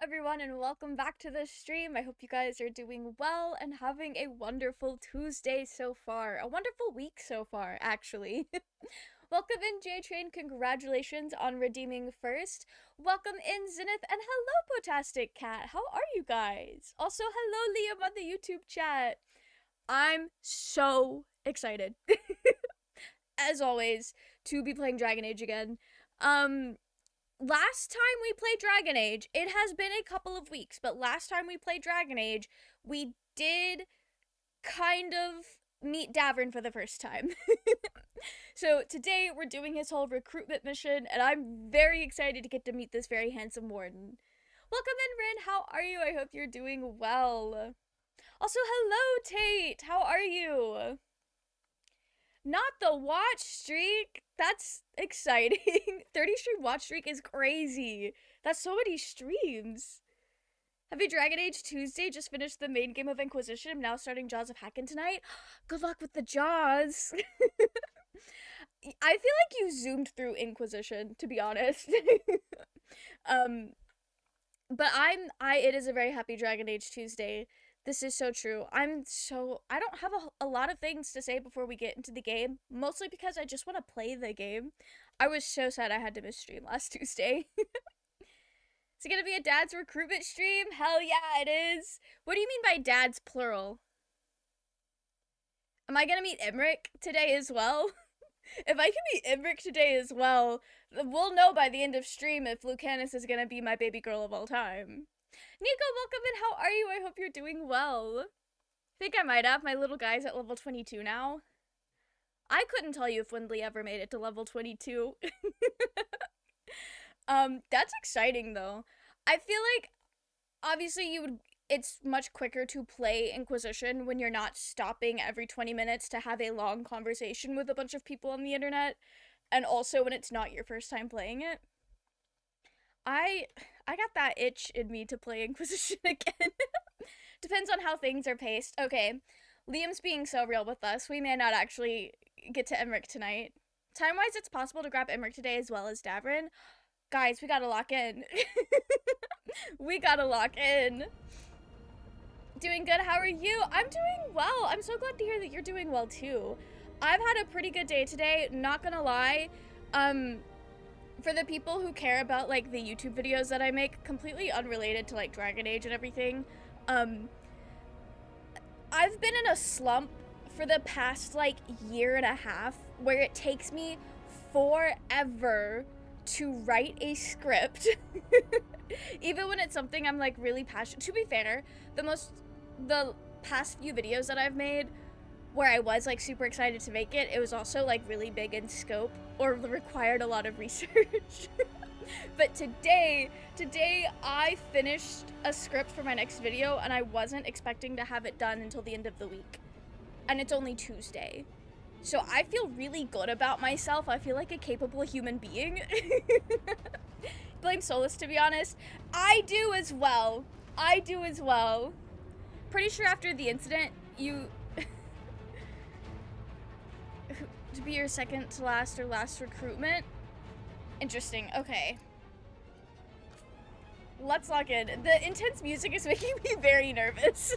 everyone, and welcome back to the stream. I hope you guys are doing well and having a wonderful Tuesday so far. A wonderful week so far, actually. Welcome in, J-Train. Congratulations on redeeming first. Welcome in, Zenith, and hello, Potastic Cat. How are you guys? Also, hello, Liam on the YouTube chat. I'm so excited, as always, to be playing Dragon Age again. Last time we played Dragon Age, it has been a couple of weeks, but last time we played Dragon Age, we did kind of meet Davrin for the first time. So today we're doing his whole recruitment mission, and I'm very excited to get to meet this very handsome warden. Welcome in, Rin. How are you? I hope you're doing well. Also, hello, Tate. How are you? Not the watch streak. That's exciting. 30 stream watch streak is crazy. That's so many streams. Happy Dragon Age Tuesday. Just finished the main game of Inquisition. I'm now starting Jaws of Hakken tonight. Good luck with the Jaws. I feel like you zoomed through Inquisition, to be honest. But it is a very happy Dragon Age Tuesday. This is so true. I don't have a lot of things to say before we get into the game, mostly because I just want to play the game. I was so sad I had to miss stream last Tuesday. Is it gonna be a dad's recruitment stream? Hell yeah, it is. What do you mean by dad's plural? Am I gonna meet Emmerich today as well? If I can meet Emmerich today as well, we'll know by the end of stream if Lucanus is gonna be my baby girl of all time. Nico, welcome in. How are you? I hope you're doing well. I think I might have. My little guy's at level 22 now. I couldn't tell you if Windley ever made it to level 22. That's exciting though. I feel like obviously it's much quicker to play Inquisition when you're not stopping every 20 minutes to have a long conversation with a bunch of people on the internet, and also when it's not your first time playing it. I got that itch in me to play Inquisition again. Depends on how things are paced. Okay, Liam's being so real with us. We may not actually get to Emmerich tonight. Time-wise, it's possible to grab Emmerich today as well as Davrin. Guys, we gotta lock in. We gotta lock in. Doing good, how are you? I'm doing well. I'm so glad to hear that you're doing well too. I've had a pretty good day today, not gonna lie. For the people who care about, like, the YouTube videos that I make, completely unrelated to, like, Dragon Age and everything, I've been in a slump for the past, like, year and a half, where it takes me forever to write a script. Even when it's something I'm, like, really passionate. To be fair, the past few videos that I've made, where I was, like, super excited to make it, it was also, like, really big in scope, or required a lot of research. But today I finished a script for my next video, and I wasn't expecting to have it done until the end of the week. And it's only Tuesday. So I feel really good about myself. I feel like a capable human being. Blame Solus, to be honest. I do as well. Pretty sure after the incident, to be your second to last or last recruitment. Interesting. Okay. Let's lock in. The intense music is making me very nervous.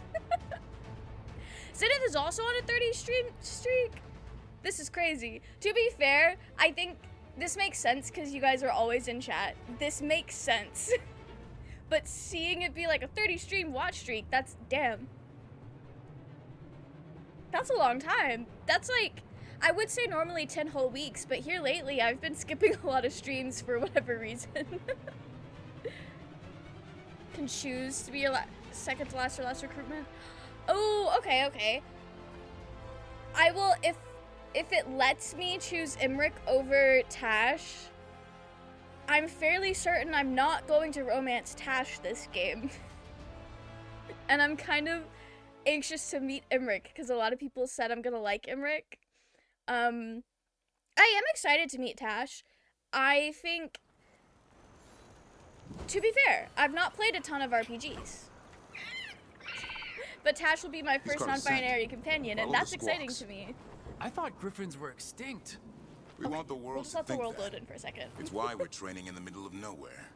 Zenith is also on a 30 streak. This is crazy. To be fair, I think this makes sense because you guys are always in chat. This makes sense. But seeing it be like a 30 stream watch streak, that's damn. That's a long time. That's like, I would say normally 10 whole weeks, but here lately I've been skipping a lot of streams for whatever reason. Can choose to be your second to last or last recruitment. Oh, okay. I will, if it lets me choose Emmerich over Tash, I'm fairly certain I'm not going to romance Tash this game. And I'm kind of anxious to meet Emmerich, because a lot of people said I'm gonna like Emmerich. I am excited to meet Tash. I think, to be fair, I've not played a ton of RPGs. But Tash will be my first non-binary companion, and that's exciting to me. I thought griffins were extinct. We want the world we'll just let to the think world that. load in for a second. It's why we're training in the middle of nowhere.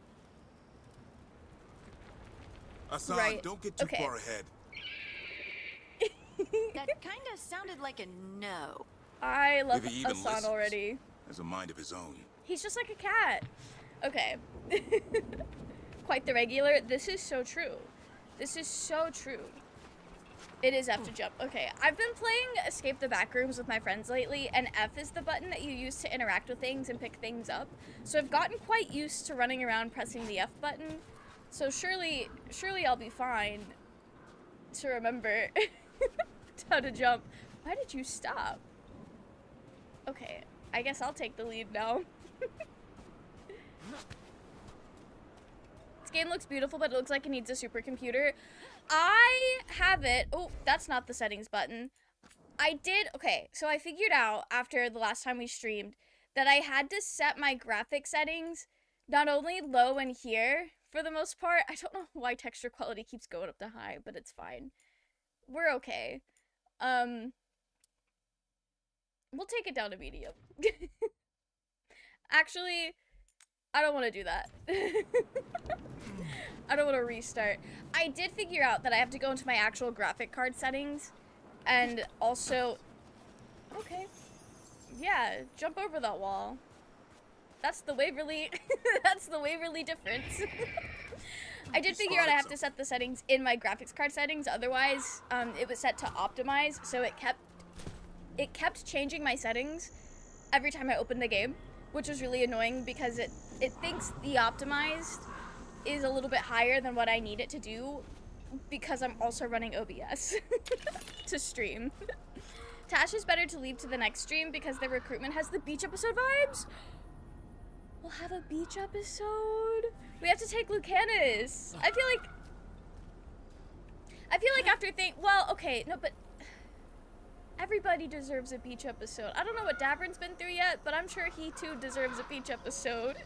Hassan, Right. don't get too Okay. far ahead. That kind of sounded like a no. I love If he even Hassan listens, already. has a mind of his own. He's just like a cat. Okay. Quite the regular. This is so true. This is so true. It is F to jump. Okay, I've been playing Escape the Backrooms with my friends lately, and F is the button that you use to interact with things and pick things up. So I've gotten quite used to running around pressing the F button. So surely I'll be fine to remember how to jump. Why did you stop? Okay, I guess I'll take the lead now. This game looks beautiful, but it looks like it needs a supercomputer. I have it. Oh, that's not the settings button. Okay, so I figured out after the last time we streamed that I had to set my graphic settings not only low in here for the most part. I don't know why texture quality keeps going up to high, but it's fine. We're okay. We'll take it down to medium. Actually, I don't want to do that. I don't want to restart. I did figure out that I have to go into my actual graphic card settings and also... Okay. Yeah, jump over that wall. That's the Waverly... That's the Waverly difference. I did figure out I have to set the settings in my graphics card settings, otherwise it was set to optimize, so it kept changing my settings every time I opened the game, which was really annoying because it thinks the optimized is a little bit higher than what I need it to do because I'm also running OBS to stream. Tash is better to leave to the next stream because the recruitment has the beach episode vibes. We'll have a beach episode. We have to take Lucanus. I feel like after well, okay, no, but everybody deserves a beach episode. I don't know what Davrin's been through yet, but I'm sure he too deserves a beach episode.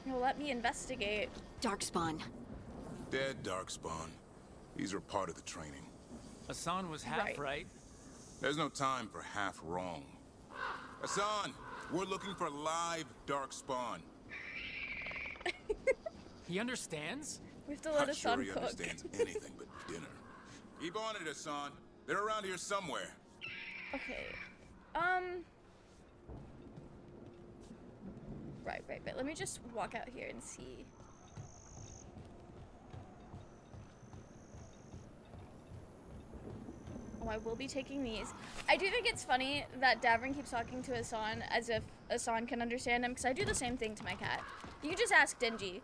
Well, let me investigate. Darkspawn. Dead Darkspawn. These are part of the training. Hassan was half right. There's no time for half wrong. Hassan, we're looking for live Darkspawn. He understands? We have to let Not Hassan sure he cook. understands anything but dinner. Keep on it, Hassan. They're around here somewhere. Okay. Right. Let me just walk out here and see. Oh, I will be taking these. I do think it's funny that Davrin keeps talking to Hassan as if Hassan can understand him, because I do the same thing to my cat. You can just ask Denji.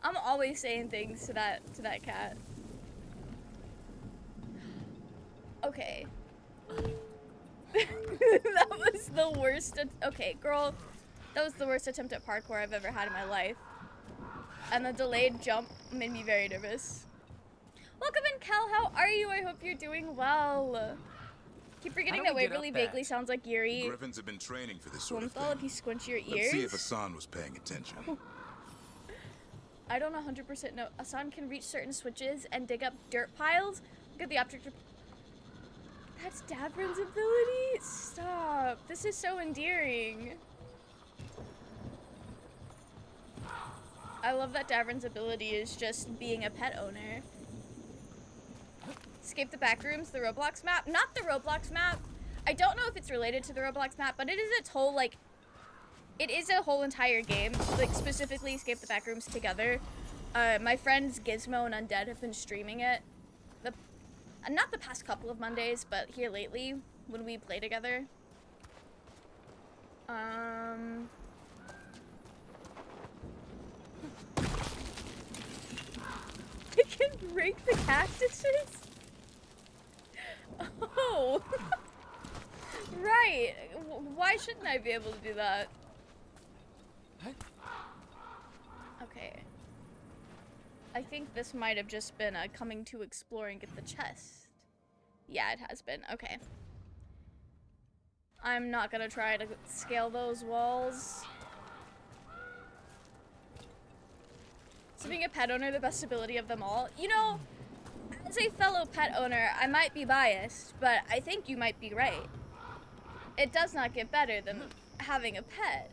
I'm always saying things to that cat. Okay. That was the worst. Okay, girl. That was the worst attempt at parkour I've ever had in my life. And the delayed jump made me very nervous. Welcome in, Cal. How are you? I hope you're doing well. Keep forgetting that Waverly vaguely sounds like Yuri. Griffins have been training for this sort of Swimfall if thing. you squinch your ears. Let's see if Hassan was paying attention. I don't 100% know. Hassan can reach certain switches and dig up dirt piles. Look at the object. That's Davrin's ability? Stop. This is so endearing. I love that Davrin's ability is just being a pet owner. Escape the Backrooms, the Roblox map. Not the Roblox map. I don't know if it's related to the Roblox map, but it is its whole, like... It is a whole entire game. Like, specifically Escape the Backrooms together. My friends Gizmo and Undead have been streaming it. Not the past couple of Mondays, but here lately, when we play together. I can break the cactuses? Oh! Right! Why shouldn't I be able to do that? Okay. I think this might have just been a coming to explore and get the chest. Yeah, it has been. Okay. I'm not gonna try to scale those walls. So being a pet owner, the best ability of them all. You know, as a fellow pet owner, I might be biased, but I think you might be right. It does not get better than having a pet.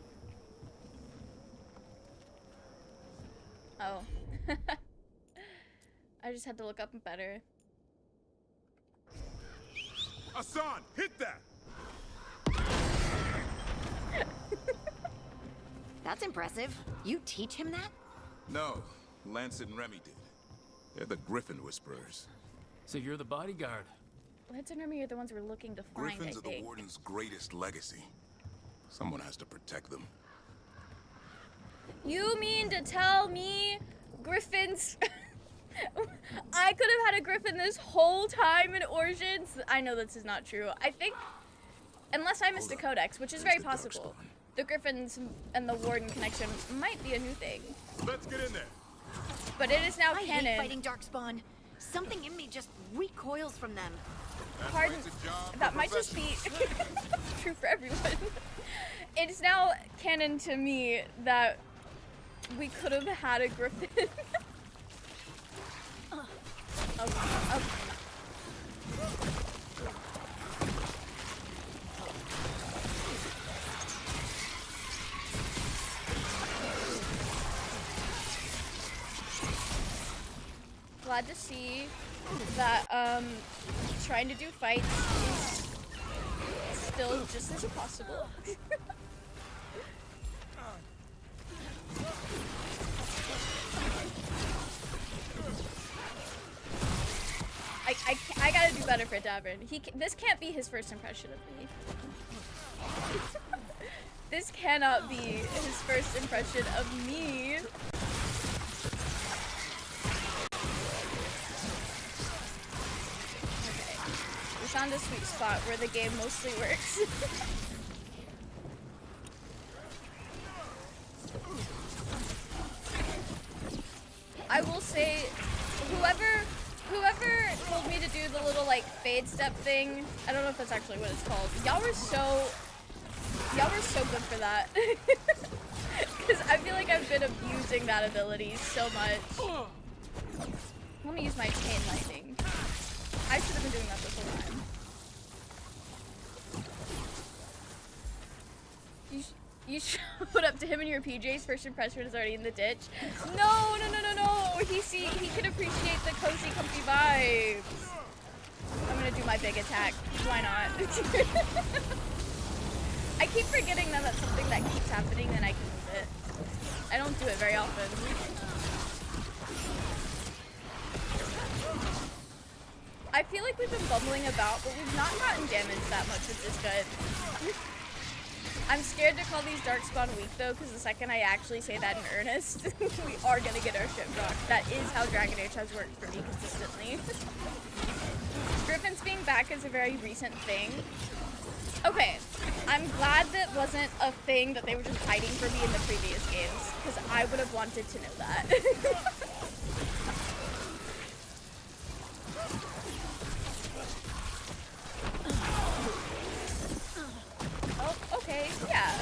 Oh. I just had to look up better. Hassan, hit that! That's impressive. You teach him that? No, Lance and Remy did. They're the Griffin Whisperers. So you're the bodyguard. Lance and Remy are the ones we're looking to find, Griffins I are the think. Warden's greatest legacy. Someone has to protect them. You mean to tell me Griffins... I could have had a Griffin this whole time in Origins? I know this is not true. I think, unless I missed a codex, which is very possible, the Griffins and the Warden connection might be a new thing. Let's get in there. But it is now I canon. hate fighting Darkspawn. Something in me just recoils from them. Pardon, that might just be true for everyone. It's now canon to me that we could have had a Griffin. Okay. Glad to see that trying to do fights is still just as possible. I gotta do better for Davrin. This can't be his first impression of me. This cannot be his first impression of me. Okay, we found a sweet spot where the game mostly works. I will say, whoever told me to do the little like fade step thing, I don't know if that's actually what it's called. Y'all were so good for that. Because I feel like I've been abusing that ability so much. Let me use my chain lightning. I should have been doing that this whole time. You showed up to him in your PJs. First impression is already in the ditch. No. He can appreciate the cozy, comfy vibes. I'm gonna do my big attack. Why not? I keep forgetting that that's something that keeps happening, and I can move it. I don't do it very often. I feel like we've been bumbling about, but we've not gotten damaged that much with this gun. I'm scared to call these Darkspawn weak though, because the second I actually say that in earnest, we are gonna get our ship rocked. That is how Dragon Age has worked for me consistently. Griffins being back is a very recent thing. Okay, I'm glad that wasn't a thing that they were just hiding from me in the previous games, because I would have wanted to know that. Oh, okay, yeah.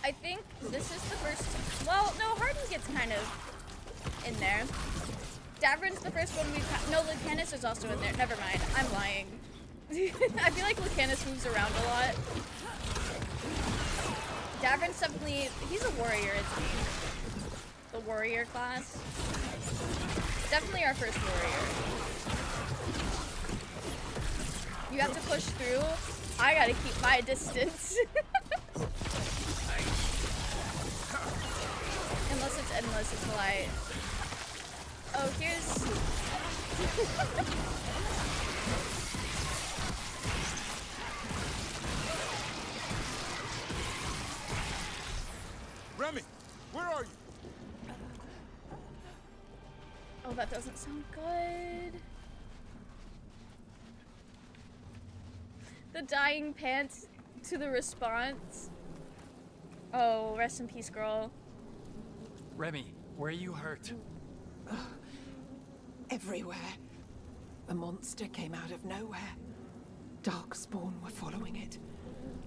I think this is the first. Well, no, Harden gets kind of in there. Davrin's the first one we've had. No, Lucanus is also in there. Never mind, I'm lying. I feel like Lucanus moves around a lot. Davrin's definitely. He's a warrior, isn't he? The warrior class. Definitely our first warrior. You have to push through. I gotta keep my distance. Unless it's endless, it's a lie. Oh, here's... Remy, where are you? Oh, that doesn't sound good. The dying pants to the response. Oh, rest in peace, girl. Remy, where are you hurt? Everywhere. A monster came out of nowhere. Darkspawn were following it.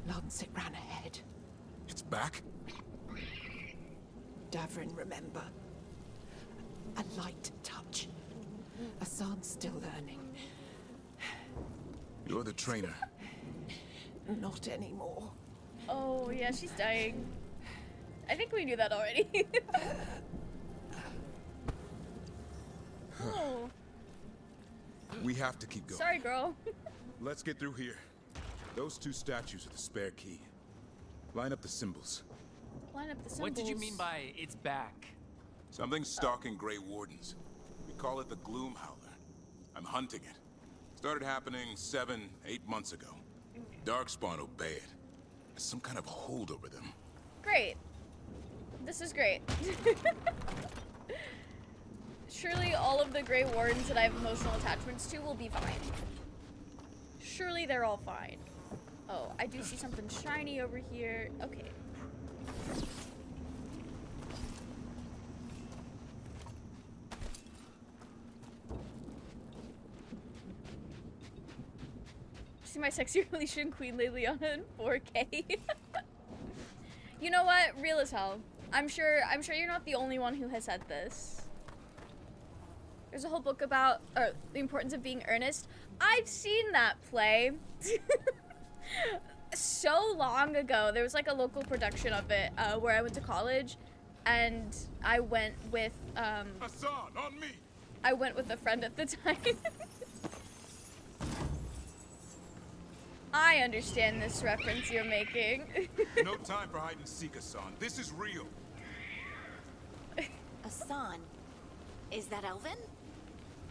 Lancet ran ahead. It's back? Davrin, remember? A light touch. Hassan's still learning. You're the trainer. Not anymore. Oh, yeah, she's dying. I think we knew that already. Oh, We have to keep going. sorry, girl. Let's get through here. Those two statues are the spare key. Line up the symbols. Line up the symbols. What did you mean by it's back? Something's stalking Grey Wardens. We call it the Gloom Howler. I'm hunting it. Started happening 7, 8 months ago. Darkspawn obey it. There's some kind of hold over them. Great. This is great. Surely all of the Grey Wardens that I have emotional attachments to will be fine. Surely they're all fine. Oh, I do see something shiny over here. Okay. See my sexy relation Queen Liliana in 4K. You know what? Real as hell. I'm sure you're not the only one who has said this. There's a whole book about the importance of being earnest. I've seen that play. So long ago. There was like a local production of it where I went to college, and I went with Hassan, on me! I went with a friend at the time. I understand this reference you're making. No time for hide and seek, Hassan. This is real. Asan. Is that Elvin?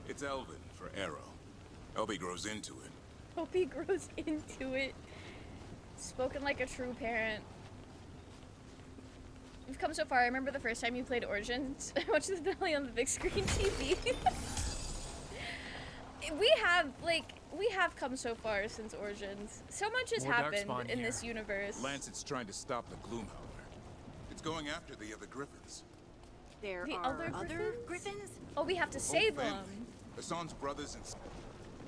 It's Elvin for Arrow. Elby grows into it. Hope he grows into it. Spoken like a true parent. You've come so far. I remember the first time you played Origins. I watched the finale on the big screen TV. We have come so far since Origins. So much has More happened Darkspawn in here. this universe. Lancet's trying to stop the Gloom Howler. It's going after the other Griffins. There The are other other Griffins? Griffins? Oh, we have to Whole save family. them. Hassan's brothers and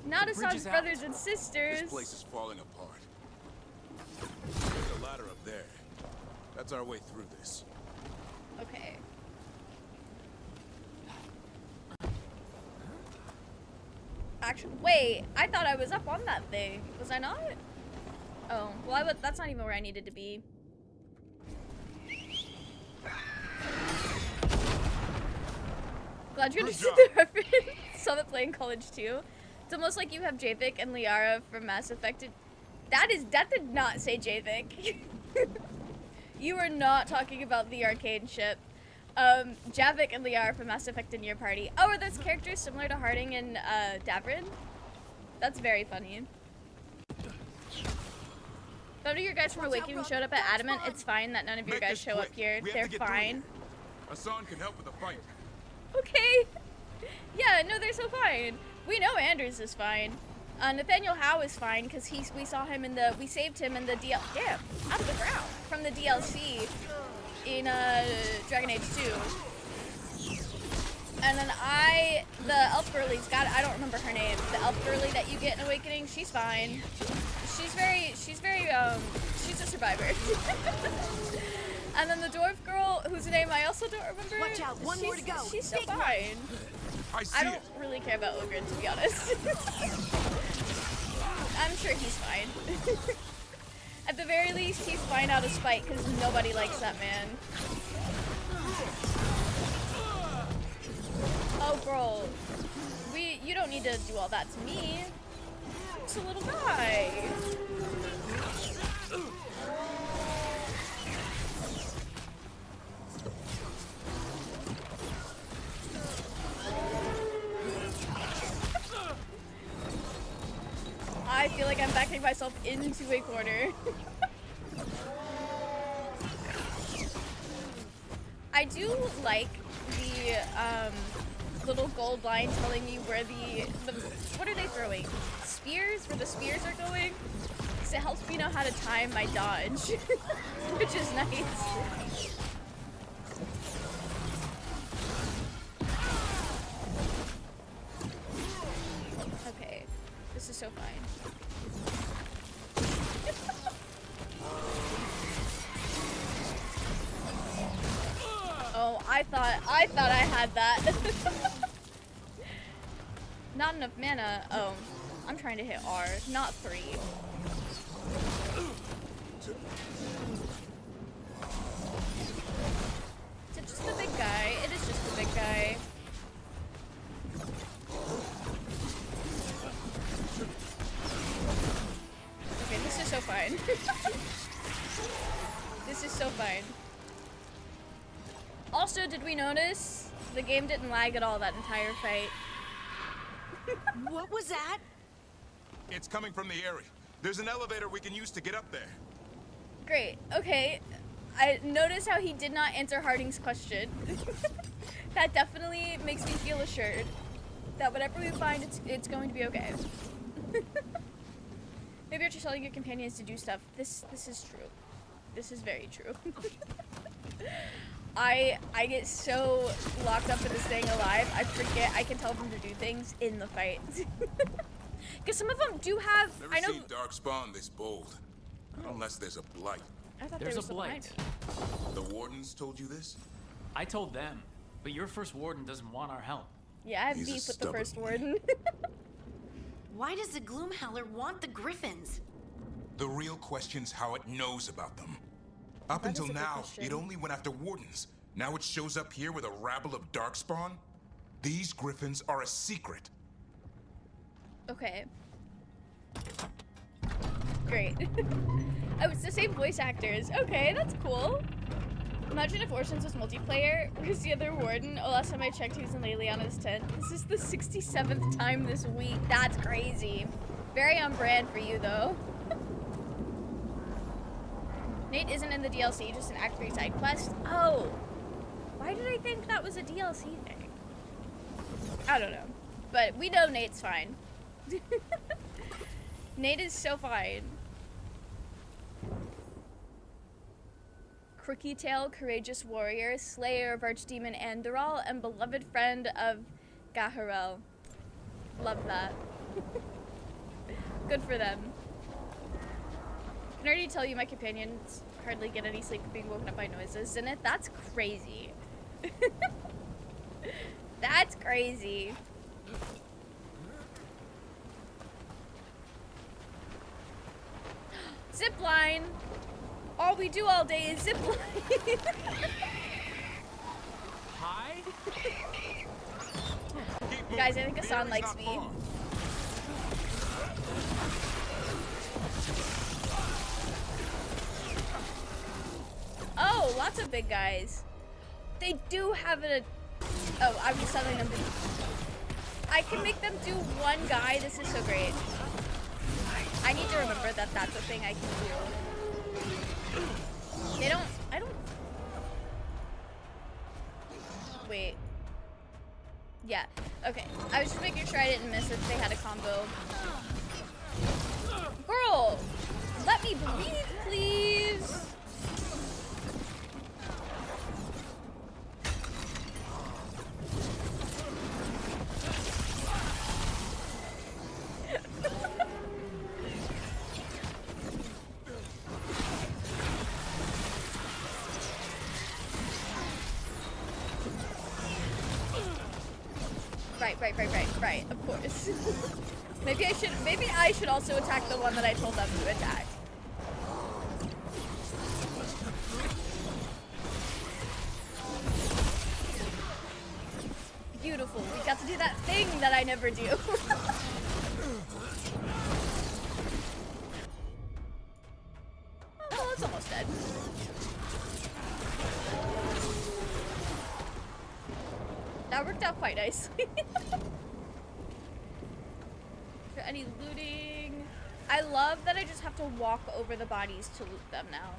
Not The bridge Assange's is out. brothers and sisters. this place is falling apart. There's a ladder up there. That's our way through this. Okay. Actually, wait. I thought I was up on that thing. Was I not? Oh, well, that's not even where I needed to be. Glad you understood the reference. Saw that play in college too. It's almost like you have Javik and Liara from Mass Effect. That did not say Javik. You are not talking about the arcade ship. Javik and Liara from Mass Effect in your party. Oh, are those characters similar to Harding and Davrin? That's very funny. None of your guys from Awakening showed up at Adamant. It's fine that none of your Make guys this show up quick. here. We have They're to get through fine. here. Hassan can help with the fight. Okay. Yeah, no, they're so fine. We know Anders is fine. Nathaniel Howe is fine because we saved him in the damn, out of the ground from the DLC in Dragon Age 2. And then the elf girlie's I don't remember her name. The elf girlie that you get in Awakening, she's fine. She's a survivor. And then the dwarf girl, whose name I also don't remember. Watch out, one more to go. She's so Big one. fine. I see I don't it. really care about Ogren, to be honest. I'm sure he's fine. At the very least, he's fine out of spite, because nobody likes that man. Oh, bro. You don't need to do all that to me. It's a little guy. I feel like I'm backing myself into a corner. I do like the little gold line telling me where the what are they throwing? Spears? Where the spears are going? Because it helps me know how to time my dodge, which is nice. Okay, this is so fine. Oh, I thought I had that. Not enough mana. Oh, I'm trying to hit R, not 3. Is it just the big guy? It is just the big guy. Okay, this is so fine. This is so fine. Also, did we notice the game didn't lag at all that entire fight? What was that? It's coming from the area. There's an elevator we can use to get up there. Great. Okay. I noticed how he did not answer Harding's question. That definitely makes me feel assured that whatever we find, it's going to be okay. Maybe you're just telling your companions to do stuff. This is true. This is very true. I get so locked up into staying alive, I forget I can tell them to do things in the fight. Because some of them do have. Never I know. seen Darkspawn this bold. Not unless there's a blight. I thought There's there a was some behind blight. me. The wardens told you this? I told them, but your first warden doesn't want our help. Yeah, I have He's a beef with the stubborn first one. warden. Why does the Gloomhowler want the Griffins? The real question's how it knows about them. Up That is until a good now, question. it only went after wardens. Now it shows up here with a rabble of Darkspawn? These griffins are a secret. Okay. Great. Oh, it's the same voice actors. Okay, that's cool. Imagine if Orson's was multiplayer. Where's the other warden? Oh, last time I checked, he was in Leliana's tent. This is the 67th time this week. That's crazy. Very on brand for you, though. Nate isn't in the DLC, just an Act 3 side quest. Oh. Why did I think that was a DLC thing? I don't know. But we know Nate's fine. Nate is so fine. Crooky Tail, courageous warrior, slayer of Archdemon Andorral, and beloved friend of Gaharel. Love that. Good for them. I can already tell you my companions hardly get any sleep being woken up by noises, isn't it? That's crazy. That's crazy. Zipline. All we do all day is zipline. Hi? Keep moving. Guys, I think The Hassan area's likes not me. far. Oh, lots of big guys. They do have a. Oh, I'm just telling them to. I can make them do one guy. This is so great. I need to remember that that's a thing I can do. They don't. I don't. Wait. Yeah. Okay. I was just making sure I didn't miss if they had a combo. Girl, let me breathe, please. Right, of course. Maybe I should also attack the one that I told them to attack. Beautiful. We got to do that thing that I never do. Oh, it's almost dead. That worked out quite nicely. Is there any looting? I love that I just have to walk over the bodies to loot them now.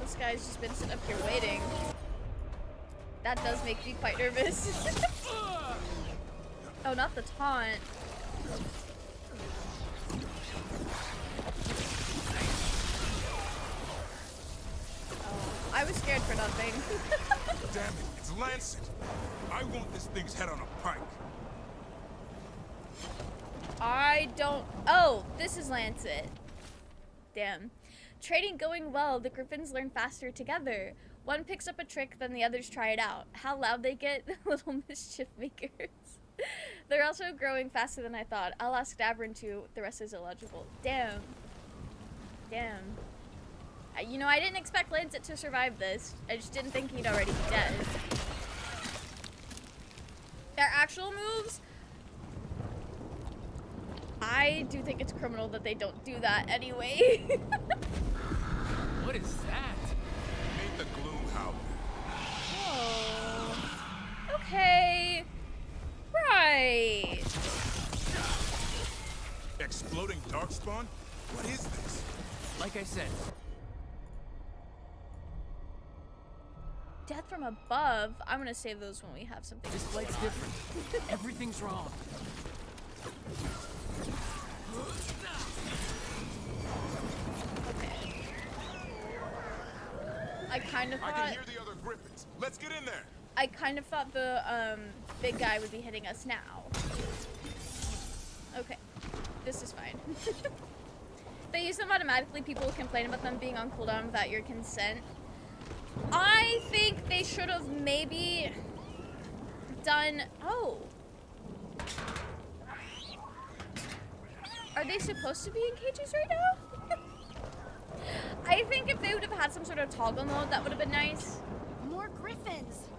This guy's just been sitting up here waiting. That does make me quite nervous. Oh, not the taunt. I was scared for nothing. Damn it, it's Lancet. I want this thing's head on a pike. I don't. Oh, this is Lancet. Damn. Trading going well. The Griffins learn faster together. One picks up a trick, then the others try it out. How loud they get, little mischief makers. They're also growing faster than I thought. I'll ask Davrin too. The rest is illegible. Damn. Damn. You know, I didn't expect Lancet to survive this. I just didn't think he'd already be dead. Their actual moves, I do think it's criminal that they don't do that anyway. What is that? Made the gloom howler. Oh. Okay. Right. Exploding darkspawn? What is this? Like I said, Death from above. I'm gonna save those when we have something. this to flight's say. different. Everything's wrong. Okay. I kind of I can thought. hear the other griffins. Let's get in there. I kind of thought the big guy would be hitting us now. Okay, this is fine. They use them automatically. People complain about them being on cooldown without your consent. I think they should have maybe done. Oh, are they supposed to be in cages right now? I think if they would have had some sort of toggle mode, that would have been nice. More griffins.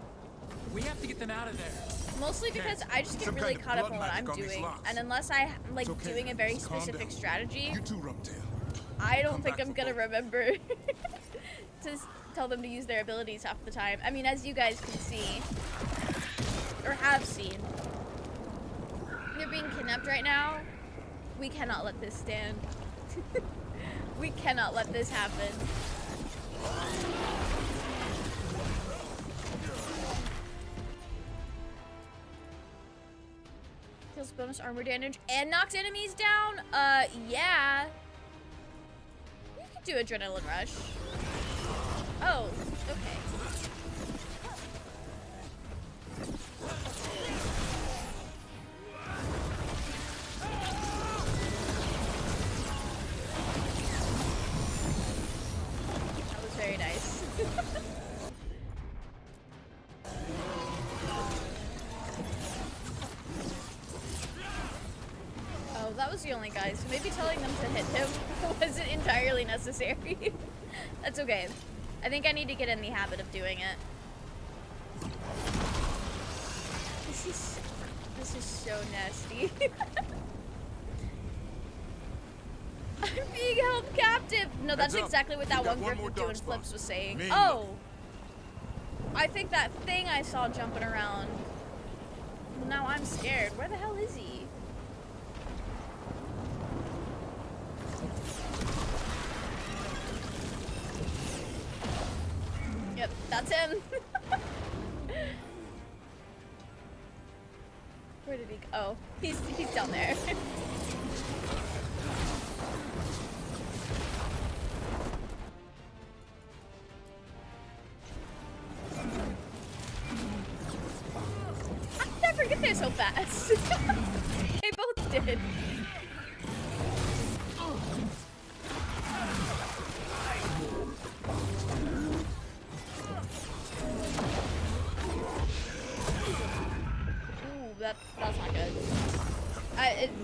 We have to get them out of there. Mostly because I just get Some really kind of caught up blood on what I'm magic on these doing, locks. and unless I'm like It's okay, doing a very just calm specific down. strategy, You too, Rumtail. I don't Come think back I'm for gonna both. remember to tell them to use their abilities half the time. I mean, as you guys can see, or have seen, they're being kidnapped right now. We cannot let this stand. We cannot let this happen. Deals bonus armor damage and knocks enemies down? Yeah. You could do adrenaline rush. Oh, okay. That was very nice. Oh, that was the only guy, so maybe telling them to hit him wasn't entirely necessary. That's okay. I think I need to get in the habit of doing it. This is so nasty. I'm being held captive. No, that's Heads up. exactly what that We got one one griffin more doing dark spot. flips was saying. Main Oh, I think that thing I saw jumping around. Well, now I'm scared. Where the hell is he? Yep, that's him. Where did he go? Oh, he's down there. I never get there so fast. They both did. Ooh, that's not good.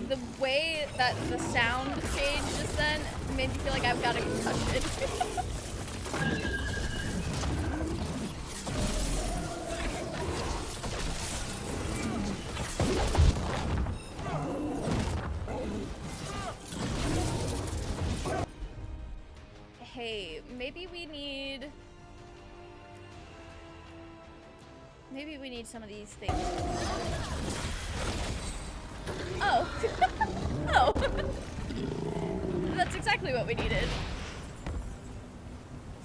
The way that the sound changed just then made me feel like I've got a concussion. Hey, maybe we need some of these things. Oh. Oh. That's exactly what we needed.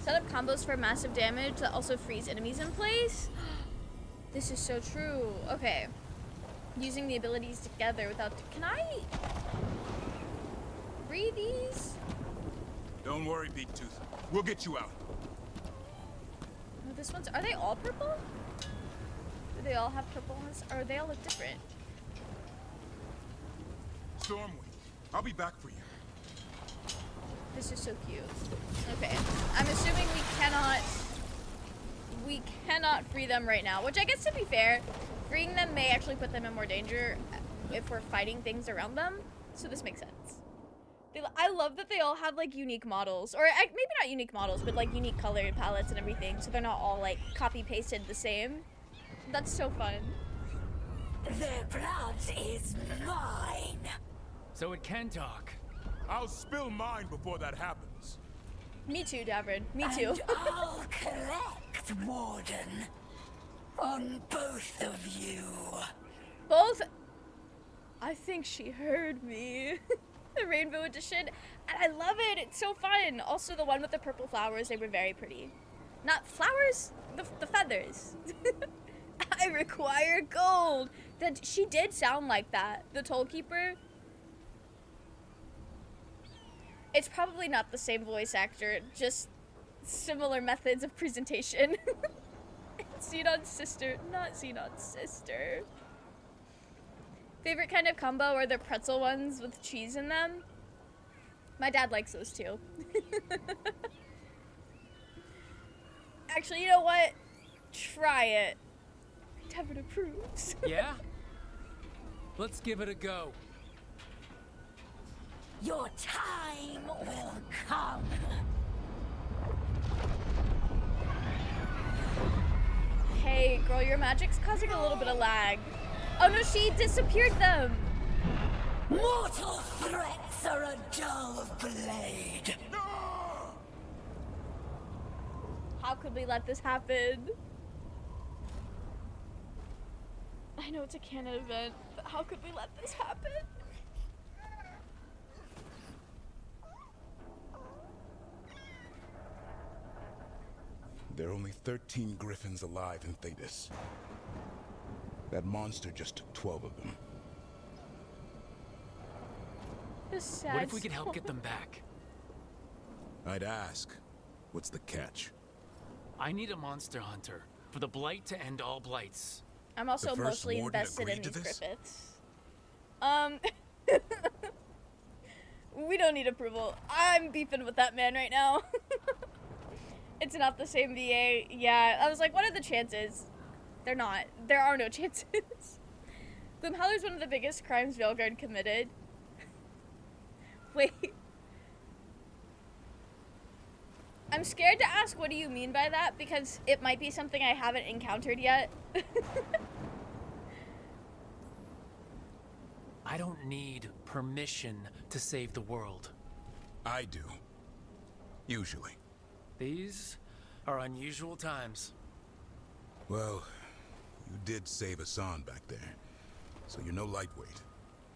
Set up combos for massive damage that also freeze enemies in place. This is so true. Okay. Using the abilities together without... Can I read these? Don't worry, Big Tooth. We'll get you out. Oh, this one's... Are they all purple? Do they all have purple on this? Or they all look different? Stormwind, I'll be back for you. This is so cute. Okay. I'm assuming we cannot we cannot free them right now, which I guess, to be fair, freeing them may actually put them in more danger if we're fighting things around them, so this makes sense. I love that they all have like unique models, or maybe not unique models, but like unique color palettes and everything, so they're not all like copy pasted the same. That's so fun. Their blood is mine. So it can talk. I'll spill mine before that happens. Me too, Davrin. Me too. And I'll collect, Warden. On both of you. Both. I think she heard me. The Rainbow Edition, and I love it. It's so fun. Also, the one with the purple flowers, they were very pretty. Not flowers, the feathers. I require gold. That she did sound like that. The Toll Keeper. It's probably not the same voice actor, just similar methods of presentation. Xenon's sister, not Xenon's sister. Favorite kind of combo are the pretzel ones with cheese in them. My dad likes those too. Actually, you know what? Try it. Davrin approves. Yeah? Let's give it a go. Your time will come. Hey, girl, your magic's causing a little bit of lag. Oh no, she disappeared them. Mortal threats are a dull blade. How could we let this happen? I know it's a canon event, but how could we let this happen? There are only 13 griffins alive in Thetis. That monster just took 12 of them. The sad What if we could help story. get them back? I'd ask, what's the catch? I need a monster hunter for the blight to end all blights. I'm also The first mostly warden invested in agreed to these this? Griffiths. We don't need approval. I'm beefing with that man right now. It's not the same VA. Yeah, I was like, what are the chances? They're not. There are no chances. Gloomhowler's one of the biggest crimes Veilguard committed. Wait. I'm scared to ask what do you mean by that, because it might be something I haven't encountered yet. I don't need permission to save the world. I do. Usually. These are unusual times. Well, you did save Hassan back there, so you're no lightweight.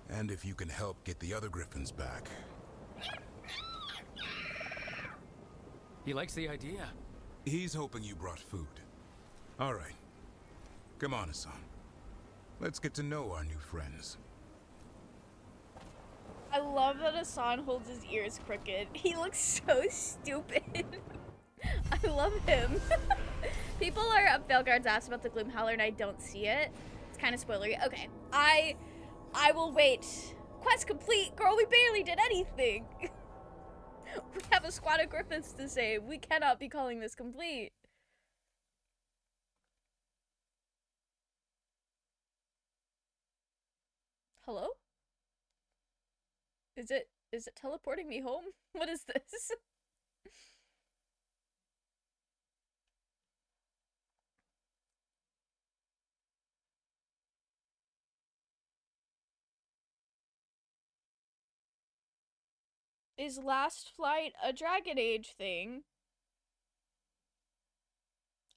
And if you can help get the other griffins back... He likes the idea. He's hoping you brought food. All right. Come on, Hassan. Let's get to know our new friends. I love that Hassan holds his ears crooked. He looks so stupid. I love him. People are up Veilguard's ass about the Gloomhowler and I don't see it. It's kind of spoilery. Okay, I will wait. Quest complete, girl. We barely did anything. We have a squad of griffins to save. We cannot be calling this complete. Hello? Is it teleporting me home? What is this? Is Last Flight a Dragon Age thing?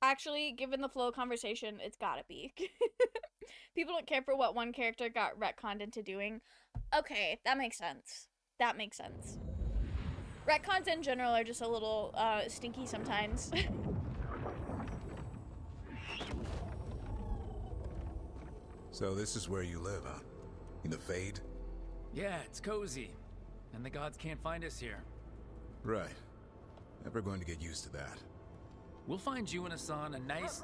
Actually, given the flow of conversation, it's gotta be. People don't care for what one character got retconned into doing. Okay, that makes sense. That makes sense. Retcons in general are just a little stinky sometimes. So this is where you live, huh? In the Fade? Yeah, it's cozy. And the gods can't find us here. Right. Never going to get used to that. We'll find you and Hassan a nice...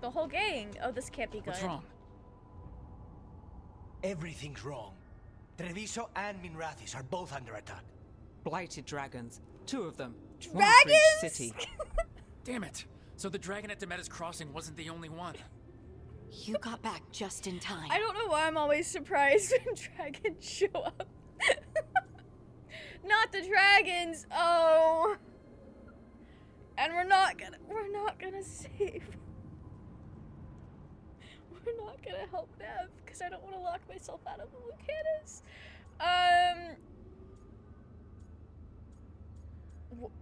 The whole gang. Oh, this can't be good. What's wrong? Everything's wrong. Treviso and Minrathis are both under attack. Blighted dragons. 2 of them. Dragons? City. Damn it. So the dragon at Demeter's Crossing wasn't the only one. You got back just in time. I don't know why I'm always surprised when dragons show up. Not the dragons. Oh. And we're not gonna save. We're not gonna help Nev because I don't want to lock myself out of the Lucanus.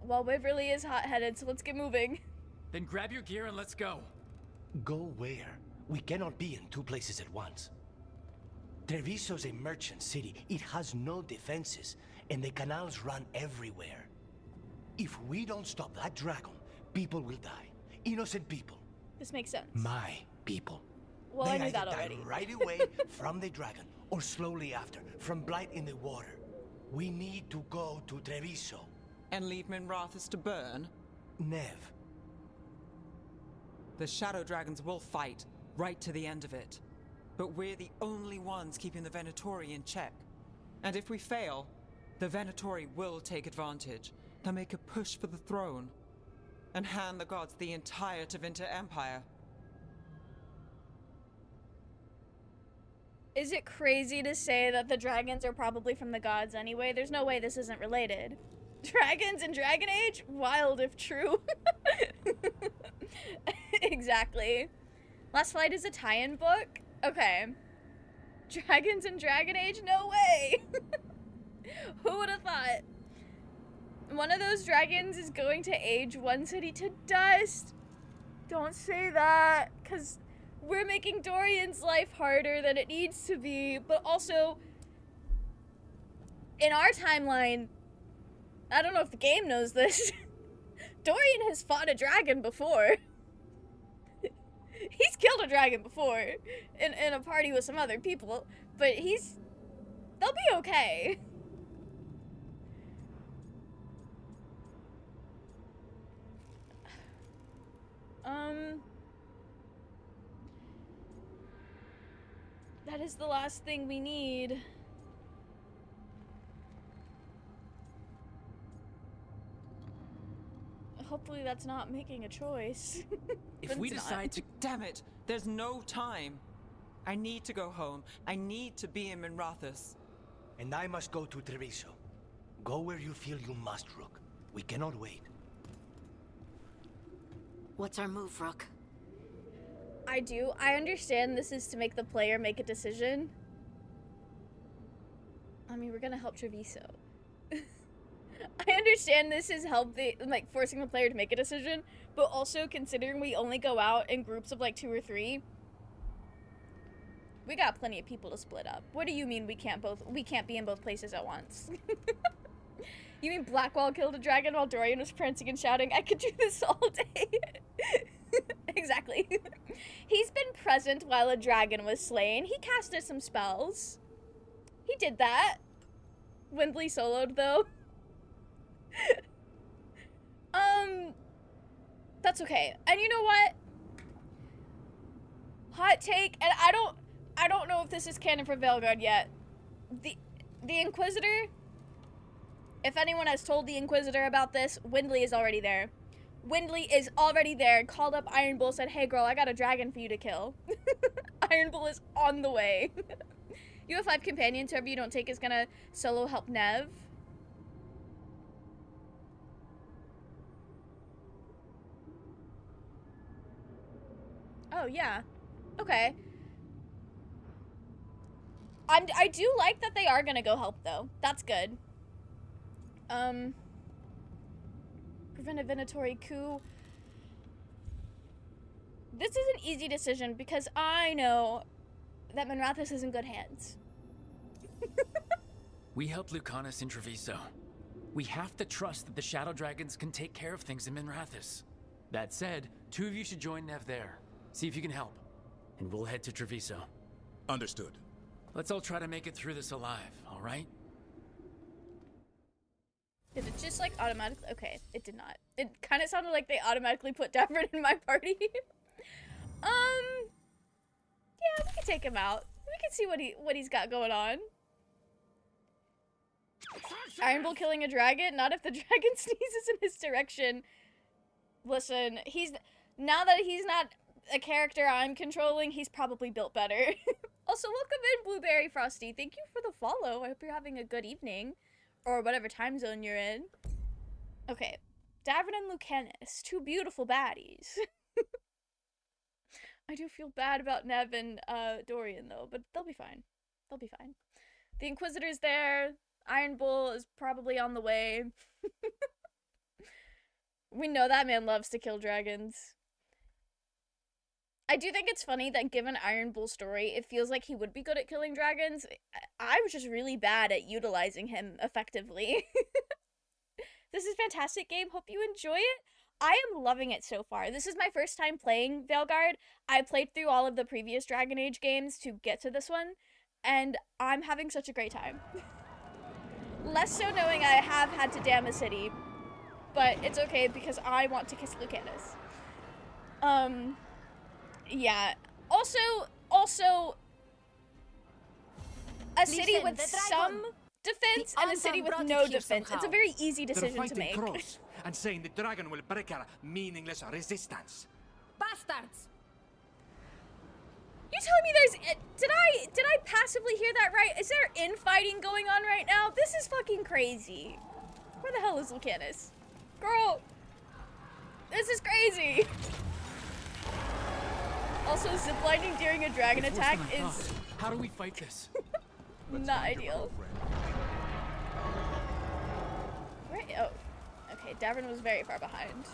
Well, Waverly is hot-headed, so let's get moving. Then grab your gear and let's go. Go where? We cannot be in two places at once. Treviso's a merchant city. It has no defenses, and the canals run everywhere. If we don't stop that dragon, people will die. Innocent people. This makes sense. My people. Well, They I knew that either die already. right away from the dragon, or slowly after, from blight in the water. We need to go to Treviso. And leave Minrathous to burn? Nev. The Shadow Dragons will fight, right to the end of it. But we're the only ones keeping the Venatori in check. And if we fail, the Venatori will take advantage. They'll make a push for the throne. And hand the gods the entire Tevinter Empire. Is it crazy to say that the dragons are probably from the gods anyway? There's no way this isn't related. Dragons in Dragon Age? Wild if true. Exactly. Last Flight is a tie-in book? Okay. Dragons in Dragon Age? No way! Who would have thought? One of those dragons is going to age one city to dust. Don't say that, because we're making Dorian's life harder than it needs to be, but also, in our timeline, I don't know if the game knows this, Dorian has fought a dragon before. He's killed a dragon before, in a party with some other people, but they'll be okay. That is the last thing we need. Hopefully that's not making a choice. If But we it's not. decide to... Damn it! There's no time! I need to go home. I need to be in Minrathous. And I must go to Treviso. Go where you feel you must, Rook. We cannot wait. What's our move, Rook? I understand this is to make the player make a decision. I mean, we're gonna help Treviso. I understand this is forcing the player to make a decision, but also considering we only go out in groups of like 2 or 3, we got plenty of people to split up. What do you mean we can't be in both places at once? You mean Blackwall killed a dragon while Dorian was prancing and shouting, I could do this all day? Exactly. He's been present while a dragon was slain. He casted some spells. He did that. Windley soloed, though. That's okay. And you know what? Hot take, and I don't know if this is canon for Veilguard yet. The Inquisitor, if anyone has told the Inquisitor about this, Windley is already there. Windley is already there, called up Iron Bull, said, hey girl, I got a dragon for you to kill. Iron Bull is on the way. You have 5 companions, whoever you don't take is gonna solo help Nev. Oh, yeah. Okay. I do like that they are gonna go help, though. That's good. Prevent a Venatori coup. This is an easy decision because I know that Minrathous is in good hands. We helped Lucanus in Treviso. We have to trust that the Shadow Dragons can take care of things in Minrathous. That said, 2 of you should join Nev there. See if you can help. And we'll head to Treviso. Understood. Let's all try to make it through this alive, all right? Did it just like automatically? Okay, it did not. It kind of sounded like they automatically put Davrin in my party. Yeah, we can take him out. We can see what he's got going on. Iron Bull killing a dragon? Not if the dragon sneezes in his direction. Listen, now that he's not a character I'm controlling, he's probably built better. Also, welcome in, Blueberry Frosty. Thank you for the follow. I hope you're having a good evening. Or whatever time zone you're in. Okay. Davrin and Lucanus. Two beautiful baddies. I do feel bad about Nev and Dorian, though, but they'll be fine. They'll be fine. The Inquisitor's there. Iron Bull is probably on the way. We know that man loves to kill dragons. I do think it's funny that given Iron Bull's story, it feels like he would be good at killing dragons. I was just really bad at utilizing him effectively. This is a fantastic game. Hope you enjoy it. I am loving it so far. This is my first time playing Veilguard. I played through all of the previous Dragon Age games to get to this one, and I'm having such a great time. Less so knowing I have had to damn a city, but it's okay because I want to kiss Lucanus. Yeah. Also, a city with some defense and a city with no defense. It's a very easy decision to make. Cross and saying the dragon will break our meaningless resistance. Bastards! You telling me there's... Did I passively hear that right? Is there infighting going on right now? This is fucking crazy. Where the hell is Lucanus? Girl! This is crazy! Also, ziplining during a dragon attack is... How do we fight this? not ideal. Right, oh. Okay, Davrin was very far behind.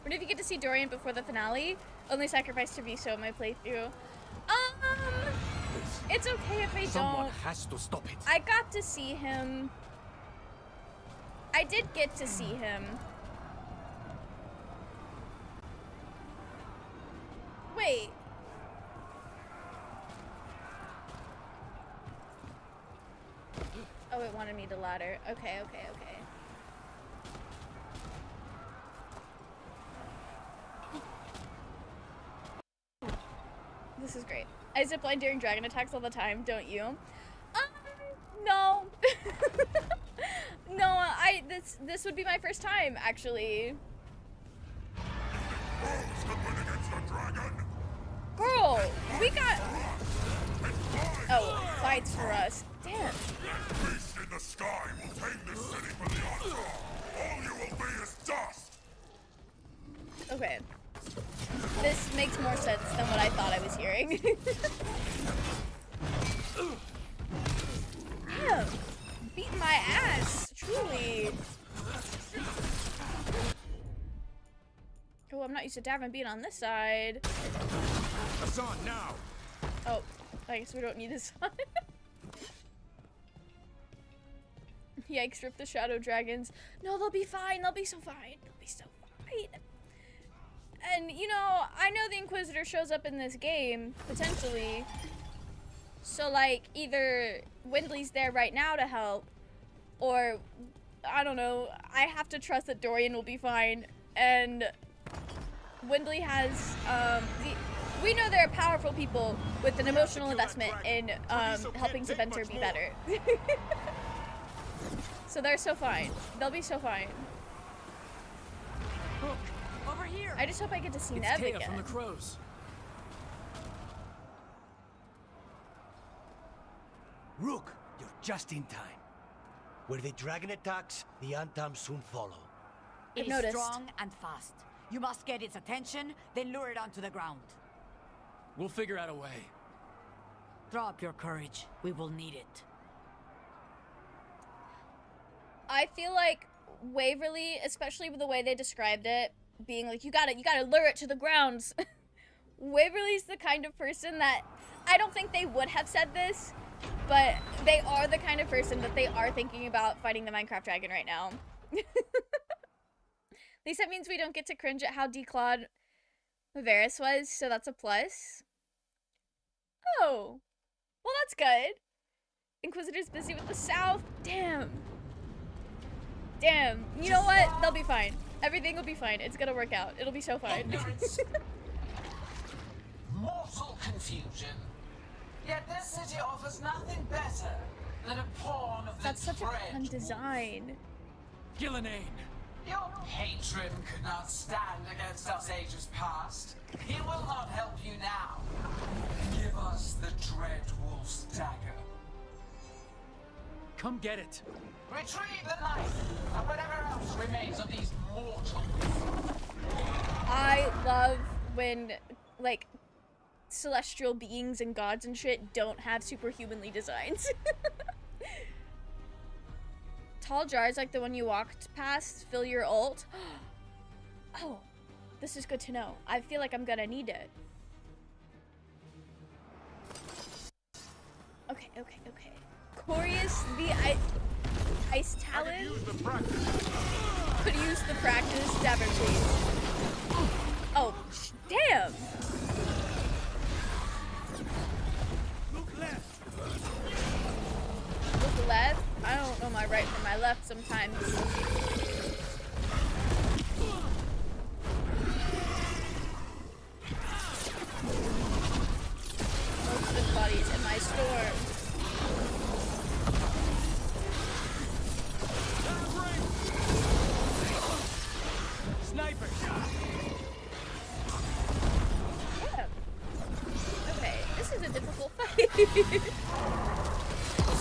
What if you get to see Dorian before the finale? Only sacrifice to Viso in my playthrough. It's okay if I Someone don't. has to stop it. I got to see him. I did get to see him. Wait. Oh, it wanted me to ladder. Okay. This is great. I zipline during dragon attacks all the time, don't you? No. No, this would be my first time, actually. Girl, we got... Oh, fights for us. Damn. Beast in the sky will tame this city for the Onslaught. All you will be is dust. Okay. This makes more sense than what I thought I was hearing. Damn. Beating my ass. Truly. Oh, I'm not used to Davrin being on this side. Hassan, now. Oh, I guess we don't need this one. Yikes, rip the shadow dragons. No, they'll be fine. They'll be so fine. They'll be so fine. And, you know, I know the Inquisitor shows up in this game, potentially. So, like, either Windley's there right now to help, or, I don't know, I have to trust that Dorian will be fine. And Windley has, we know there are powerful people with an emotional investment in helping Saventer be better. So they're so fine. They'll be so fine. Over here! I just hope I get to see It's Nev Taya again. from the crows. Rook, you're just in time. Where the dragon attacks, the Antam soon follow. It I've is noticed. strong and fast. You must get its attention, then lure it onto the ground. We'll figure out a way. Throw up your courage. We will need it. I feel like Waverly, especially with the way they described it, being like, you gotta lure it to the grounds. Waverly's the kind of person that, I don't think they would have said this, but they are the kind of person that they are thinking about fighting the Minecraft dragon right now. At least that means we don't get to cringe at how declawed Varys was, so that's a plus. Oh, well that's good. Inquisitor's busy with the south. Damn. Damn. You know what? They'll be fine. Everything will be fine. It's gonna work out. It'll be so fine. Mortal confusion. Yet this city offers nothing better. than a pawn of the That's such a fun Dread design. Gillenane. Your patron could not stand against us ages past. He will not help you now. Give us the Dread Wolf's dagger. Come get it. Retrieve the knife and whatever else remains of these mortals. I love when, like, celestial beings and gods and shit don't have superhumanly designs. Tall jars like the one you walked past fill your ult. Oh, this is good to know. I feel like I'm gonna need it. Okay. Corius the Ice Talon. Could use the practice. Davrin, please. Oh, damn. Look left. I don't know my right from my left sometimes. Most of the bodies in my storm. Sniper. Yeah. Okay, this is a difficult fight.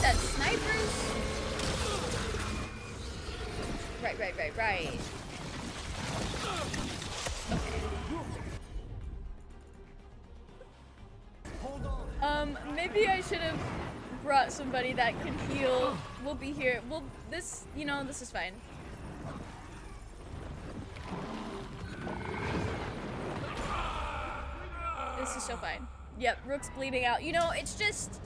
That snipers. Right. Okay. Maybe I should have brought somebody that can heal. We'll be here. This is fine. This is so fine. Yep, Rook's bleeding out. You know, it's just,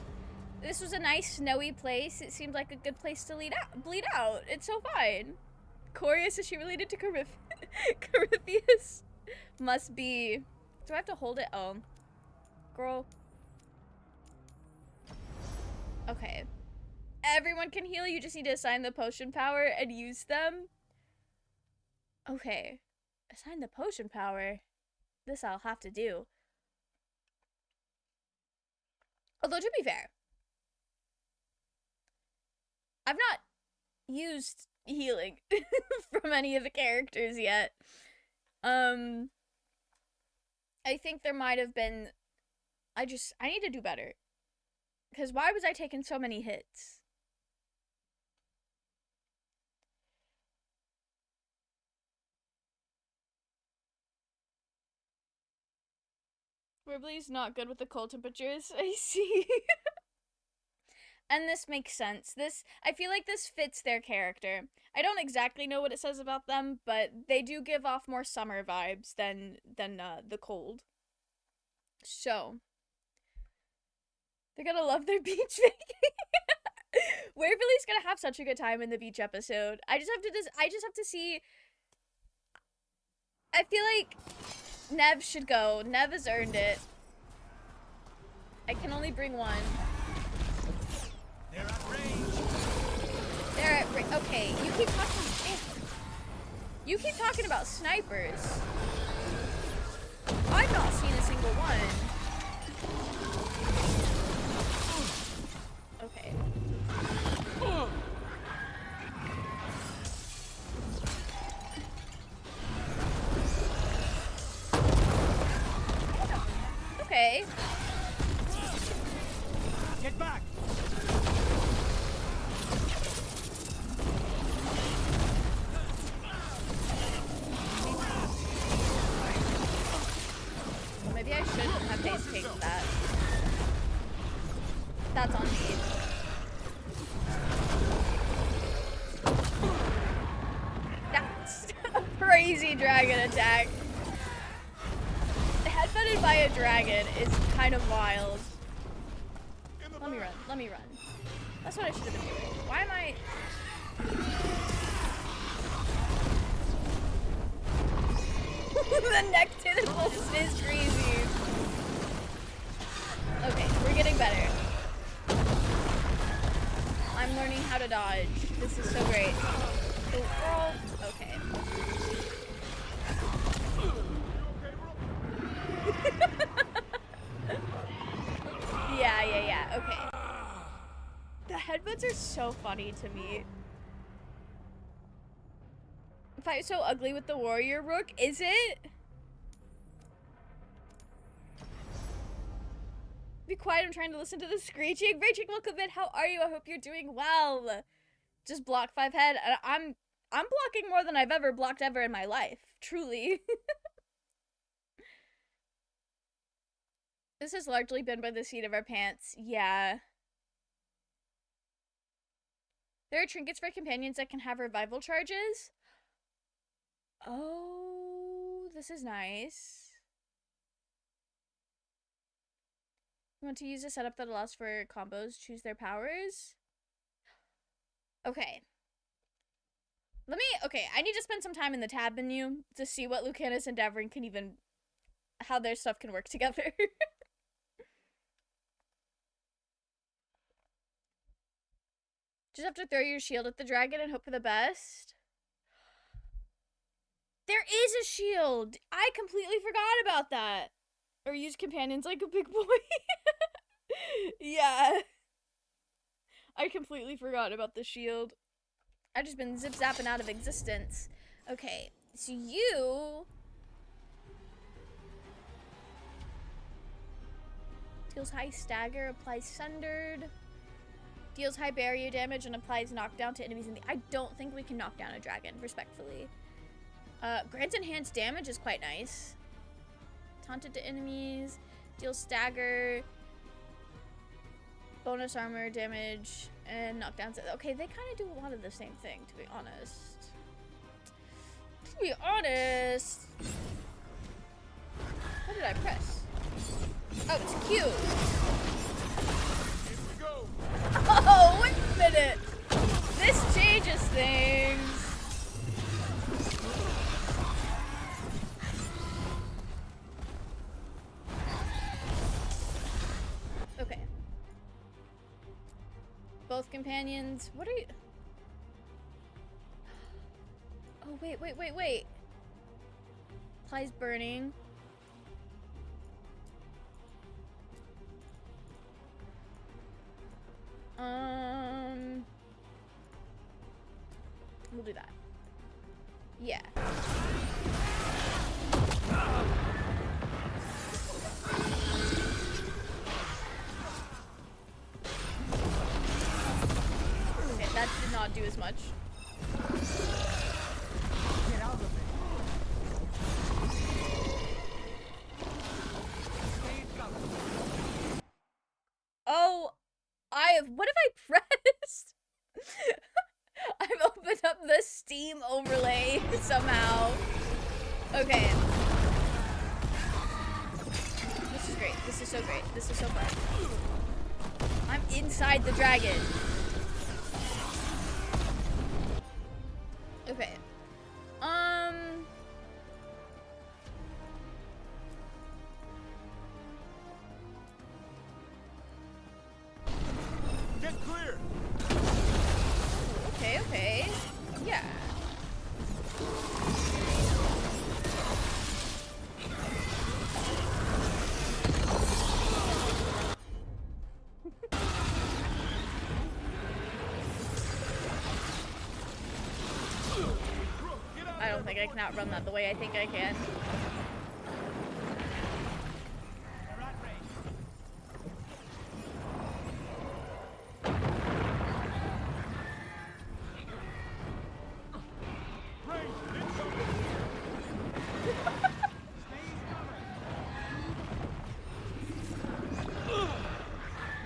this was a nice snowy place. It seemed like a good place to bleed out. It's so fine. Corius, is she related to Corypheus? Must be. Do I have to hold it? Oh. Girl. Okay. Everyone can heal, you just need to assign the potion power and use them. Okay. Assign the potion power. This I'll have to do. Although, to be fair, I've not used healing from any of the characters yet. I think there might have been... I need to do better. Because why was I taking so many hits? Ribley's not good with the cold temperatures. I see. And this makes sense. I feel like this fits their character. I don't exactly know what it says about them, but they do give off more summer vibes than the cold. So they're gonna love their beach vacation. Waverly's gonna have such a good time in the beach episode. I just have to see. I feel like Nev should go. Nev has earned it. I can only bring one. They're at range. They're at range. Okay, you keep talking about snipers. I've not seen a single one. Okay. Okay. Get back. Maybe I shouldn't have face caked that. That's on me. That's a crazy dragon attack. Headbutted by a dragon is kind of wild. Let me run. That's what I should have been doing. Why am I... The neck tentacles is crazy. Okay, we're getting better. I'm learning how to dodge. This is so great. Oh, girl. Okay. Yeah. Okay. The head lifeboats are so funny to me. Fight so ugly with the warrior rook, is it? Be quiet, I'm trying to listen to the screeching. Rachel, welcome in. How are you? I hope you're doing well. Just block 5 head. I'm blocking more than I've ever blocked ever in my life. Truly. This has largely been by the seat of our pants. Yeah. There are trinkets for companions that can have revival charges. Oh, this is nice. You want to use a setup that allows for combos choose their powers? Okay. Okay, I need to spend some time in the tab menu to see what Lucanus and Davrin can even, how their stuff can work together. Just have to throw your shield at the dragon and hope for the best. There is a shield! I completely forgot about that. Or use companions like a big boy. Yeah. I completely forgot about the shield. I've just been zip-zapping out of existence. Okay, so you... Deals high stagger, applies sundered. Deals high barrier damage and applies knockdown to enemies in the... I don't think we can knock down a dragon, respectfully. Grants enhanced damage is quite nice. Taunted to enemies. Deals stagger. Bonus armor damage. And knockdowns. Okay, they kind of do a lot of the same thing, to be honest. To be honest. What did I press? Oh, it's Q. Here we go. Oh, wait a minute. This changes things. Okay. Both companions. What are you? Oh, wait. Applies burning. We'll do that. Yeah. Okay, that did not do as much. Get out of it. Oh, what have I pressed? I've opened up the Steam overlay somehow. Okay. This is great. This is so great. This is so fun. I'm inside the dragon. Okay. Get clear. Okay. Yeah. I don't think I can outrun that the way I think I can.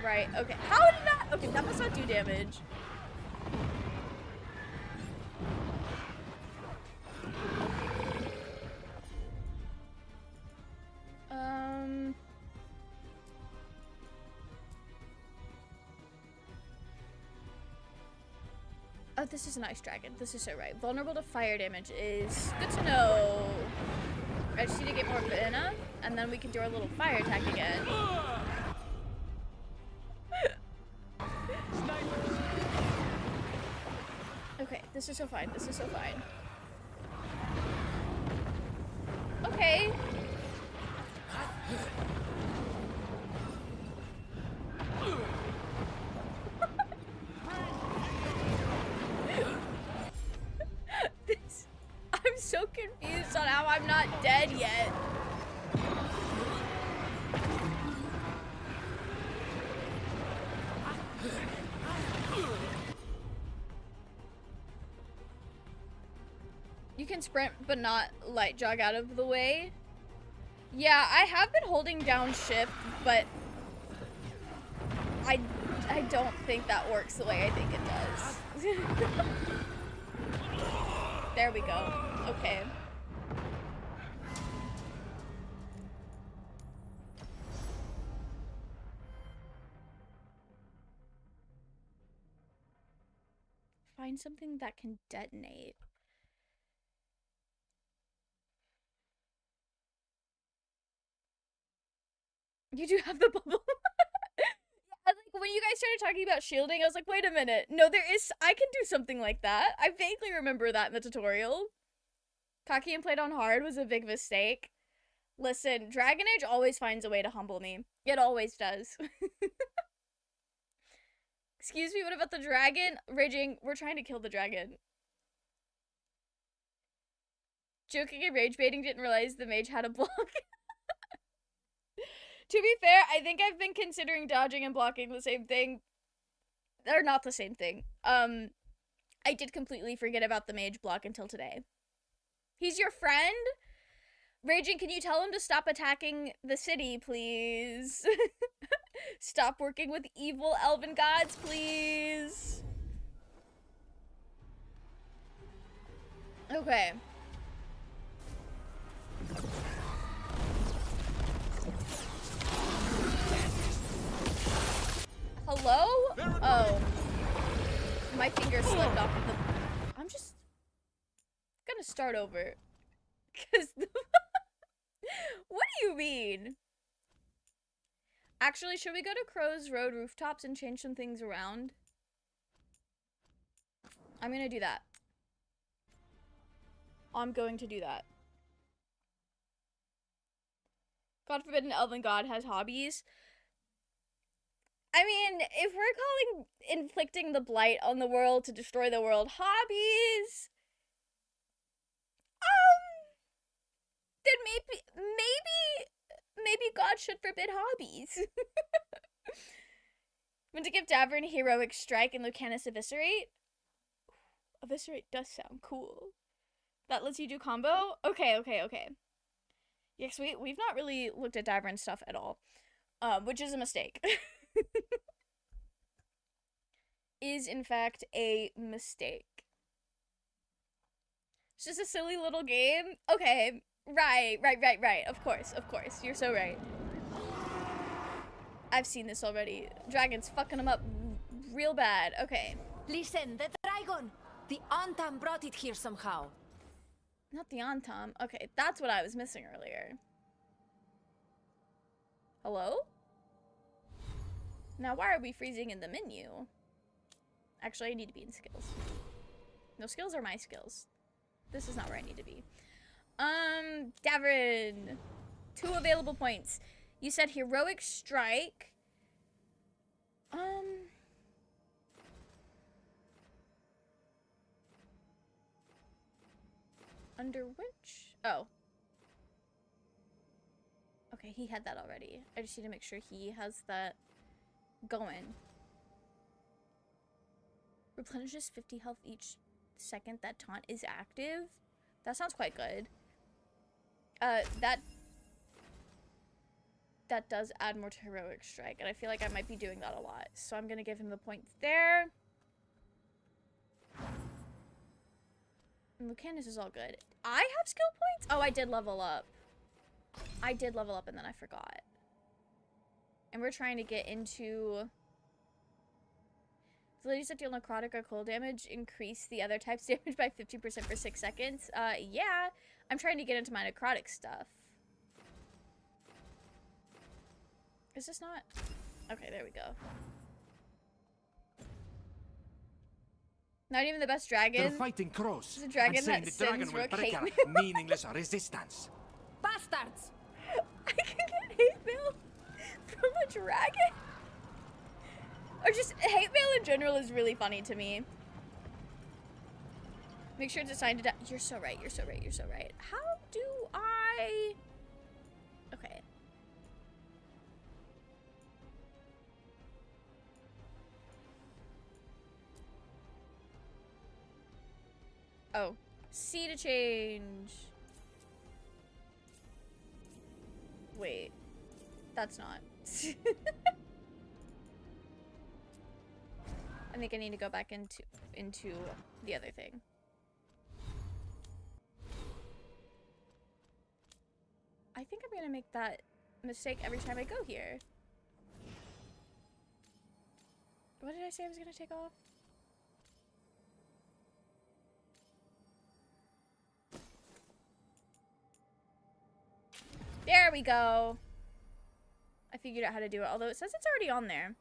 Right, okay. How did that? Okay, that must not do damage. Oh, this is a nice dragon. This is so right. Vulnerable to fire damage is good to know. I just need to get more mana, and then we can do our little fire attack again. Okay, this is so fine. This is so fine. Okay. I'm not dead yet. You can sprint, but not light jog out of the way. Yeah, I have been holding down shift, but I don't think that works the way I think it does. There we go. Okay. Find something that can detonate. You do have the bubble. Like, when you guys started talking about shielding, I was like, wait a minute. No, I can do something like that. I vaguely remember that in the tutorial. Cocky and played on hard was a big mistake. Listen, Dragon Age always finds a way to humble me. It always does. Excuse me, what about the dragon? Raging, we're trying to kill the dragon. Joking and rage baiting, didn't realize the mage had a block. To be fair, I think I've been considering dodging and blocking the same thing. They're not the same thing. I did completely forget about the mage block until today. He's your friend? Raging, can you tell him to stop attacking the city, please? Stop working with evil elven gods, please. Okay. Hello? Oh. My finger slipped off of the... I'm just gonna start over. Cause what do you mean? Actually, should we go to Crow's Road rooftops and change some things around? I'm gonna do that. I'm going to do that. God forbid an elven god has hobbies. I mean, if we're calling inflicting the blight on the world to destroy the world hobbies, then maybe God should forbid hobbies. Want to give Davrin heroic strike and Lucanus eviscerate? Eviscerate does sound cool. That lets you do combo? Okay. Yes, we've not really looked at Davrin stuff at all, which is a mistake. Is in fact a mistake. It's just a silly little game. Okay, right. Of course. You're so right. I've seen this already. Dragon's fucking them up real bad. Okay. Listen, the dragon! The Antam brought it here somehow. Not the Antam. Okay, that's what I was missing earlier. Hello? Now, why are we freezing in the menu? Actually, I need to be in skills. No, skills are my skills. This is not where I need to be. Davrin. 2 available points. You said heroic strike. Under which? Oh. Okay, he had that already. I just need to make sure he has that going. Replenishes 50 health each second that taunt is active. That sounds quite good. That does add more to heroic strike, and I feel like I might be doing that a lot. So I'm gonna give him the points there. And Lucanus is all good. I have skill points? Oh, I did level up. I did level up and then I forgot. And we're trying to get into... The ladies that deal necrotic or cold damage increase the other type's damage by 50% for 6 seconds. Yeah. I'm trying to get into my necrotic stuff. Is this not? Okay, there we go. Not even the best dragon. They're fighting crows. It's a dragon saying that the dragon sends will Rook break hate our mail. meaningless resistance. Bastards! I can get hate mail from a dragon. Or just hate mail in general is really funny to me. Make sure it's assigned to You're so right. How do I... Okay. Oh. C to change. Wait. That's not. I think I need to go back into the other thing. I think I'm gonna make that mistake every time I go here. What did I say I was gonna take off? There we go. I figured out how to do it, although it says it's already on there.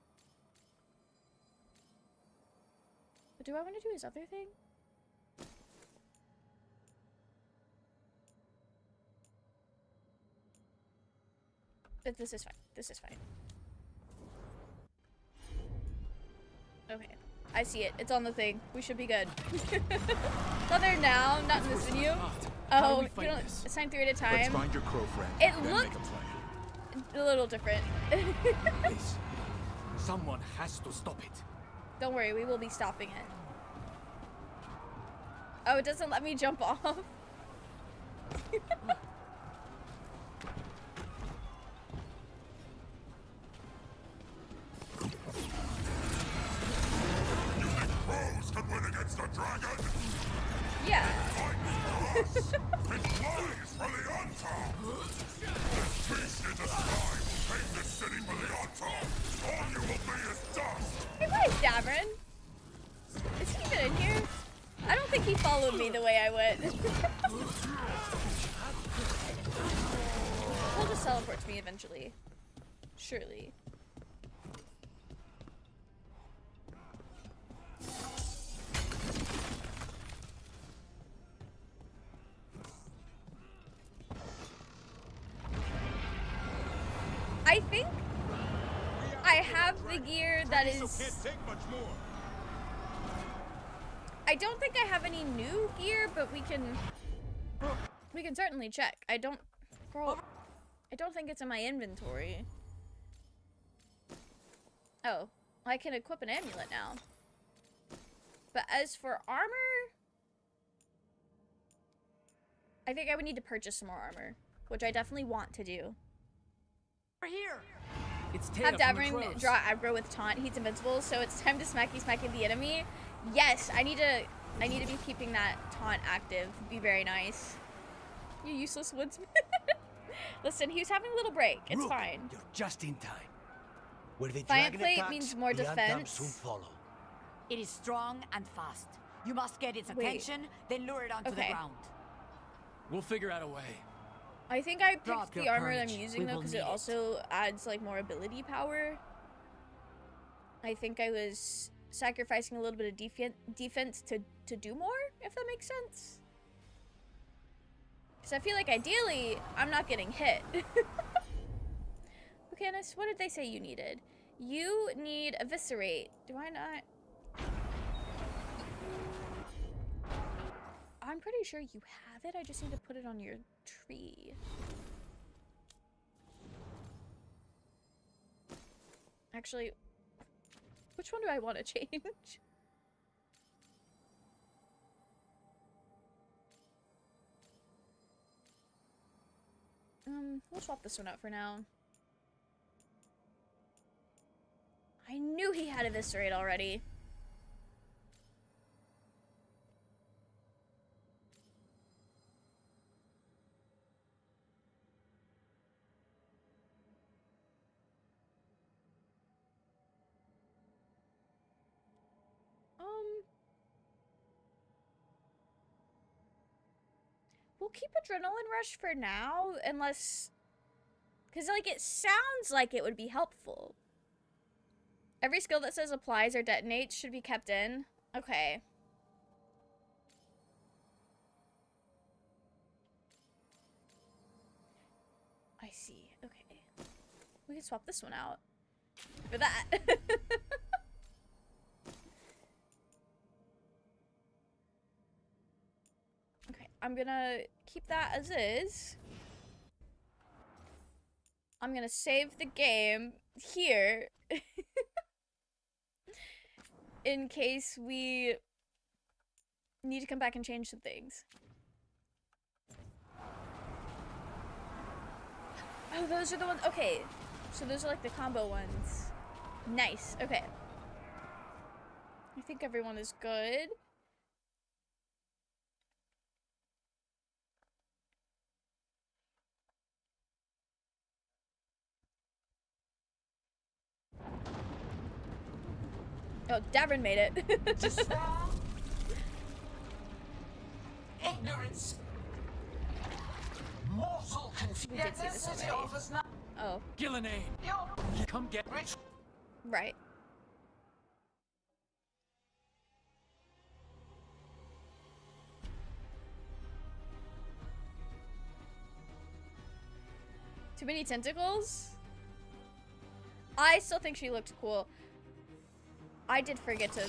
But do I want to do his other thing? But this is fine. This is fine. Okay. I see it. It's on the thing. We should be good. Not there now, not in this video. Oh, you don't assign 3 at a time. Let's find your crow friend. It then looked make a plan. a little different. Please. Someone has to stop it. Don't worry, we will be stopping it. Oh, it doesn't let me jump off. Crows can win against a dragon. Yeah. It flies for the altar. This beast in the sky will take this city for the altar. All you will be is dust. Hey, where's Davrin? Is he even in here? I don't think he followed me the way I went. He'll just teleport to me eventually. Surely. I think I have the gear that is... Can't take much more. I don't think I have any new gear, but we can certainly check. I don't think it's in my inventory. Oh, I can equip an amulet now. But as for armor, I think I would need to purchase some more armor, which I definitely want to do. We're here. It's Have Taya from the Davrin crows. draw aggro with taunt. He's invincible, so it's time to smacky the enemy. Yes, I need to be keeping that taunt active. Be very nice. You useless woodsman. Listen, he was having a little break. It's Rook, fine. You're just in time. Where the Giant dragon plate attacks, means more the defense. Antam soon follow. It is strong and fast. You must get its Wait. attention, then lure it onto the Okay. ground. We'll figure out a way. I think I picked Drop the your armor that I'm courage. using We though will because need it it. also adds like more ability power. I think I was sacrificing a little bit of defense to do more, if that makes sense. Because I feel like ideally I'm not getting hit. Okay, Anis, what did they say you needed? You need eviscerate. Do I not? I'm pretty sure you have it. I just need to put it on your tree. Actually, which one do I want to change? We'll swap this one out for now. I knew he had eviscerate already. We'll keep Adrenaline Rush for now, unless... Because, like, it sounds like it would be helpful. Every skill that says applies or detonates should be kept in. Okay. I see. Okay. We can swap this one out for that. Okay, I'm gonna keep that as is. I'm gonna save the game here in case we need to come back and change some things. Oh, those are the ones. Okay, so those are like the combo ones. Nice. Okay. I think everyone is good. Oh, Davrin made it. Despair? Ignorance? Mortal confusion. We did see this already. Offers no Oh, Gillenane, come get rich. right. Too many tentacles? I still think she looked cool. I did forget to...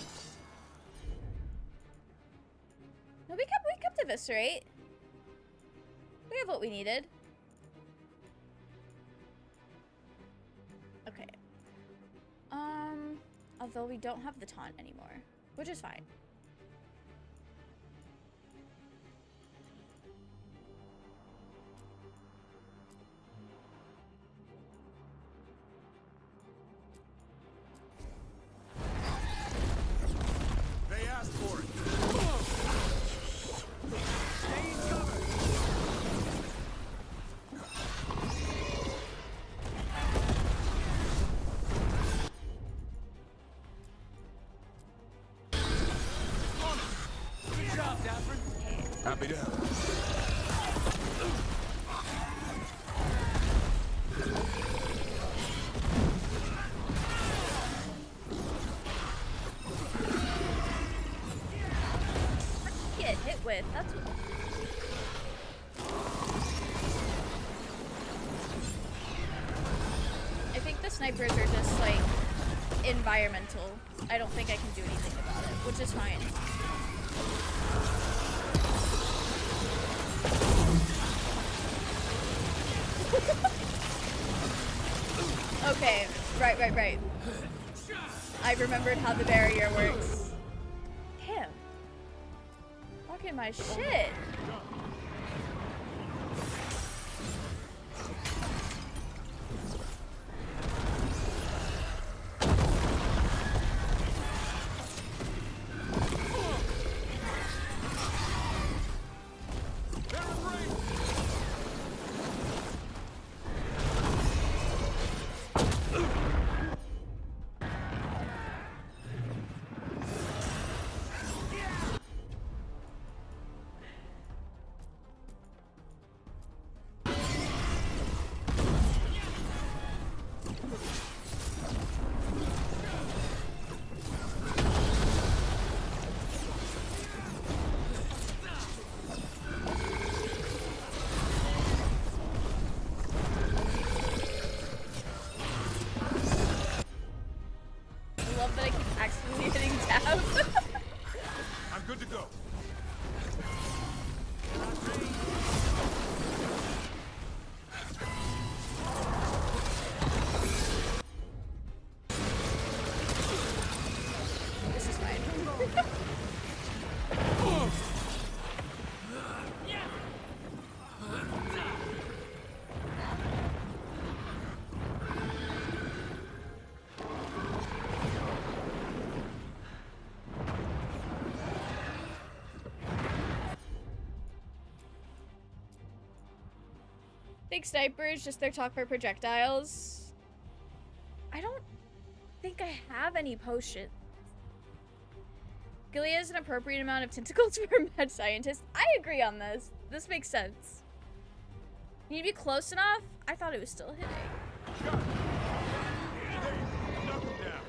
No, we kept Eviscerate. We have what we needed. Okay. Although we don't have the taunt anymore, which is fine. They asked for it. Stay in cover. Good job, Davrin. Happy to help. Get hit with. That's what. I think the snipers are just like environmental. I don't think I can do anything about it, which is fine. Okay, right. I remembered how the barrier works. Damn. Look at my shit. I love that I keep accidentally hitting tab. I'm good to go. This is fine. Think snipers, just their talk for projectiles. I don't think I have any potions. Gilead has an appropriate amount of tentacles for a mad scientist. I agree on this. This makes sense. You need to be close enough? I thought it was still hitting. Knock him down.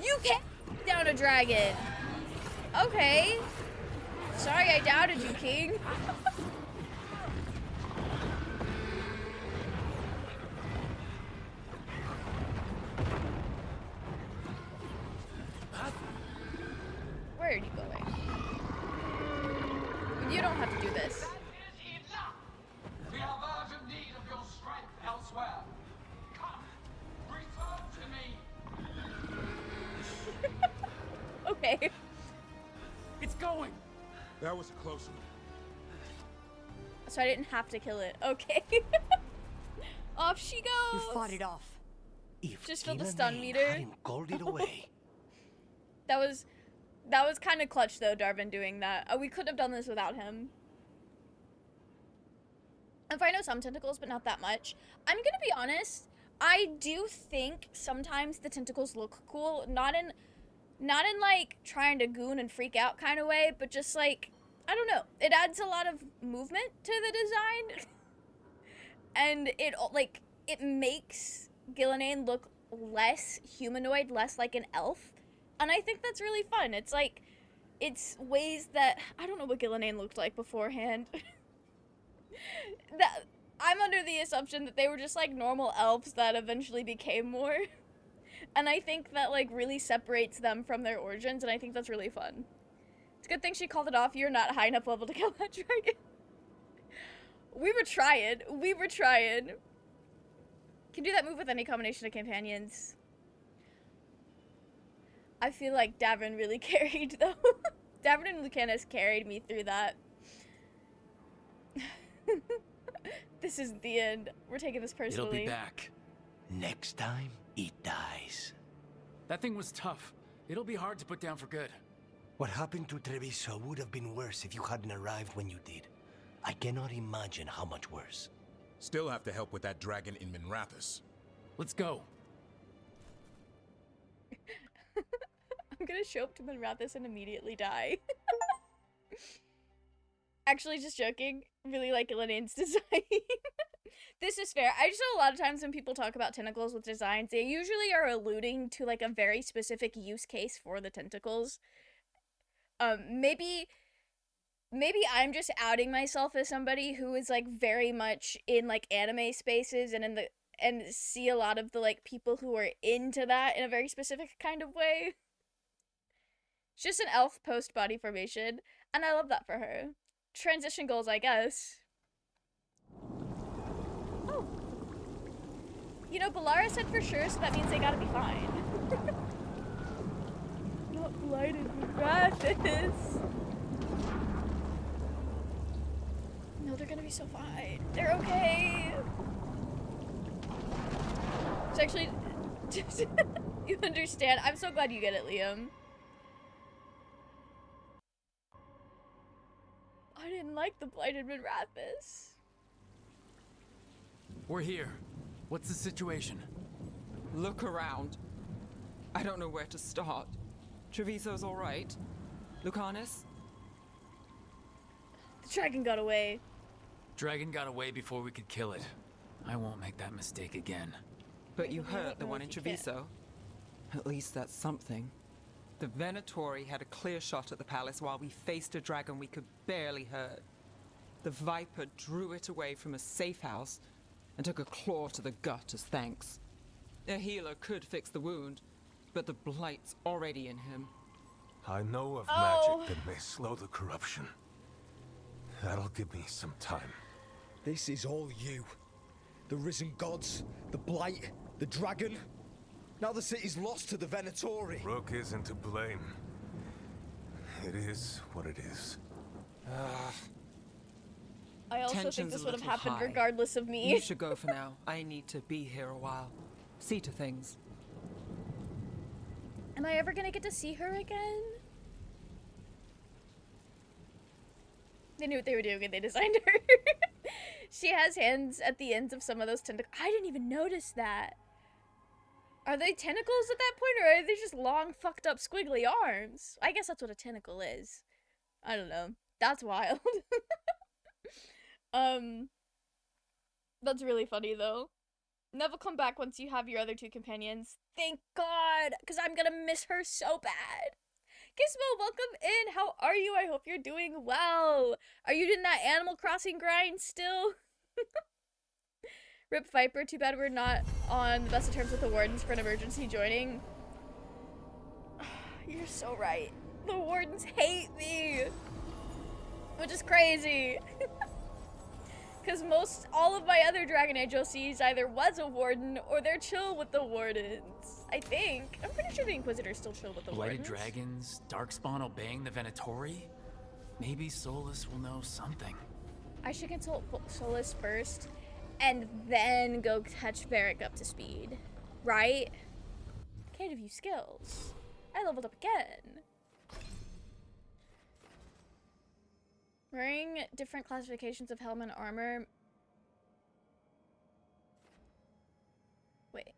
You can't down a dragon. Okay. Sorry I doubted you, King. Where are you going? You don't have to do this. Okay. It's going! That was a close one. So I didn't have to kill it. Okay. Off she goes. You fought it off. If Just feel the Gillian stun meter. hadn't called it away. That was kind of clutch though, Darvin doing that. We couldn't have done this without him. If I know some tentacles, but not that much. I'm gonna be honest. I do think sometimes the tentacles look cool, not in like trying to goon and freak out kind of way, but just like, I don't know. It adds a lot of movement to the design, and it makes Gillian look less humanoid, less like an elf, and I think that's really fun. It's like, it's ways that I don't know what Gillian looked like beforehand. That I'm under the assumption that they were just like normal elves that eventually became more. And I think that like really separates them from their origins, and I think that's really fun. It's a good thing she called it off. You're not high enough level to kill that dragon. We were trying. Can do that move with any combination of companions. I feel like Davrin really carried though. Davrin and Lucanus carried me through that. This isn't the end. We're taking this personally. It'll be back. Next time, it dies. That thing was tough. It'll be hard to put down for good. What happened to Treviso would have been worse if you hadn't arrived when you did. I cannot imagine how much worse. Still have to help with that dragon in Minrathous. Let's go. I'm gonna show up to Minrathous and immediately die. Actually, just joking. Really like Gillian's design. This is fair. I just know a lot of times when people talk about tentacles with designs, they usually are alluding to like a very specific use case for the tentacles. Maybe I'm just outing myself as somebody who is like very much in like anime spaces and see a lot of the like people who are into that in a very specific kind of way. It's just an elf post body formation, and I love that for her. Transition goals, I guess. Oh. You know, Balara said for sure, so that means they gotta be fine. Not blighted with Rathis. No, they're gonna be so fine. They're okay. It's actually... You understand. I'm so glad you get it, Liam. I didn't like the blighted Minrathous. We're here. What's the situation? Look around. I don't know where to start. Treviso's all right. Lucanus? The dragon got away. Dragon got away before we could kill it. I won't make that mistake again. But you I hurt don't the know one if in you can. Treviso. At least that's something. The Venatori had a clear shot at the palace while we faced a dragon we could barely hurt. The Viper drew it away from a safe house and took a claw to the gut as thanks. A healer could fix the wound, but the blight's already in him. I know of Oh. magic that may slow the corruption. That'll give me some time. This is all you. The risen gods, the blight, the dragon. Now the city's lost to the Venatori. Rook isn't to blame. It is what it is. I also think Tension's this a would have little happened high. regardless of me. You should go for now. I need to be here a while. See to things. Am I ever gonna get to see her again? They knew what they were doing and they designed her. She has hands at the ends of some of those tentacles. I didn't even notice that. Are they tentacles at that point, or are they just long, fucked up, squiggly arms? I guess that's what a tentacle is. I don't know. That's wild. That's really funny, though. Never come back once you have your other two companions. Thank God, because I'm gonna miss her so bad. Gizmo, welcome in. How are you? I hope you're doing well. Are you in that Animal Crossing grind still? Rip Viper, too bad we're not on the best of terms with the Wardens for an emergency joining. You're so right. The Wardens hate me. Which is crazy. Because all of my other Dragon Age OCs either was a warden or they're chill with the wardens. I think. I'm pretty sure the Inquisitors still chill with the Blighted wardens. dragons, Darkspawn obeying the Venatori? Maybe Solus will know something. I should consult Solus first and then go catch Varric up to speed. Right? Can't have you skills. I leveled up again. Wearing different classifications of helm and armor. Wait.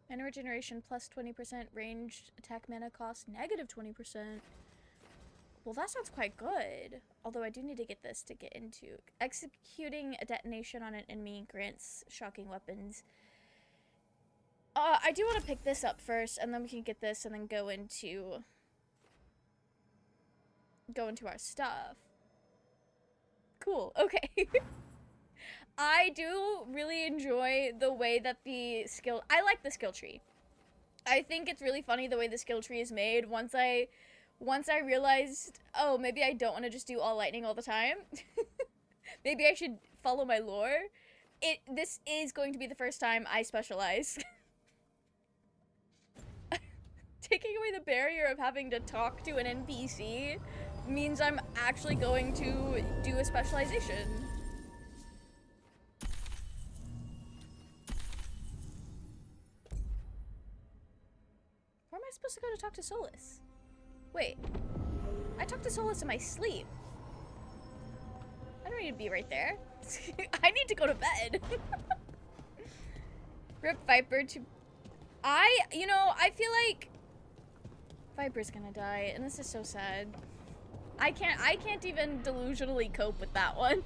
Mana regeneration plus 20%, ranged attack mana cost negative 20%. Well, that sounds quite good. Although I do need to get this to get into. Executing a detonation on an enemy grants shocking weapons. I do want to pick this up first, and then we can get this and then go into our stuff. Cool. Okay. I do really enjoy the way that I like the skill tree. I think it's really funny the way the skill tree is made. Once I realized, oh, maybe I don't want to just do all lightning all the time. Maybe I should follow my lore. This is going to be the first time I specialize. Taking away the barrier of having to talk to an NPC means I'm actually going to do a specialization. Where am I supposed to go to talk to Solus? Wait, I talked to Solus in my sleep. I don't need to be right there. I need to go to bed. Rip Viper to... I feel like Viper's gonna die, and this is so sad. I can't even delusionally cope with that one.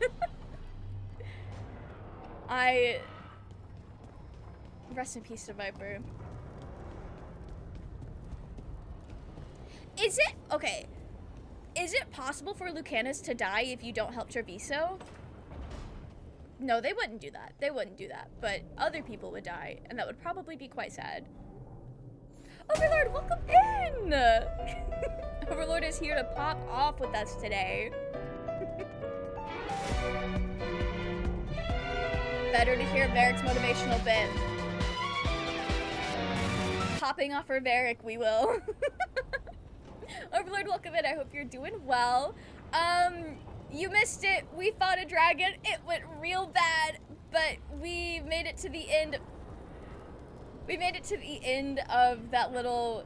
Rest in peace to Viper. Is it possible for Lucanus to die if you don't help Treviso? No, they wouldn't do that. They wouldn't do that. But other people would die, and that would probably be quite sad. Overlord, welcome in! Overlord is here to pop off with us today. Better to hear Varric's motivational bit. Popping off for Varric, we will. Overlord, welcome in. I hope you're doing well. You missed it. We fought a dragon. It went real bad, but we made it to the end. We made it to the end of that little...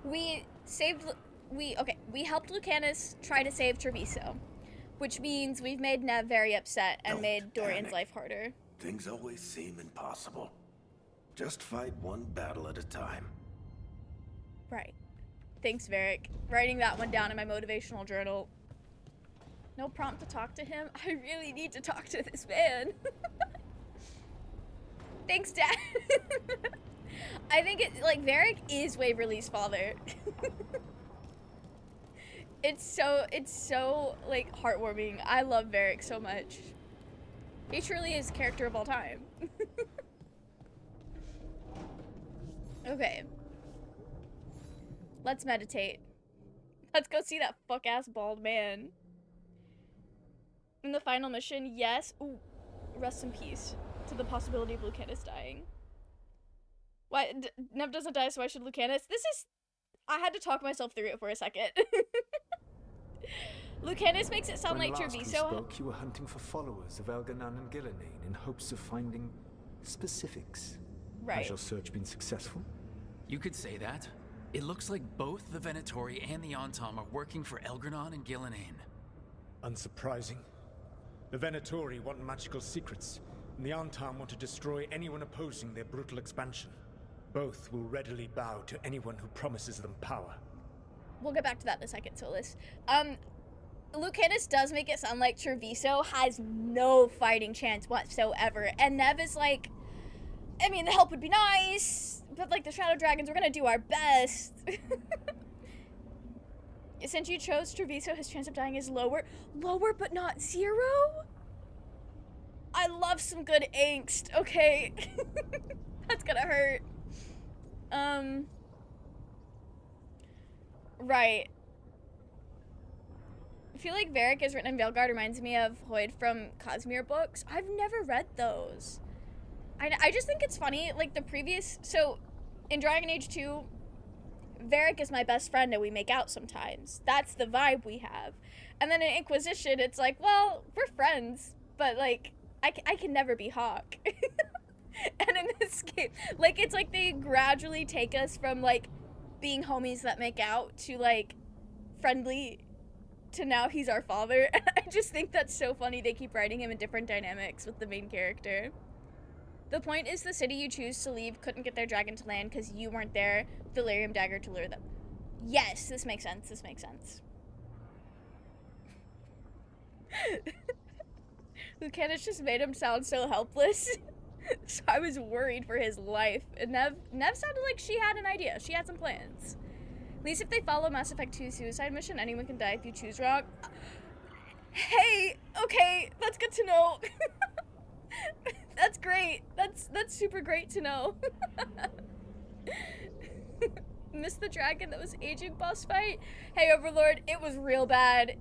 We helped Lucanus try to save Treviso, which means we've made Nev very upset and made Dorian's life harder. Things always seem impossible. Just fight one battle at a time. Right. Thanks, Varric. Writing that one down in my motivational journal. No prompt to talk to him. I really need to talk to this man. Thanks, Dad. I think Varric is Waverly's father. It's so like heartwarming. I love Varric so much. He truly is character of all time. Okay. Let's meditate. Let's go see that fuck-ass bald man. In the final mission, yes. Ooh, rest in peace to the possibility of Lucanus dying. Why? Nev doesn't die, so why should Lucanus? I had to talk myself through it for a second. Lucanus makes it sound when like last Treviso. We spoke, you were hunting for followers of Elganon and Gillenane in hopes of finding specifics. Right. Has your search been successful? You could say that. It looks like both the Venatori and the Antom are working for Elganon and Gillenane. Unsurprising. The Venatori want magical secrets, and the Antom want to destroy anyone opposing their brutal expansion. Both will readily bow to anyone who promises them power. We'll get back to that in a second, Solus. Lucanus does make it sound like Treviso has no fighting chance whatsoever, and Nev is like, I mean, the help would be nice, but like the Shadow Dragons, we're gonna do our best. Since you chose Treviso, his chance of dying is lower but not 0? I love some good angst, okay? That's gonna hurt. Right. I feel like Varric is written in Veilguard reminds me of Hoyd from Cosmere books. I've never read those. I just think it's funny, like the previous, so in Dragon Age 2, Varric is my best friend and we make out sometimes. That's the vibe we have. And then in Inquisition, it's like, well, we're friends, but like, I can never be Hawk. And in this game, like, it's like they gradually take us from like being homies that make out to like friendly to now he's our father. And I just think that's so funny. They keep writing him in different dynamics with the main character. The point is the city you choose to leave couldn't get their dragon to land because you weren't there with the Lyrium dagger to lure them. Yes, this makes sense. This makes sense. Lucanus just made him sound so helpless. So I was worried for his life. And Nev sounded like she had an idea. She had some plans. At least if they follow Mass Effect 2 suicide mission, anyone can die if you choose wrong. Hey, okay, that's good to know. That's great. That's super great to know. Missed the dragon that was aging boss fight. Hey, Overlord, it was real bad.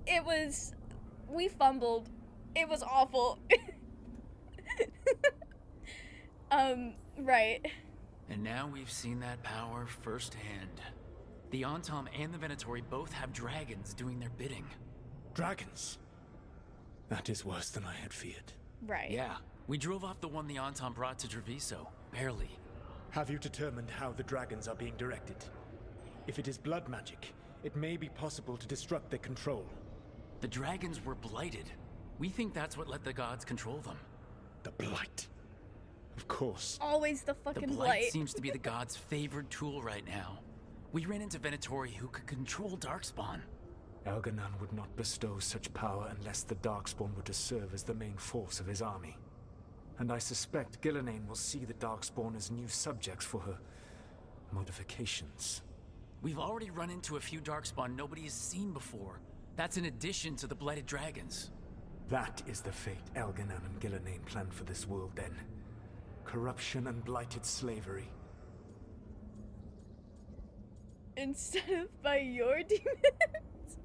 We fumbled. It was awful. Right. And now we've seen that power firsthand. The Antom and the Venatori both have dragons doing their bidding. Dragons? That is worse than I had feared. Right. Yeah. We drove off the one the Antom brought to Treviso. Barely. Have you determined how the dragons are being directed? If it is blood magic, it may be possible to disrupt their control. The dragons were blighted. We think that's what let the gods control them. The blight. Of course. Always the fucking The blight blight. seems to be the gods' favored tool right now. We ran into Venatori who could control Darkspawn. Elganon would not bestow such power unless the Darkspawn were to serve as the main force of his army. And I suspect Gillenane will see the Darkspawn as new subjects for her modifications. We've already run into a few Darkspawn nobody has seen before. That's in addition to the blighted dragons. That is the fate Elganon and Gillenane planned for this world then. Corruption and blighted slavery. Instead of by your demons.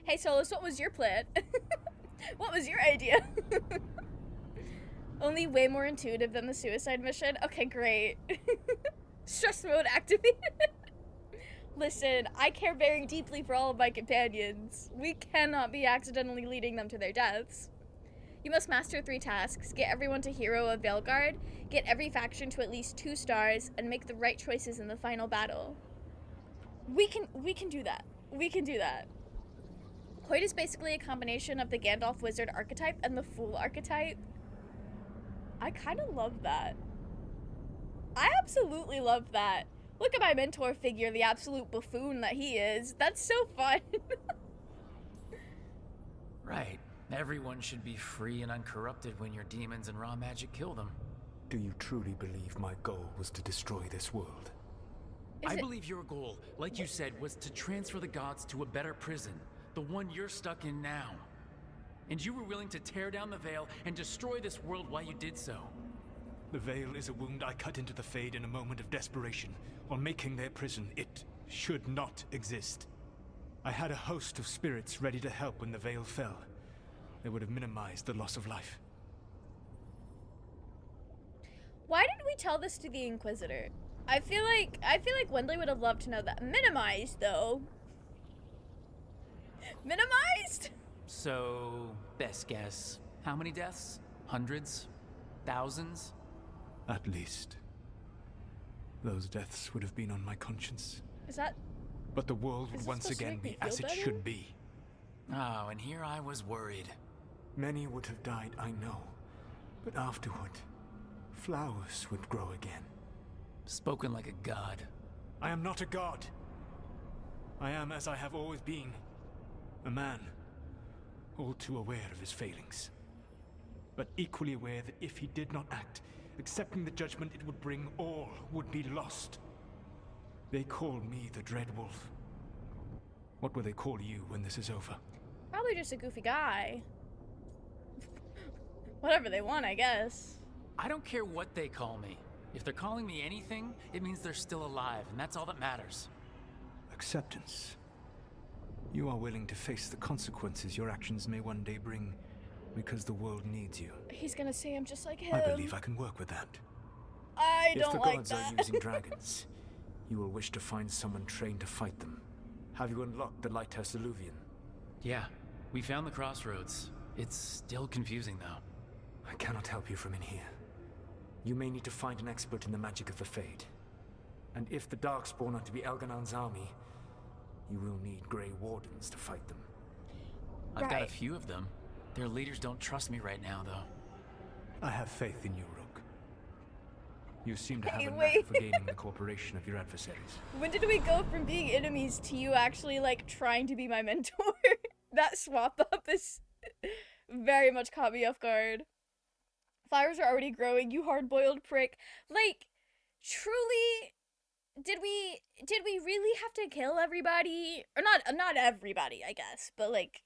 Hey Solus, what was your plan? What was your idea? Only way more intuitive than the suicide mission? Okay, great. Stress mode activated. Listen, I care very deeply for all of my companions. We cannot be accidentally leading them to their deaths. You must master 3 tasks, get everyone to hero of Veilguard, get every faction to at least 2 stars, and make the right choices in the final battle. We can do that. We can do that. Hoyd is basically a combination of the Gandalf wizard archetype and the fool archetype. I kind of love that. I absolutely love that. Look at my mentor figure, the absolute buffoon that he is. That's so fun. Right. Everyone should be free and uncorrupted when your demons and raw magic kill them. Do you truly believe my goal was to destroy this world? I believe your goal, like you said, was to transfer the gods to a better prison, the one you're stuck in now. And you were willing to tear down the veil and destroy this world while you did so. The veil is a wound I cut into the Fade in a moment of desperation, while making their prison. It should not exist. I had a host of spirits ready to help when the veil fell. They would have minimized the loss of life. Why did we tell this to the Inquisitor? I feel like Wendley would have loved to know that. Minimized, though. Minimized? So, best guess. How many deaths? Hundreds? Thousands? At least. Those deaths would have been on my conscience. Is that... But the world would Is this once supposed to again make me be feel as it better? should be. Oh, and here I was worried. Many would have died, I know. But afterward, flowers would grow again. Spoken like a god. I am not a god. I am as I have always been. A man. All too aware of his failings. But equally aware that if he did not act, accepting the judgment it would bring, all would be lost. They call me the Dread Wolf. What will they call you when this is over? Probably just a goofy guy. Whatever they want, I guess. I don't care what they call me. If they're calling me anything, it means they're still alive, and that's all that matters. Acceptance. You are willing to face the consequences your actions may one day bring because the world needs you. He's gonna say I'm just like him. I believe I can work with that. I don't If the like gods that. are using dragons, you will wish to find someone trained to fight them. Have you unlocked the Lighthouse Illuvian? Yeah, we found the crossroads. It's still confusing, though. I cannot help you from in here. You may need to find an expert in the magic of the Fade. And if the Darkspawn are to be Elganon's army, you will need Grey Wardens to fight them. I've got a few of them. Their leaders don't trust me right now, though. I have faith in you, Rook. You seem to have a Wait. knack for gaining the cooperation of your adversaries. When did we go from being enemies to you actually, like, trying to be my mentor? That swap up is very much caught me off guard. Flowers are already growing, you hard-boiled prick. Like, truly, did we really have to kill everybody? Or not everybody, I guess, but like,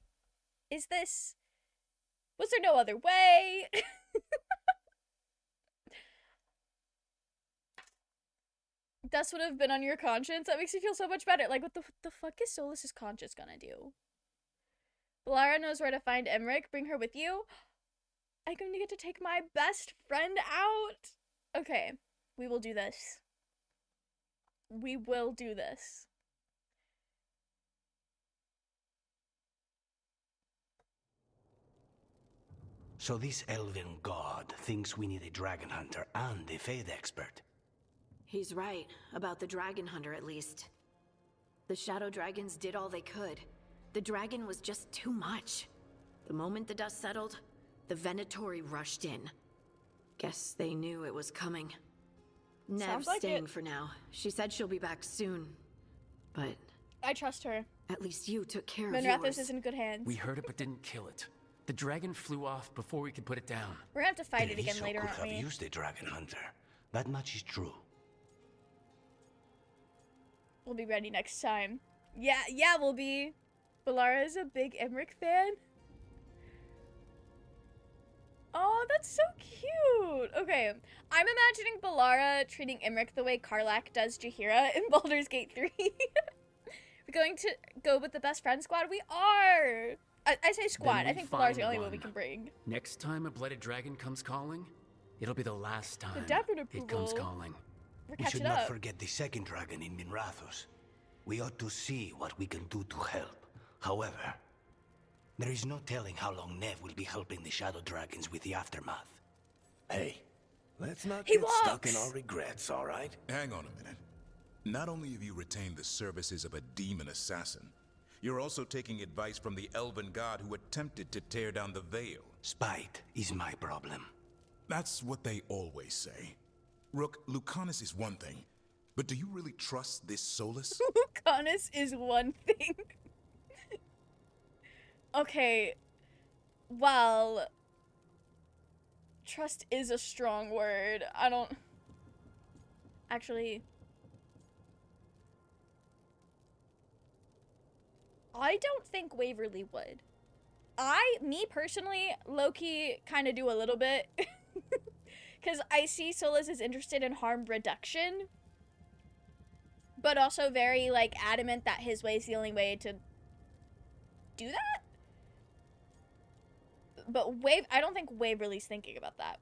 was there no other way? That's what have been on your conscience? That makes me feel so much better. Like, what the fuck is Solas's conscience gonna do? Lara knows where to find Emmerich. Bring her with you. I'm going to get to take my best friend out. Okay, we will do this. We will do this. So this elven god thinks we need a dragon hunter and a Fade expert. He's right, about the dragon hunter at least. The shadow dragons did all they could. The dragon was just too much. The moment the dust settled, the Venatori rushed in. Guess they knew it was coming. Nev's like staying it. for now. She said she'll be back soon. But I trust her. at least you took care of Minrathous yours. is in good hands. We heard it but didn't kill it. The dragon flew off before we could put it down. We're gonna have to fight it again Treviso later, could aren't have we? used a dragon hunter. That much is true. We'll be ready next time. Yeah, we'll be. Balara is a big Emmerich fan. Oh, that's so cute. Okay, I'm imagining Balara treating Emmerich the way Karlach does Jaheira in Baldur's Gate 3. We're going to go with the best friend squad? We are! I say squad. Then I we think Balara's find the only one one. we can bring. Next time a blooded dragon comes calling, it'll be the last time Davrin it comes approval. calling. We're We should catching not up. forget the second dragon in Minrathous. We ought to see what we can do to help. However, there is no telling how long Nev will be helping the Shadow Dragons with the aftermath. Hey, let's not He get stuck in walks! our regrets, all right? Hang on a minute. Not only have you retained the services of a demon assassin, you're also taking advice from the elven god who attempted to tear down the veil. Spite is my problem. That's what they always say. Rook, Lucanus is one thing, but do you really trust this Solus? Lucanus is one thing. Okay, well, trust is a strong word. I don't... Actually... I don't think Waverly would. Me personally, low-key, kind of do a little bit. Because I see Solus is interested in harm reduction. But also very, like, adamant that his way is the only way to do that? But I don't think Waverly's thinking about that.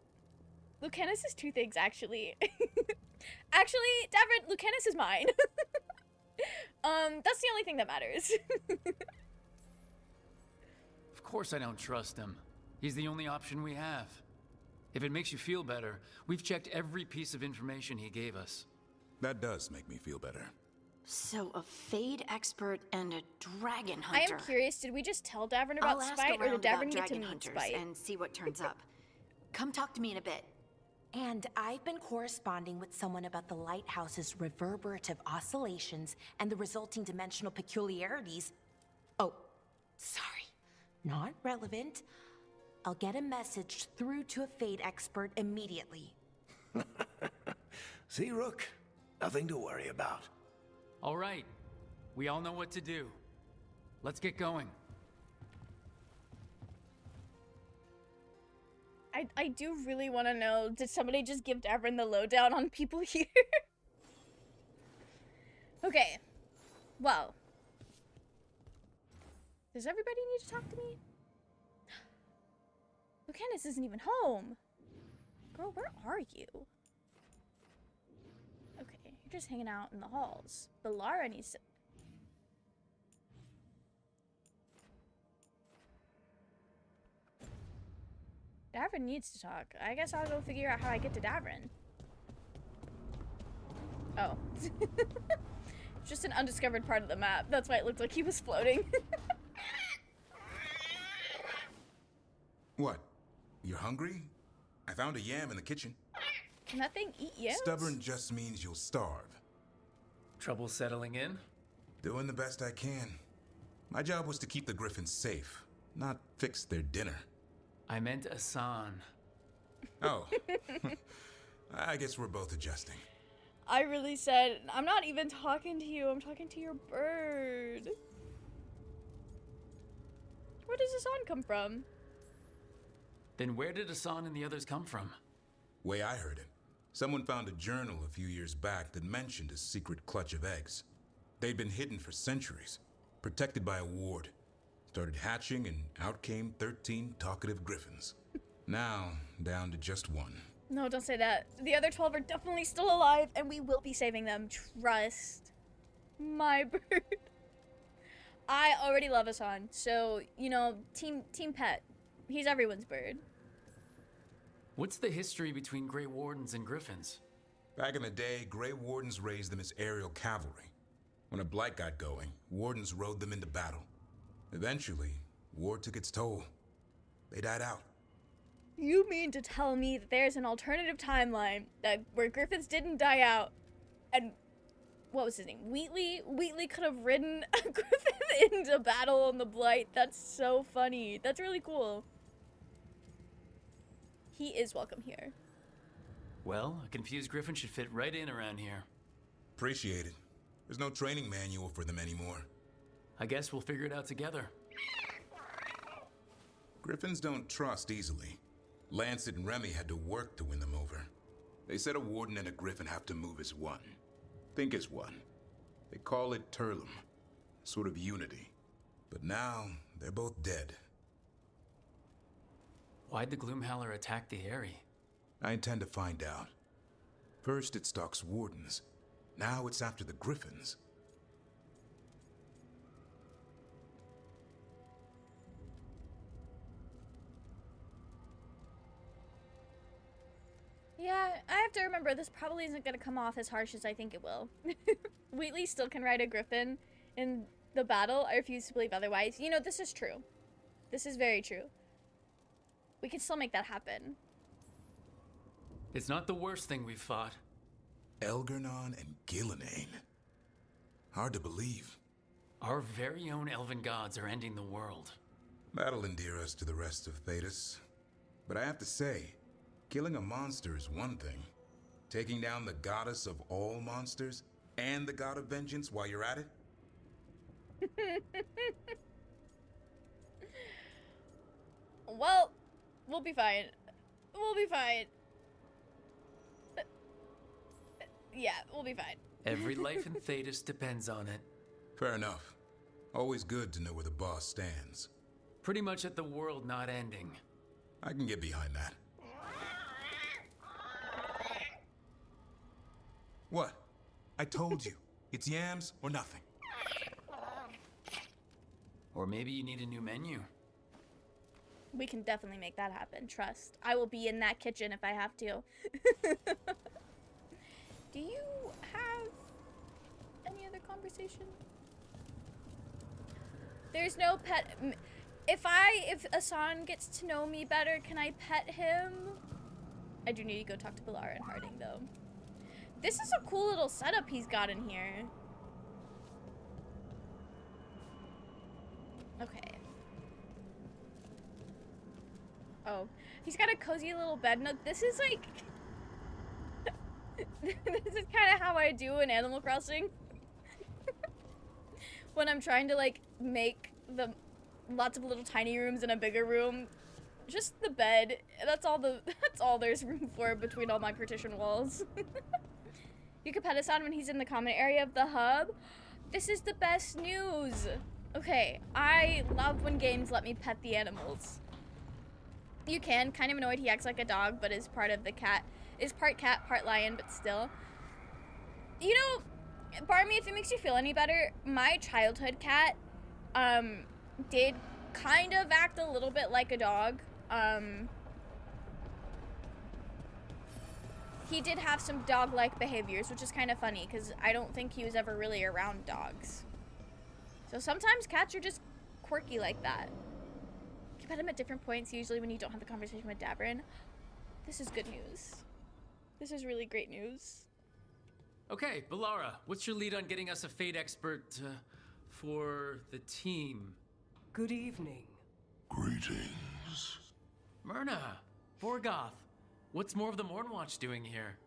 Lucanus is two things, actually. Actually, Davrin, Lucanus is mine. That's the only thing that matters. Of course I don't trust him. He's the only option we have. If it makes you feel better, we've checked every piece of information he gave us. That does make me feel better. So a Fade expert and a dragon I hunter. am curious, did we just tell Davrin about I'll ask Spite, or around did Davrin about get to dragon meet hunters Spite? and see what turns up. Come talk to me in a bit. And I've been corresponding with someone about the lighthouse's reverberative oscillations and the resulting dimensional peculiarities. Oh, sorry. Not relevant. I'll get a message through to a Fade expert immediately. See, Rook? Nothing to worry about. All right. We all know what to do. Let's get going. I do really want to know, did somebody just give Davrin the lowdown on people here? Okay. Well. Does everybody need to talk to me? Lucanus isn't even home. Girl, where are you? Okay, you're just hanging out in the halls. But Lara needs to... Davrin needs to talk. I guess I'll go figure out how I get to Davrin. Oh. Just an undiscovered part of the map. That's why it looked like he was floating. What? You're hungry? I found a yam in the kitchen. Can that thing eat yams? Stubborn just means you'll starve. Trouble settling in? Doing the best I can. My job was to keep the Griffins safe, not fix their dinner. I meant Asan. Oh. I guess we're both adjusting. I really said, I'm not even talking to you, I'm talking to your bird. Where does Asan come from? Then where did Asan and the others come from? Way I heard it, someone found a journal a few years back that mentioned a secret clutch of eggs. They'd been hidden for centuries, protected by a ward. Started hatching and out came 13 talkative griffins. Now, down to just one. No, don't say that. The other 12 are definitely still alive, and we will be saving them. Trust my bird. I already love Asan, so, you know, team pet. He's everyone's bird. What's the history between Grey Wardens and Griffins? Back in the day, Grey Wardens raised them as aerial cavalry. When a blight got going, Wardens rode them into battle. Eventually, war took its toll. They died out. You mean to tell me that there's an alternative timeline that where Griffins didn't die out, and what was his name? Wheatley? Wheatley could have ridden a Griffin into battle on the Blight. That's so funny. That's really cool. He is welcome here. Well, a confused Griffin should fit right in around here. Appreciate it. There's no training manual for them anymore. I guess we'll figure it out together. Griffins don't trust easily. Lancet and Remy had to work to win them over. They said a warden and a griffin have to move as one. Think as one. They call it Turlum. Sort of unity. But now, they're both dead. Why'd the Gloomhowler attack the Eyrie? I intend to find out. First it stalks wardens. Now it's after the griffins. Yeah, I have to remember this probably isn't going to come off as harsh as I think it will. Wheatley still can ride a griffin in the battle. I refuse to believe otherwise. You know, this is true. This is very true. We can still make that happen. It's not the worst thing we've fought. Elgernon and Gillenane. Hard to believe. Our very own elven gods are ending the world. That'll endear us to the rest of Thedas. But I have to say, killing a monster is one thing. Taking down the goddess of all monsters and the god of vengeance while you're at it? Well, we'll be fine. We'll be fine. Yeah, we'll be fine. Every life in Thedas depends on it. Fair enough. Always good to know where the boss stands. Pretty much at the world not ending. I can get behind that. What? I told you. It's yams or nothing. Or maybe you need a new menu. We can definitely make that happen. Trust. I will be in that kitchen if I have to. Do you have any other conversation? There's no pet. If Asan gets to know me better, can I pet him? I do need to go talk to Balara and Harding though. This is a cool little setup he's got in here. Okay. Oh, he's got a cozy little bed. No, this is like... this is kind of how I do in Animal Crossing. When I'm trying to like make the lots of little tiny rooms in a bigger room. Just the bed. That's all there's room for between all my partition walls. You can pet Asan when he's in the common area of the hub. This is the best news. Okay, I love when games let me pet the animals. You can. Kind of annoyed he acts like a dog, but is part of the cat. Is part cat, part lion, but still. You know, pardon me if it makes you feel any better, my childhood cat, did kind of act a little bit like a dog. He did have some dog-like behaviors, which is kind of funny, because I don't think he was ever really around dogs. So sometimes cats are just quirky like that. You pet him at different points, usually when you don't have the conversation with Davrin. This is good news. This is really great news. Okay, Balara, what's your lead on getting us a Fate expert for the team? Good evening. Greetings. Myrna, Vorgoth, what's more of the Mornwatch doing here?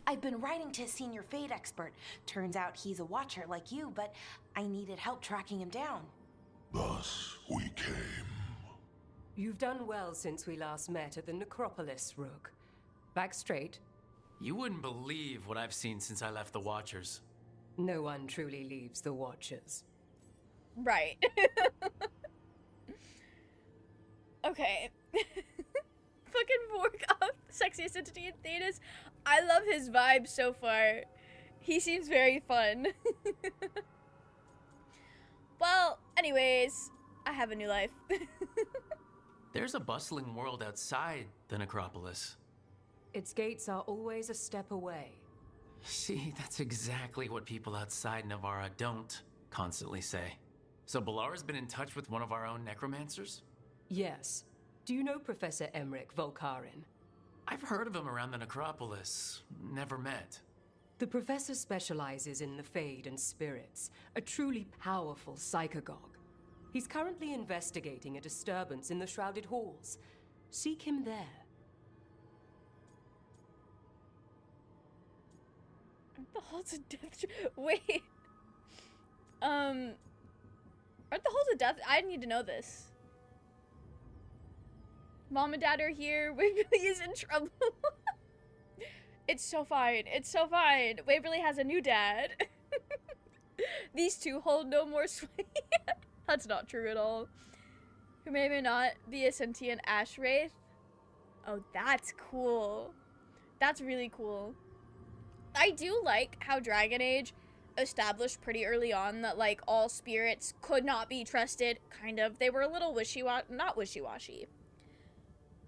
I've been writing to a senior Fate expert. Turns out he's a watcher like you, but I needed help tracking him down. Thus we came. You've done well since we last met at the Necropolis, Rook. Back straight. You wouldn't believe what I've seen since I left the Watchers. No one truly leaves the Watchers. Right. Okay. Fucking Vorgoth, sexiest entity in Thetis. I love his vibe so far. He seems very fun. Well, anyways, I have a new life. There's a bustling world outside the Necropolis. Its gates are always a step away. See, that's exactly what people outside Navarra don't constantly say. So Balara's been in touch with one of our own necromancers? Yes. Do you know Professor Emmerich Volkarin? I've heard of him around the Necropolis. Never met. The professor specializes in the Fade and spirits, a truly powerful psychagogue. He's currently investigating a disturbance in the Shrouded Halls. Seek him there. The Halls of Death. Wait. Aren't the Halls of Death? I need to know this. Mom and Dad are here. Waverly is in trouble. It's so fine. It's so fine. Waverly has a new dad. These two hold no more sway. That's not true at all. Who may or may not be a sentient ash wraith. Oh, that's cool. That's really cool. I do like how Dragon Age established pretty early on that, like, all spirits could not be trusted, kind of. They were a little not wishy-washy.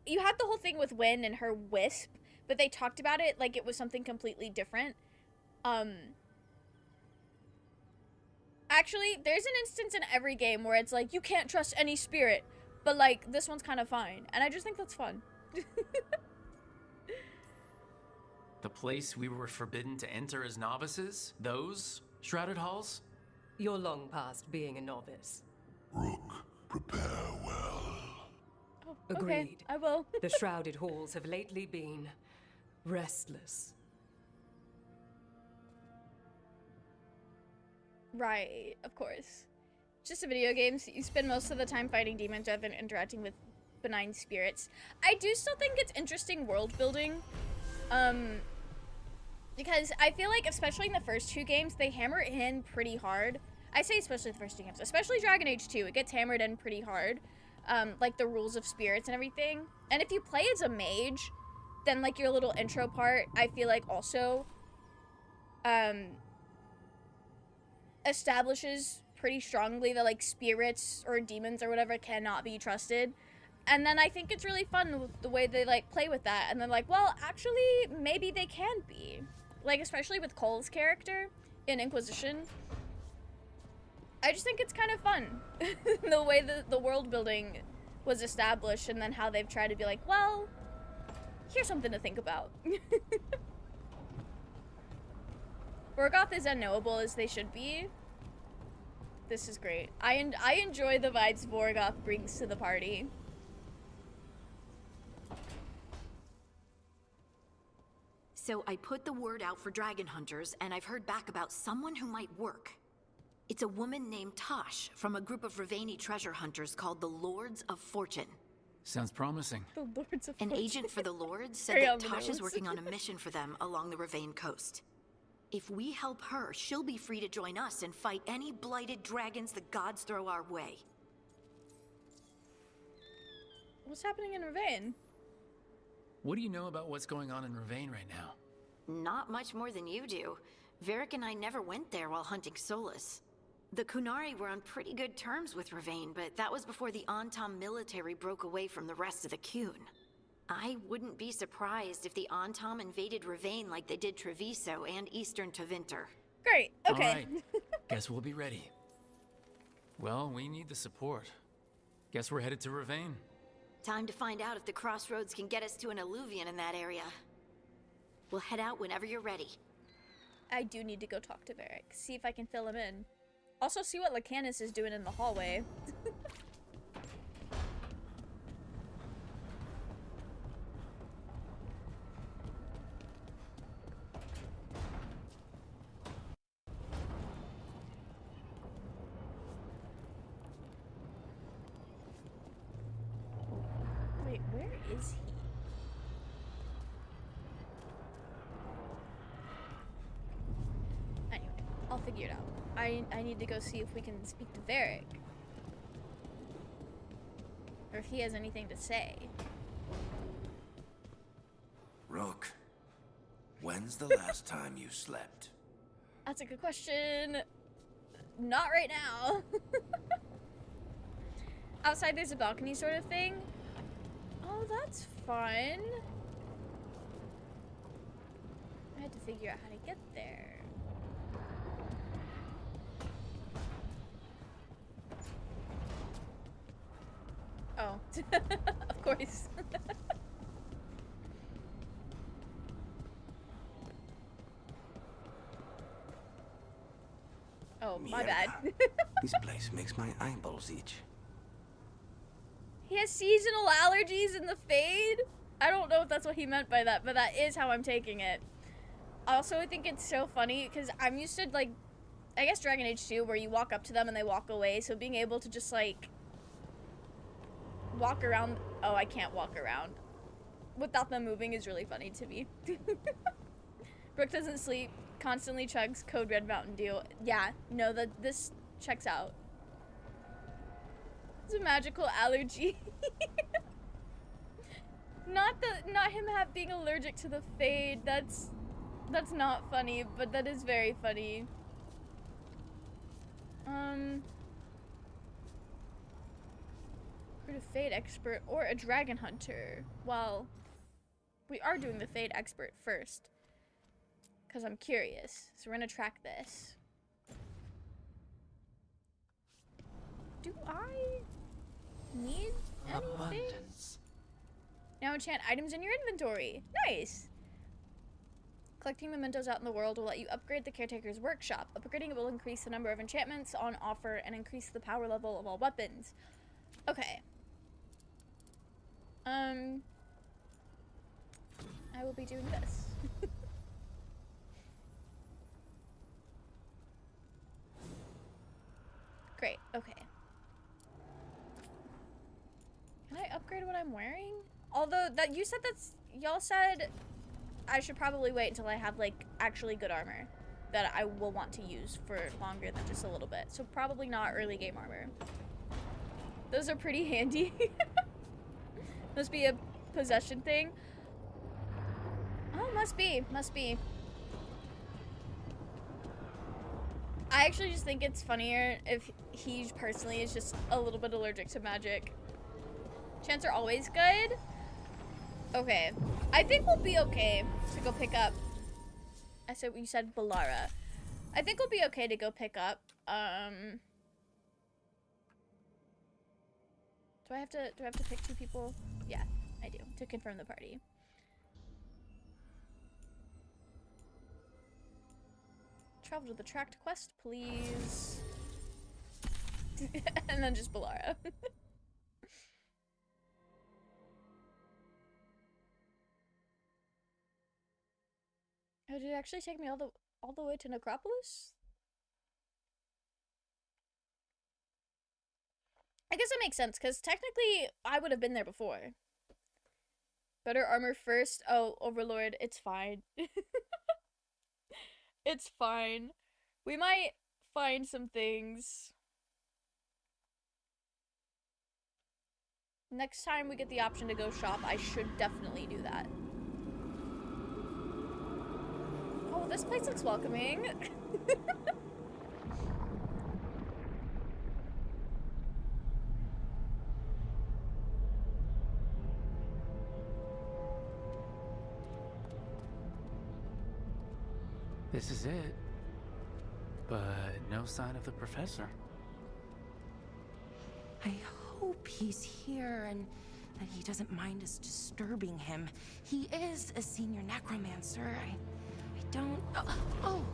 You had the whole thing with Wynn and her wisp, but they talked about it like it was something completely different. Actually, there's an instance in every game where it's like, you can't trust any spirit, but, like, this one's kind of fine. And I just think that's fun. The place we were forbidden to enter as novices? Those Shrouded Halls? You're long past being a novice. Rook, prepare well. Oh, Agreed. Okay, I will. The Shrouded Halls have lately been restless. Right, of course. Just a video game, so you spend most of the time fighting demons rather than interacting with benign spirits. I do still think it's interesting world building. Because I feel like, especially in the first two games, they hammer it in pretty hard. I say especially the first two games, especially Dragon Age 2, it gets hammered in pretty hard. Like the rules of spirits and everything. And if you play as a mage, then like your little intro part, I feel like also, establishes pretty strongly that like spirits or demons or whatever cannot be trusted. And then I think it's really fun with the way they like play with that. And then like, well, actually, maybe they can be. Like, especially with Cole's character in Inquisition. I just think it's kind of fun. The way the world building was established and then how they've tried to be like, well, here's something to think about. Vorgoth is unknowable as they should be. This is great. I enjoy the vibes Vorgoth brings to the party. So I put the word out for dragon hunters, and I've heard back about someone who might work. It's a woman named Tosh from a group of Ravani treasure hunters called the Lords of Fortune. Sounds promising. The Lords of An Fortune. agent for the Lords said Very that on the Tosh is nose. working on a mission for them along the Ravane coast. If we help her, she'll be free to join us and fight any blighted dragons the gods throw our way. What's happening in Ravane? What do you know about what's going on in Ravane right now? Not much more than you do. Varric and I never went there while hunting Solus. The Kunari were on pretty good terms with Ravane, but that was before the Antam military broke away from the rest of the Qun. I wouldn't be surprised if the Antam invaded Ravane like they did Treviso and Eastern Tevinter. Great, okay. All right. Guess we'll be ready. Well, we need the support. Guess we're headed to Ravane. Time to find out if the crossroads can get us to an alluvion in that area. We'll head out whenever you're ready. I do need to go talk to Varric, see if I can fill him in. Also see what Lacanis is doing in the hallway. Wait, where is he? Anyway, I'll figure it out. I need to go see if we can speak to Varric. Or if he has anything to say. Rook, when's the last time you slept? That's a good question. Not right now. Outside there's a balcony sort of thing. Oh, that's fun. I had to figure out how to get there. Oh, of course. Oh, my bad. This place makes my eyeballs itch. He has seasonal allergies in the Fade? I don't know if that's what he meant by that, but that is how I'm taking it. Also, I think it's so funny, because I'm used to, like, I guess Dragon Age 2, where you walk up to them and they walk away, so being able to just, like, walk around. Oh, I can't walk around without them moving is really funny to me. Brooke doesn't sleep, constantly chugs Code Red Mountain Dew. Yeah, no, this checks out. It's a magical allergy. Not him being allergic to the Fade. That's not funny, but that is very funny. A Fade expert or a dragon hunter. Well, we are doing the Fade expert first because I'm curious, so we're gonna track this. Do I need anything? Abundance. Now enchant items in your inventory. Nice. Collecting mementos out in the world will let you upgrade the caretaker's workshop. Upgrading it will increase the number of enchantments on offer and increase the power level of all weapons. Okay. I will be doing this. Great, okay. Can I upgrade what I'm wearing? Although, you said y'all said I should probably wait until I have, like, actually good armor that I will want to use for longer than just a little bit. So probably not early game armor. Those are pretty handy. Must be a possession thing. Oh, must be. I actually just think it's funnier if he personally is just a little bit allergic to magic. Chants are always good. Okay. I think we'll be okay to go pick up. You said Balara. I think we'll be okay to go pick up. Do I have to pick two people? Yeah, I do, to confirm the party. Travel to the tracked quest, please. And then just Balara. Oh, did it actually take me all the way to Necropolis? I guess that makes sense, because technically I would have been there before. Better armor first. Oh, Overlord, it's fine. It's fine. We might find some things. Next time we get the option to go shop, I should definitely do that. Oh, this place looks welcoming. This is it. But no sign of the professor. I hope he's here and that he doesn't mind us disturbing him. He is a senior necromancer. I don't... Oh!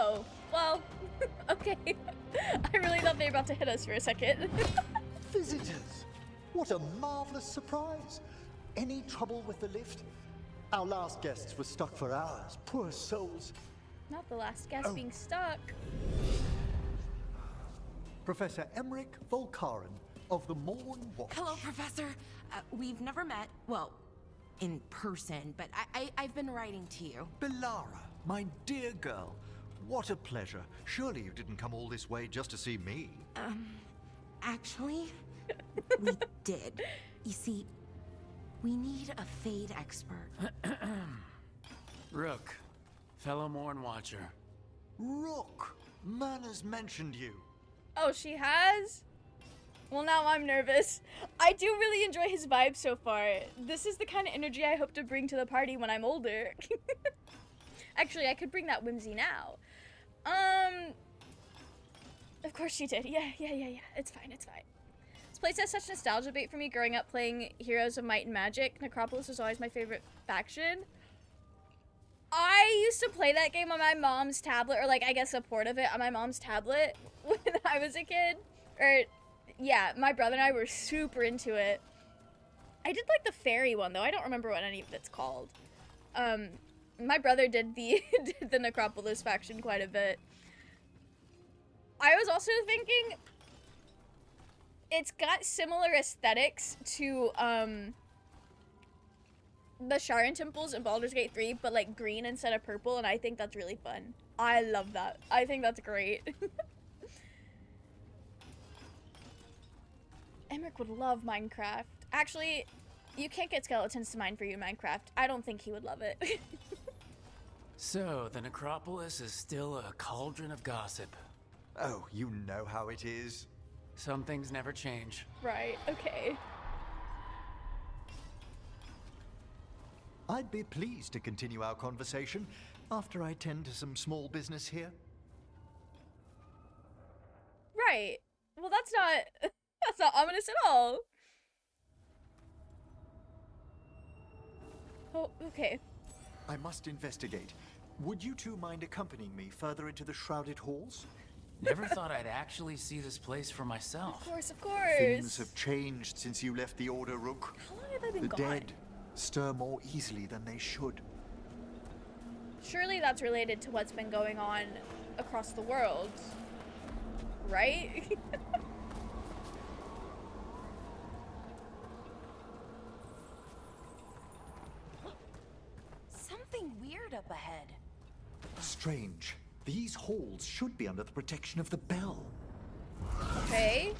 Oh, well, okay. I really thought they were about to hit us for a second. Visitors! What a marvelous surprise! Any trouble with the lift? Our last guests were stuck for hours. Poor souls. Not the last guest being stuck. Professor Emmerich Volkaren of the Morn Watch. Hello, Professor. We've never met, well, in person, but I've been writing to you. Belara, my dear girl. What a pleasure. Surely you didn't come all this way just to see me. Actually, we did. You see, we need a Fade expert. Rook, fellow Morn Watcher. Rook, Mana's mentioned you. Oh, she has? Well, now I'm nervous. I do really enjoy his vibe so far. This is the kind of energy I hope to bring to the party when I'm older. Actually, I could bring that whimsy now. Of course you did. Yeah. It's fine. This place has such nostalgia bait for me growing up playing Heroes of Might and Magic. Necropolis was always my favorite faction. I used to play that game on my mom's tablet, or like, I guess a port of it on my mom's tablet when I was a kid. Or, yeah, my brother and I were super into it. I did like the fairy one though. I don't remember what any of it's called. My brother did the did the Necropolis faction quite a bit. I was also thinking it's got similar aesthetics to the Sharon temples in Baldur's Gate 3, but like green instead of purple, and I think that's really fun. I love that. I think that's great. Emmerich would love Minecraft. Actually, you can't get skeletons to mine for you in Minecraft. I don't think he would love it. So, the Necropolis is still a cauldron of gossip. Oh, you know how it is. Some things never change. Right, okay. I'd be pleased to continue our conversation after I tend to some small business here. Right. Well, that's not ominous at all. Oh, okay. I must investigate. Would you two mind accompanying me further into the Shrouded Halls? Never thought I'd actually see this place for myself. Of course. Things have changed since you left the Order, Rook. How long have I been the gone? dead stir more easily than they should. Surely that's related to what's been going on across the world, right? Something weird up ahead. Strange. These halls should be under the protection of the bell. Okay.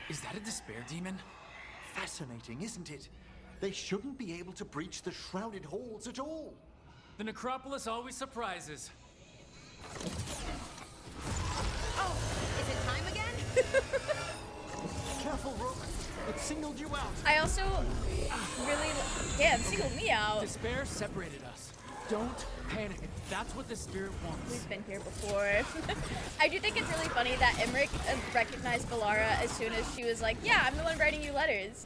Is that a despair demon? Fascinating, isn't it? They shouldn't be able to breach the Shrouded Halls at all. The Necropolis always surprises. Oh, is it time again? Careful, Rook. It singled you out. I also really, yeah, it singled me out. Despair separated us. Don't panic. That's what the spirit wants. We've been here before. I do think it's really funny that Emmerich recognized Belara as soon as she was like, yeah, I'm the one writing you letters.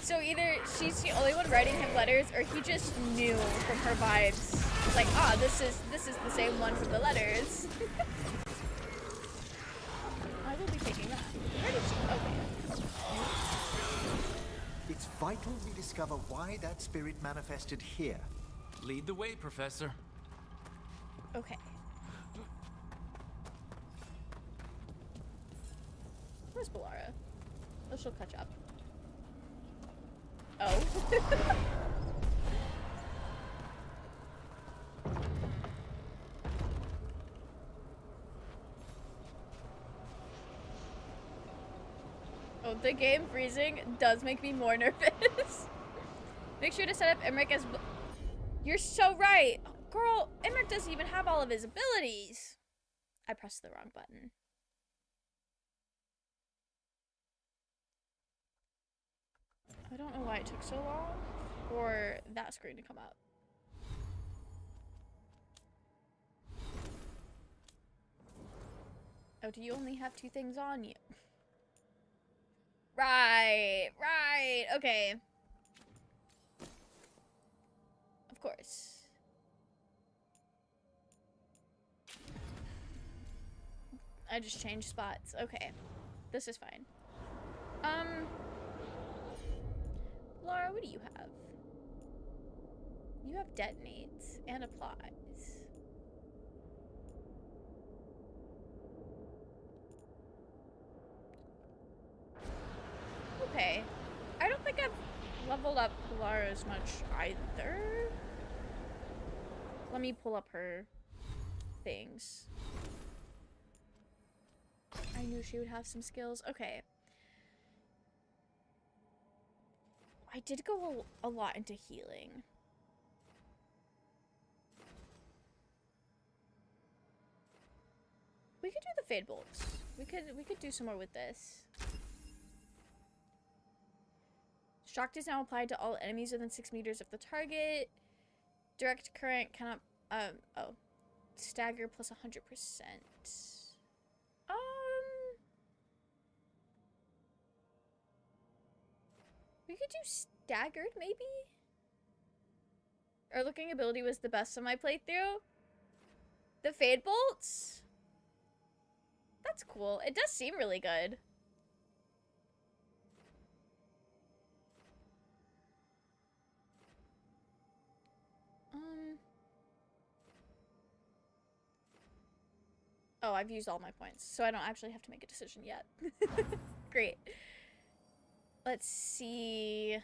So either she's the only one writing him letters, or he just knew from her vibes. Like, this is the same one from the letters. I will be taking that. Where did she? Okay. vital we discover why that spirit manifested here. Lead the way, Professor. Okay. Where's Balara? Oh, she'll catch up. Oh. Oh, the game freezing does make me more nervous. Make sure to set up Emmerich as... You're so right. Girl, Emmerich doesn't even have all of his abilities. I pressed the wrong button. I don't know why it took so long for that screen to come up. Oh, do you only have 2 things on you? Right, okay. Of course. I just changed spots. Okay. This is fine. Laura, what do you have? You have detonates and applies. Okay. I don't think I've leveled up Lara as much either. Let me pull up her things. I knew she would have some skills. Okay. I did go a lot into healing. We could do the Fade Bolts. We could do some more with this. Shock is now applied to all enemies within 6 meters of the target. Direct current cannot oh. Stagger plus 100%. We could do staggered, maybe? Our looking ability was the best of my playthrough. The Fade Bolts? That's cool. It does seem really good. Oh, I've used all my points, so I don't actually have to make a decision yet. Great. Let's see.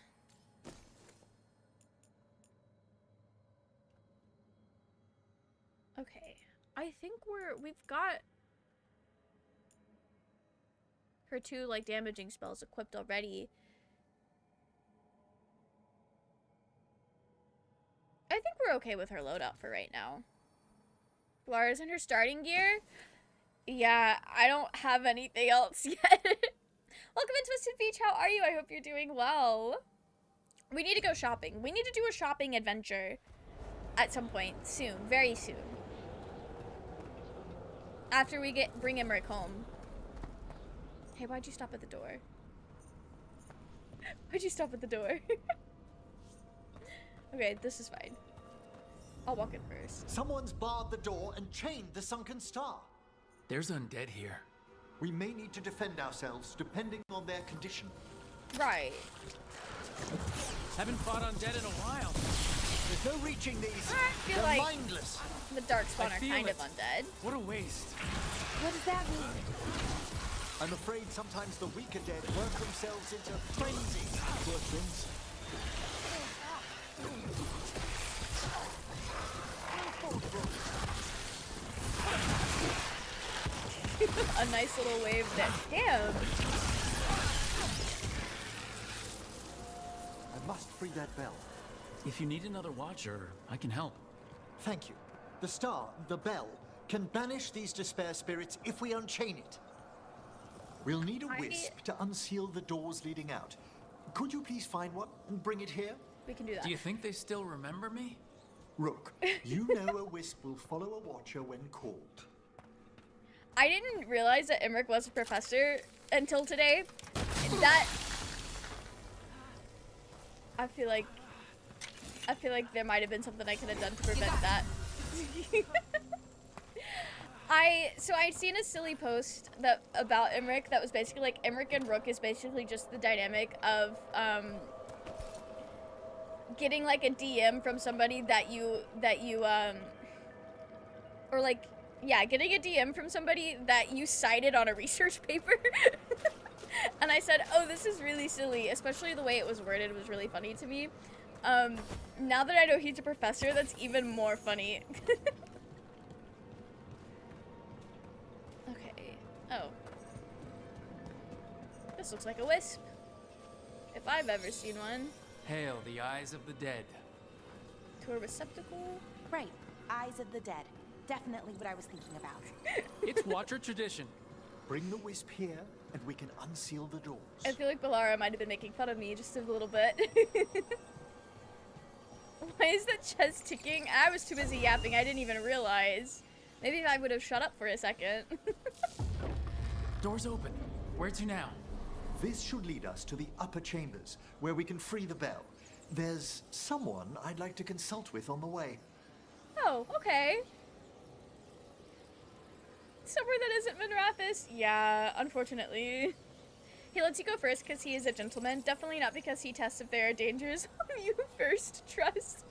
Okay. I think we've got her 2 like damaging spells equipped already. I think we're okay with her loadout for right now. Lara's in her starting gear. Yeah, I don't have anything else yet. Welcome to Twisted Beach. How are you? I hope you're doing well. We need to go shopping. We need to do a shopping adventure at some point soon, very soon. After we bring Emmerich home. Hey, why'd you stop at the door? Why'd you stop at the door? Okay, this is fine. I'll walk in first. Someone's barred the door and chained the sunken star. There's undead here. We may need to defend ourselves depending on their condition. Right. Haven't fought undead in a while. There's no reaching these. I feel They're like mindless. The Darkspawn are kind of undead. What a waste. What does that mean? I'm afraid sometimes the weaker dead work themselves into frenzy. Poor things. A nice little wave that. Damn. I must free that bell. If you need another watcher, I can help. Thank you. The star, the bell, can banish these despair spirits if we unchain it. We'll need a wisp to unseal the doors leading out. Could you please find one and bring it here? We can do that. Do you think they still remember me? Rook, you know a wisp will follow a watcher when called. I didn't realize that Emmerich was a professor until today. That I feel like there might have been something I could have done to prevent that. So I'd seen a silly post about Emmerich that was basically like Emmerich and Rook is basically just the dynamic of getting like a DM from somebody that you or like, yeah, getting a DM from somebody that you cited on a research paper. And I said, oh, this is really silly, especially the way it was worded was really funny to me. Now that I know he's a professor, that's even more funny. Okay. Oh. This looks like a wisp. If I've ever seen one. Hail the eyes of the dead. To a receptacle? Right. Eyes of the dead. Definitely what I was thinking about. It's Watcher tradition. Bring the wisp here, and we can unseal the doors. I feel like Bellara might have been making fun of me just a little bit. Why is that chest ticking? I was too busy yapping, I didn't even realize. Maybe if I would have shut up for a second. Door's open. Where to now? This should lead us to the upper chambers, where we can free the bell. There's someone I'd like to consult with on the way. Oh, okay. Somewhere that isn't Minrathis? Yeah, unfortunately. He lets you go first because he is a gentleman. Definitely not because he tests if there are dangers on you first. Trust.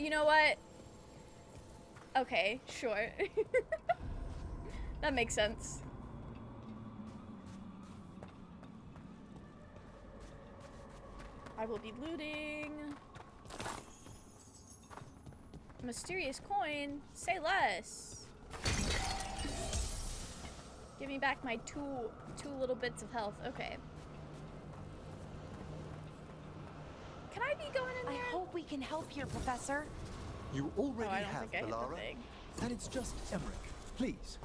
You know what? Okay, sure. That makes sense. I will be looting. Mysterious coin. Say less. Give me back my two little bits of health. Okay. Can I be going in there? I hope we can help here, Professor. You already I don't have, think I hit the Bellara. thing. And it's just Emmerich. Please.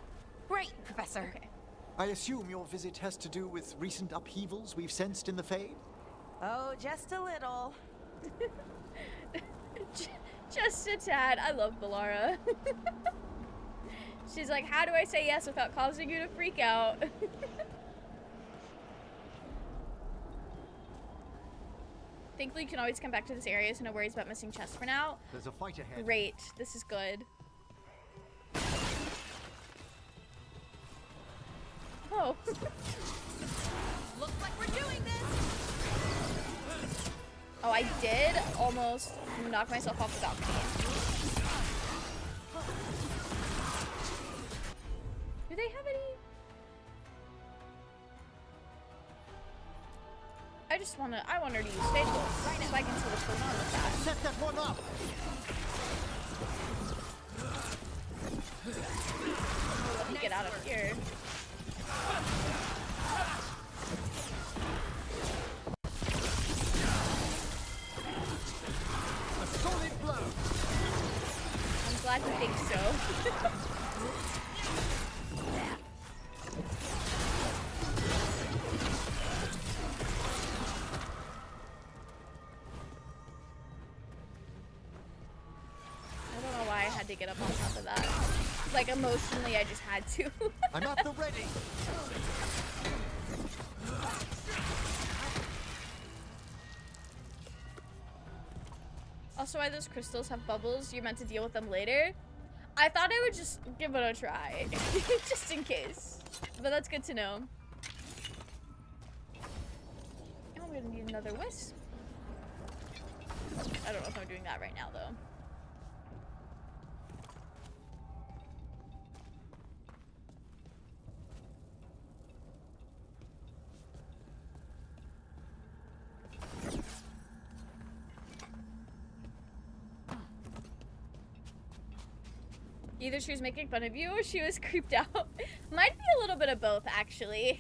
Great, Professor. Okay. I assume your visit has to do with recent upheavals we've sensed in the Fade? Oh, just a little. Just a tad. I love Bellara. She's like, how do I say yes without causing you to freak out? Thankfully, you can always come back to this area, so no worries about missing chests for now. There's a fight ahead. Great. This is good. Oh. Looks like we're doing this. Oh, I did almost knock myself off the balcony. Do they have any? I want her to use Fade Bolts right now so I can see what's going on with that. Set that one up! Let me get out of here. A solid blow! I'm glad you think so. I don't know why I had to get up on top of that. Like, emotionally, I just had to. I'm at the ready! Also, why those crystals have bubbles, you're meant to deal with them later. I thought I would just give it a try, just in case. But that's good to know. Oh, we're gonna need another wisp. I don't know if I'm doing that right now, though. Either she was making fun of you or she was creeped out. Might be a little bit of both, actually.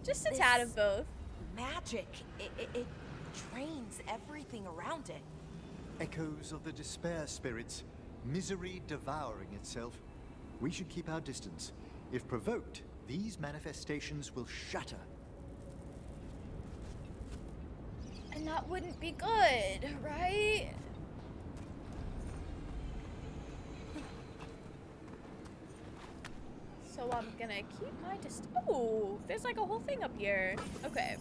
Just a tad of both. Magic. It drains everything around it. Echoes of the despair spirits, misery devouring itself. We should keep our distance. If provoked, these manifestations will shatter. And that wouldn't be good, right? So I'm gonna keep my distance. Oh, there's like a whole thing up here. Okay.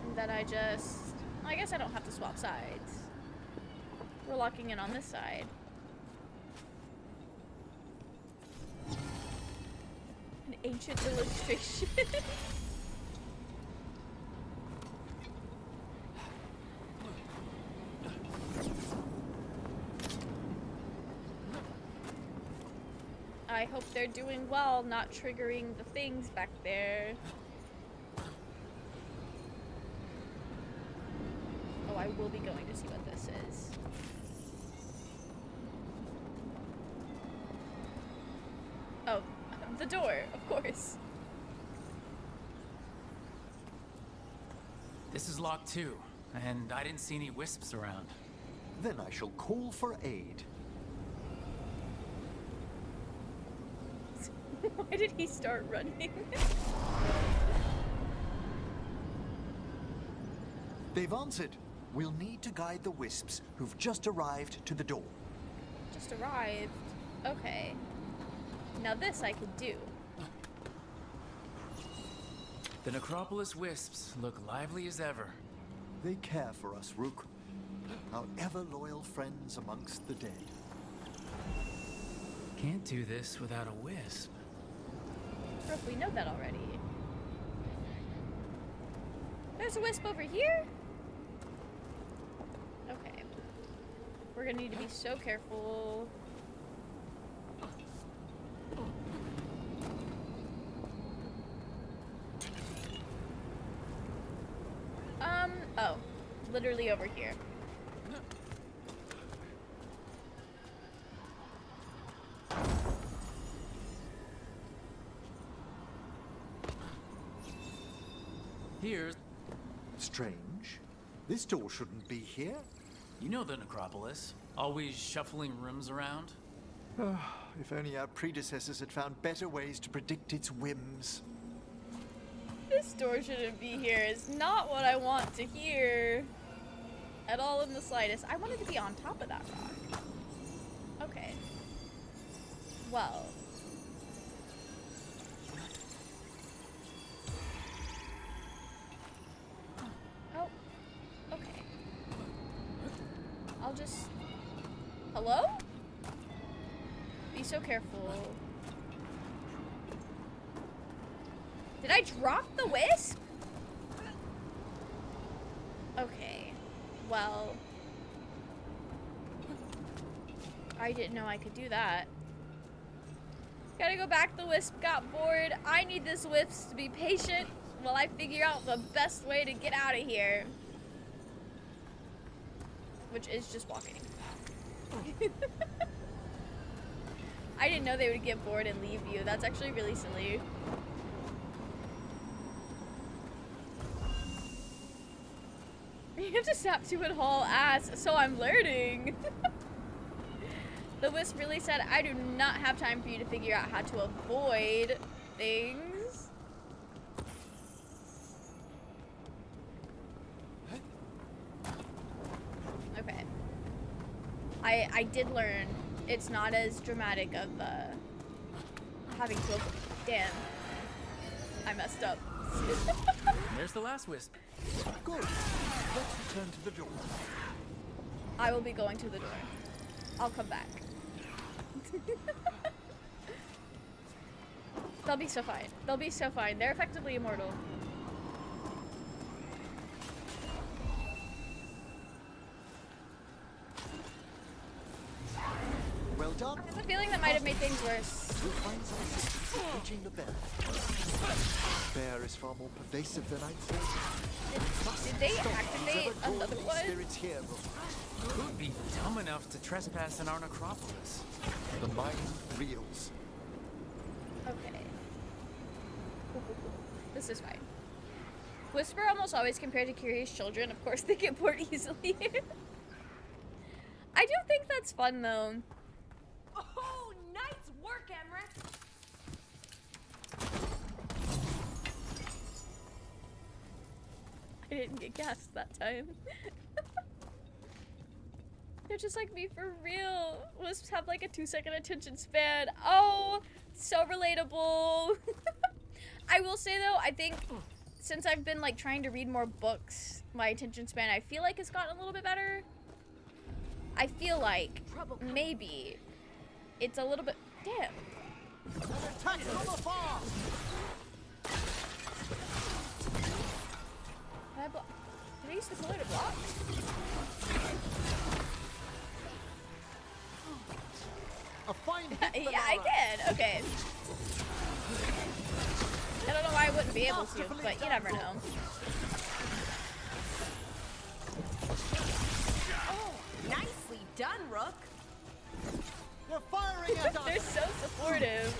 And then I guess I don't have to swap sides. We're locking in on this side. An Ancient illustration. I hope they're doing well, not triggering the things back there. Oh, I will be going to see what this is. Oh, the door, of course. This is locked too, and I didn't see any wisps around. Then I shall call for aid. Why did he start running? They've answered. We'll need to guide the wisps who've just arrived to the door. Just arrived. Okay. Now this I could do. The Necropolis wisps look lively as ever. They care for us, Rook. Our ever-loyal friends amongst the dead. Can't do this without a wisp. Rook, we know that already. There's a wisp over here? Okay. We're gonna need to be so careful. Oh. Literally over here. Here's... Strange. This door shouldn't be here. You know the Necropolis. Always shuffling rooms around. If only our predecessors had found better ways to predict its whims. This door shouldn't be here is not what I want to hear. At all in the slightest. I wanted to be on top of that rock. Okay. Well. Oh. Okay. I'll just... Hello? Be so careful. Did I drop the wisp? Okay. Well. I didn't know I could do that. Gotta go back. The wisp got bored. I need this wisp to be patient while I figure out the best way to get out of here. Which is just walking. I didn't know they would get bored and leave you. That's actually really silly. You have to stop to and haul ass, so I'm learning. The wisp really said, I do not have time for you to figure out how to avoid things. Okay. I did learn it's not as dramatic of having to avoid. Damn. I messed up. There's the last wisp. Good. Let's return to the door. I will be going to the door. I'll come back. They'll be so fine. They'll be so fine. They're effectively immortal. Well done. I have a feeling that might have made things worse. We'll find some assistance in reaching the bear. Bear is far more pervasive than I'd thought. Did they activate another one? Spirits here, Who'd be dumb enough to trespass in our necropolis? The mind reels. Okay. This is fine. Whisper almost always compared to curious children. Of course, they get bored easily. I do think that's fun, though. Oh, nice work, Emmerich! I didn't get gassed that time. They're just like me for real. Wisps have like a 2-second attention span. Oh, so relatable. I will say though, I think since I've been like trying to read more books, my attention span I feel like has gotten a little bit better. I feel like maybe it's a little bit, damn. Attack from afar! Can I block? Did I use the pillar to block? A fine hit, Yeah, I did. Okay. I don't know why I wouldn't be able to, but you never know. Oh, nicely done, Rook. They're firing at us. They're so supportive.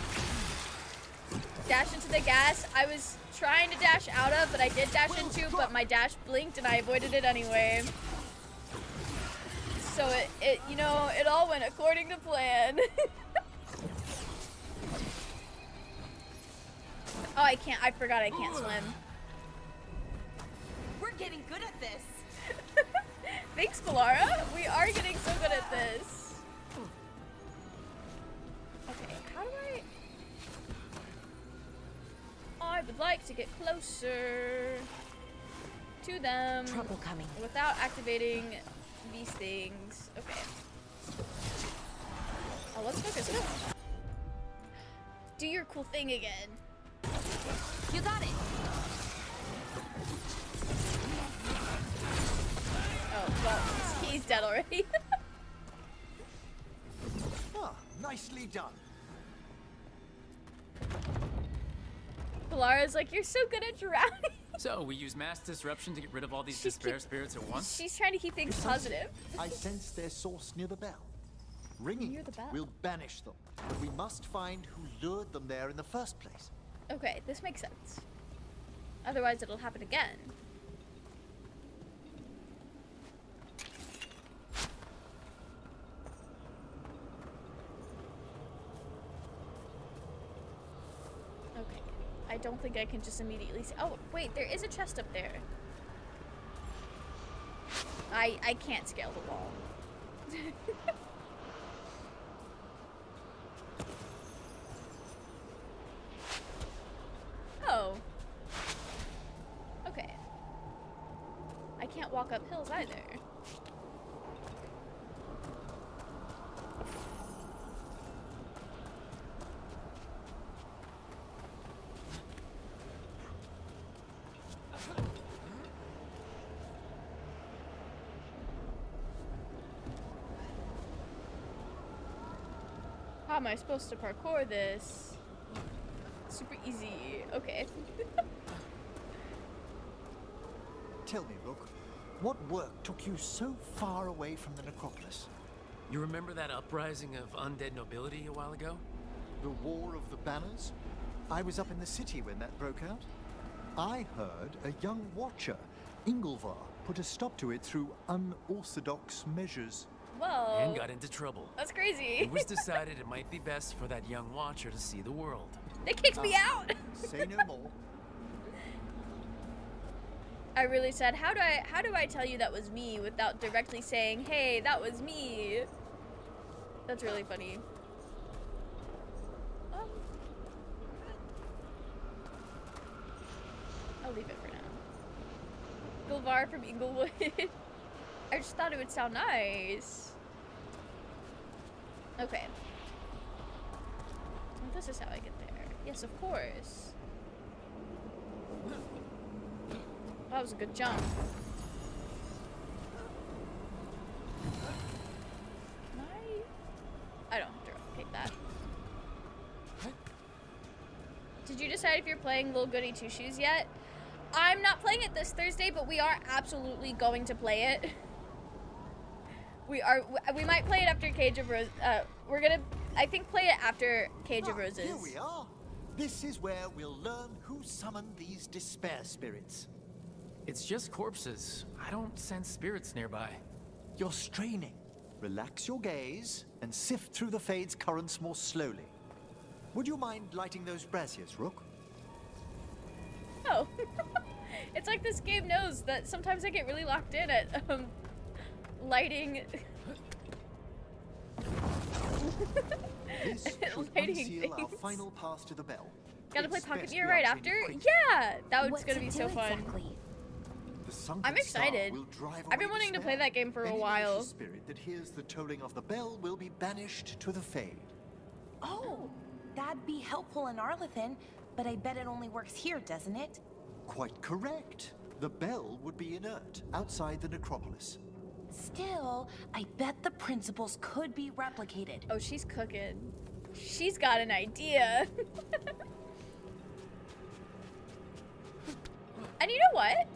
Dash into the gas. I was trying to dash out of, but I did dash into, but my dash blinked and I avoided it anyway. So it you know, it all went according to plan. Oh, I forgot I can't swim. We're getting good at this. Thanks, Kalara. We are getting so good at this. Okay, how do I would like to get closer to them. Trouble coming. Without activating these things. Okay. Oh, let's focus. Do your cool thing again. You got it. Oh, well, he's dead already. Ah, nicely done. Kalara's like, you're so good at drowning. So, we use mass disruption to get rid of all these despair spirits at once? She's trying to keep things positive. I sense their source near the bell. Ringing Near the bell. will banish them, but we must find who lured them there in the first place. Okay, this makes sense. Otherwise, it'll happen again. Okay, I don't think I can just immediately see. Oh, wait, there is a chest up there. I can't scale the wall. Oh. Okay. I can't walk up hills either. How am I supposed to parkour this? Super easy. Okay. Tell me, Rook, what work took you so far away from the necropolis? You remember that uprising of undead nobility a while ago? The War of the Banners? I was up in the city when that broke out. I heard a young watcher, Ingolvar, put a stop to it through unorthodox measures. Whoa. And got into trouble. That's crazy. It was decided it might be best for that young watcher to see the world. They kicked me out. Say no more. I really said, how do I tell you that was me without directly saying, hey, that was me? That's really funny. Oh. I'll leave it for now. Gulvar from Inglewood. I just thought it would sound nice. Okay. Well, this is how I get there. Yes, of course. That was a good jump. Can I don't have to replicate that. Did you decide if you're playing Little Goody Two Shoes yet? I'm not playing it this Thursday, but we are absolutely going to play it. We might play it after Cage of Roses. We're gonna, I think, play it after Cage of Roses. Here we are. This is where we'll learn who summoned these despair spirits. It's just corpses. I don't sense spirits nearby. You're straining. Relax your gaze and sift through the Fade's currents more slowly. Would you mind lighting those braziers, Rook? Oh. It's like this game knows that sometimes I get really locked in at lighting. This should unseal our final pass to the bell. Gotta play It's Pocket best Mirror we right act after? quickly. Yeah! That was What's gonna it be do so fun. exactly? The sunken I'm excited. star will drive I've been away wanting to despair. play that game for a Any while. malicious spirit that hears the tolling of the bell will be banished to the Fade. Oh, That'd be helpful in Arlethan, but I bet it only works here, doesn't it? Quite correct. The bell would be inert, outside the necropolis. Still, I bet the principles could be replicated. Oh, she's cooking. She's got an idea. And you know what?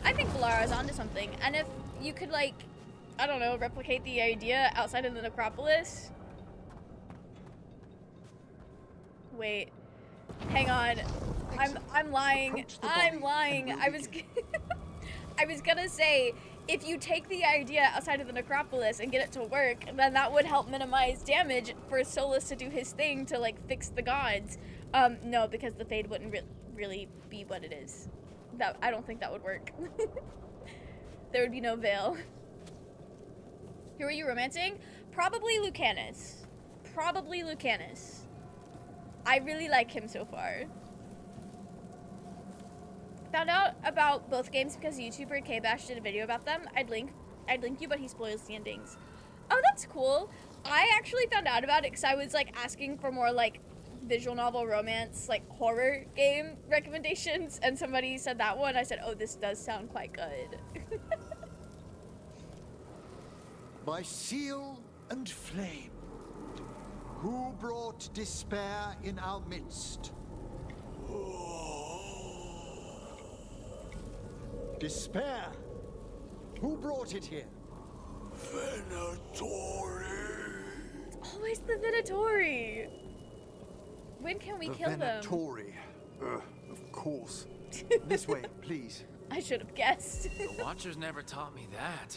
I think Valara's onto something. And if you could, like, I don't know, replicate the idea outside of the necropolis. Wait. Hang on. I'm lying. I'm lying. I was I was gonna say, if you take the idea outside of the necropolis and get it to work, then that would help minimize damage for Solus to do his thing to, like, fix the gods. No, because the Fade wouldn't really be what it is. I don't think that would work. There would be no Veil. Who are you romancing? Probably Lucanus. Probably Lucanus. I really like him so far. Found out about both games because YouTuber K-Bash did a video about them. I'd link you, but he spoils the endings. Oh, that's cool. I actually found out about it because I was, like, asking for more, like, visual novel romance, like, horror game recommendations, and somebody said that one. I said, oh, this does sound quite good. By seal and flame, who brought despair in our midst? Despair? Who brought it here? Venatori. It's always the Venatori. When can we kill them? Venatori. Of course. This way, please. I should have guessed. The Watchers never taught me that.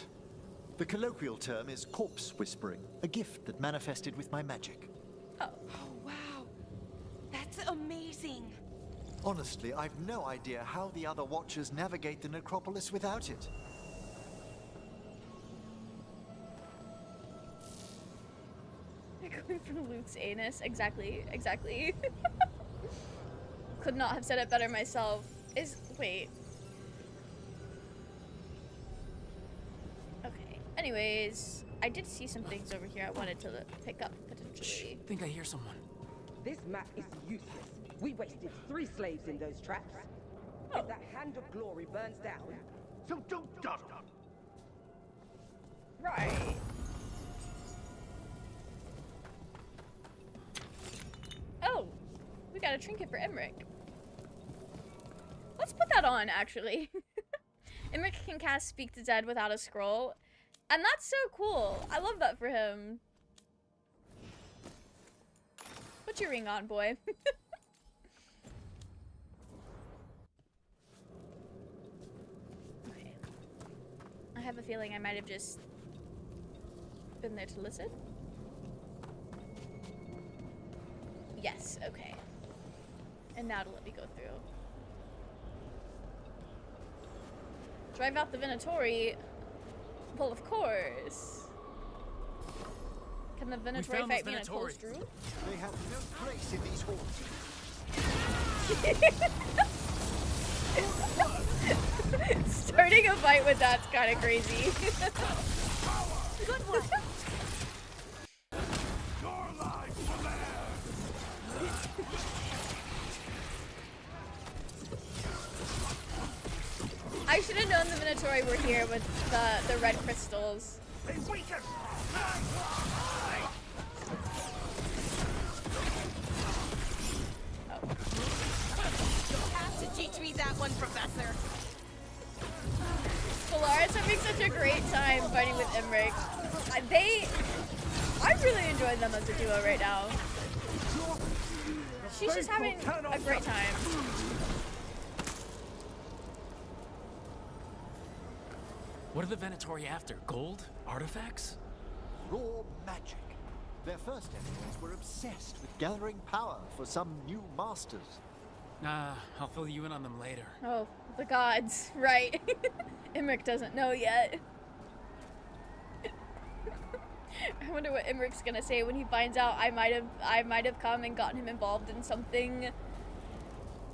The colloquial term is corpse whispering, a gift that manifested with my magic. Oh, wow. That's amazing. Honestly, I've no idea how the other Watchers navigate the necropolis without it. Going for Luke's anus. Exactly. Could not have said it better myself. Wait. Okay. Anyways, I did see some things over here I wanted to pick up, potentially. I think I hear someone. This map is useless. We wasted 3 slaves in those traps. If that hand of glory burns down, so don't dawdle. Right. Oh, we got a trinket for Emmerich. Let's put that on, actually. Emmerich can cast Speak to Dead without a scroll, and that's so cool. I love that for him. Put your ring on, boy. Okay. I have a feeling I might have just been there to listen. Yes, okay. And now to let me go through. Drive out the Venatori. Well, of course. Can the Venatori fight me in a closed room? They have no place in these halls. Starting a fight with that's kind of crazy. Good one. I should have known the Venatori were here with the red crystals. You have to teach me that one, Professor. Polaris having such a great time fighting with Emmerich. I'm really enjoying them as a duo right now. She's just having a great time. What are the Venatori after? Gold? Artifacts? Raw magic. Their first enemies were obsessed with gathering power for some new masters. I'll fill you in on them later. Oh, the gods, right. Emmerich doesn't know yet. I wonder what Emmerich's gonna say when he finds out I might have come and gotten him involved in something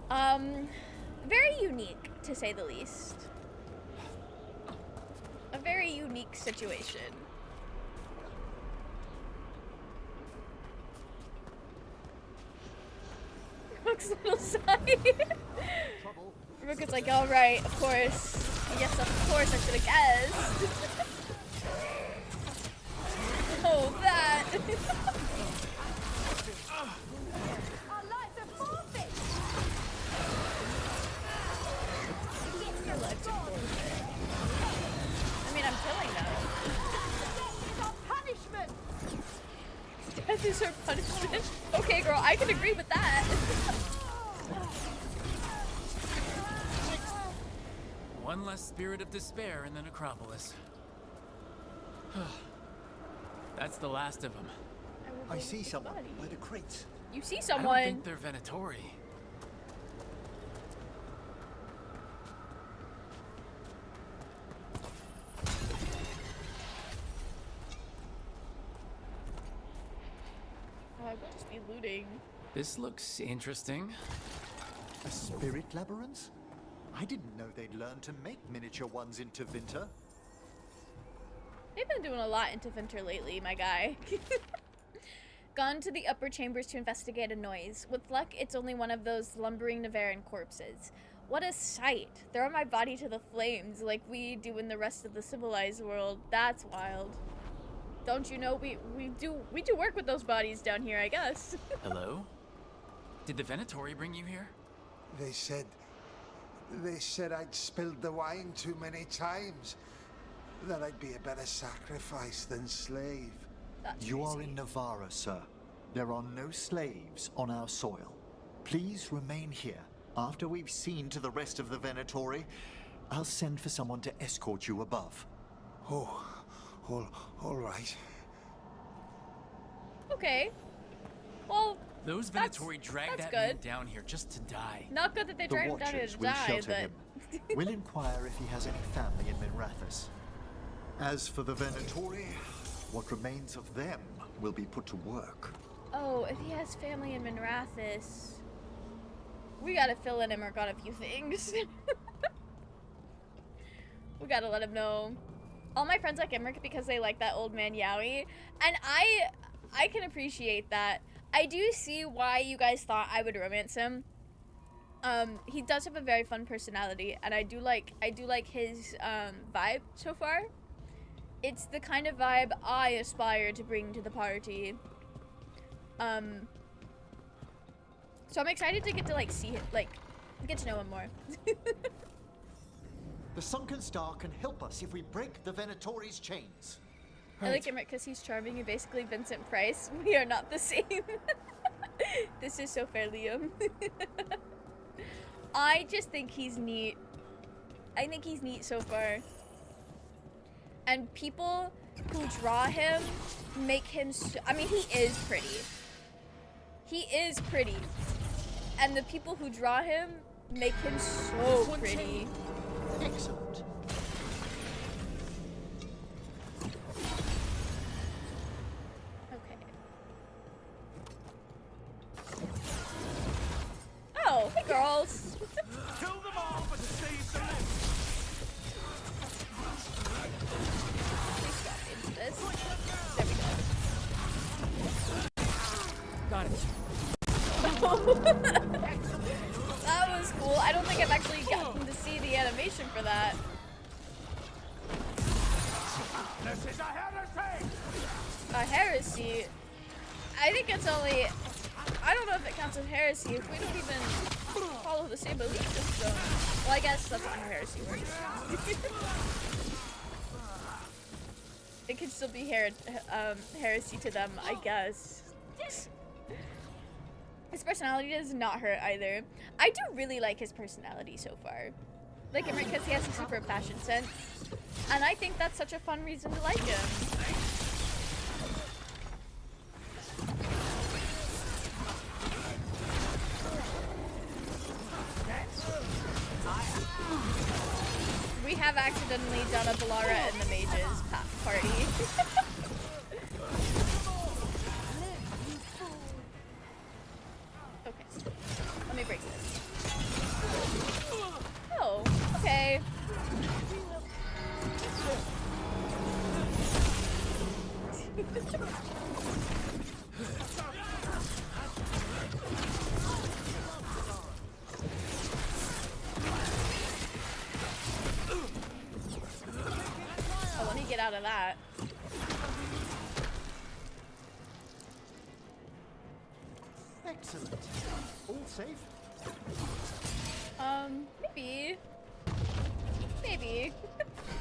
very unique, to say the least. A very unique situation. Rook's little side. Rook is like, alright, of course. Yes, of course, I should have guessed. Oh, that. Our lives are forfeit. Your lives are forfeit. I mean, I'm killing them. Punishment. Death is her punishment. Okay, girl, I can agree with that. One less spirit of despair in the necropolis. That's the last of them. I see someone by the crates. You see I someone. don't think they're Venatori. Oh, I would just be looting. This looks interesting. A spirit labyrinth? I didn't know they'd learned to make miniature ones into Vinter. They've been doing a lot into Vinter lately, my guy. Gone to the upper chambers to investigate a noise. With luck, it's only one of those lumbering Navaran corpses. What a sight. Throw my body to the flames like we do in the rest of the civilized world. That's wild. Don't you know we do work with those bodies down here, I guess. Hello? Did the Venatori bring you here? They said I'd spilled the wine too many times. That I'd be a better sacrifice than slave. You are in Navarra, sir. There are no slaves on our soil. Please remain here. After we've seen to the rest of the Venatori, I'll send for someone to escort you above. Oh, all right. Okay. Well, those Venatori dragged that man down here just to die. Not good that they The dragged him down here Watchers to will die, shelter but... him. We'll inquire if he has any family in Minrathous. As for the Venatori, what remains of them will be put to work. Oh, if he has family in Minrathous, we gotta fill in Emmerich on a few things. We gotta let him know. All my friends like Emmerich because they like that old man Yowie, and I can appreciate that. I do see why you guys thought I would romance him. He does have a very fun personality, and I do like his vibe so far. It's the kind of vibe I aspire to bring to the party. So I'm excited to get to see it, get to know him more. The Sunken Star can help us if we break the Venatori's chains. I like him because he's charming and basically Vincent Price. We are not the same. This is so fair, Liam. I just think he's neat. I think he's neat so far. And people who draw him make him so, I mean, he is pretty. He is pretty. And the people who draw him make him so pretty. Excellent. Okay. Oh, hey girls. Kill them all, but save the left. Please drop into this. There we go. Got it. That was cool. I don't think I've actually gotten to see the animation for that. This is a heresy! A heresy? I think it's only... I don't know if it counts as heresy if we don't even follow the same belief system. Well, I guess that's not how heresy works. It could still be heresy to them, I guess. His personality does not hurt either. I do really like his personality so far. Like him because he has a super fashion sense. And I think that's such a fun reason to like him. We have accidentally done a Balara in the Mages party. Okay, let me break this. Oh, okay. get out of that. Excellent. All safe? Maybe. Maybe.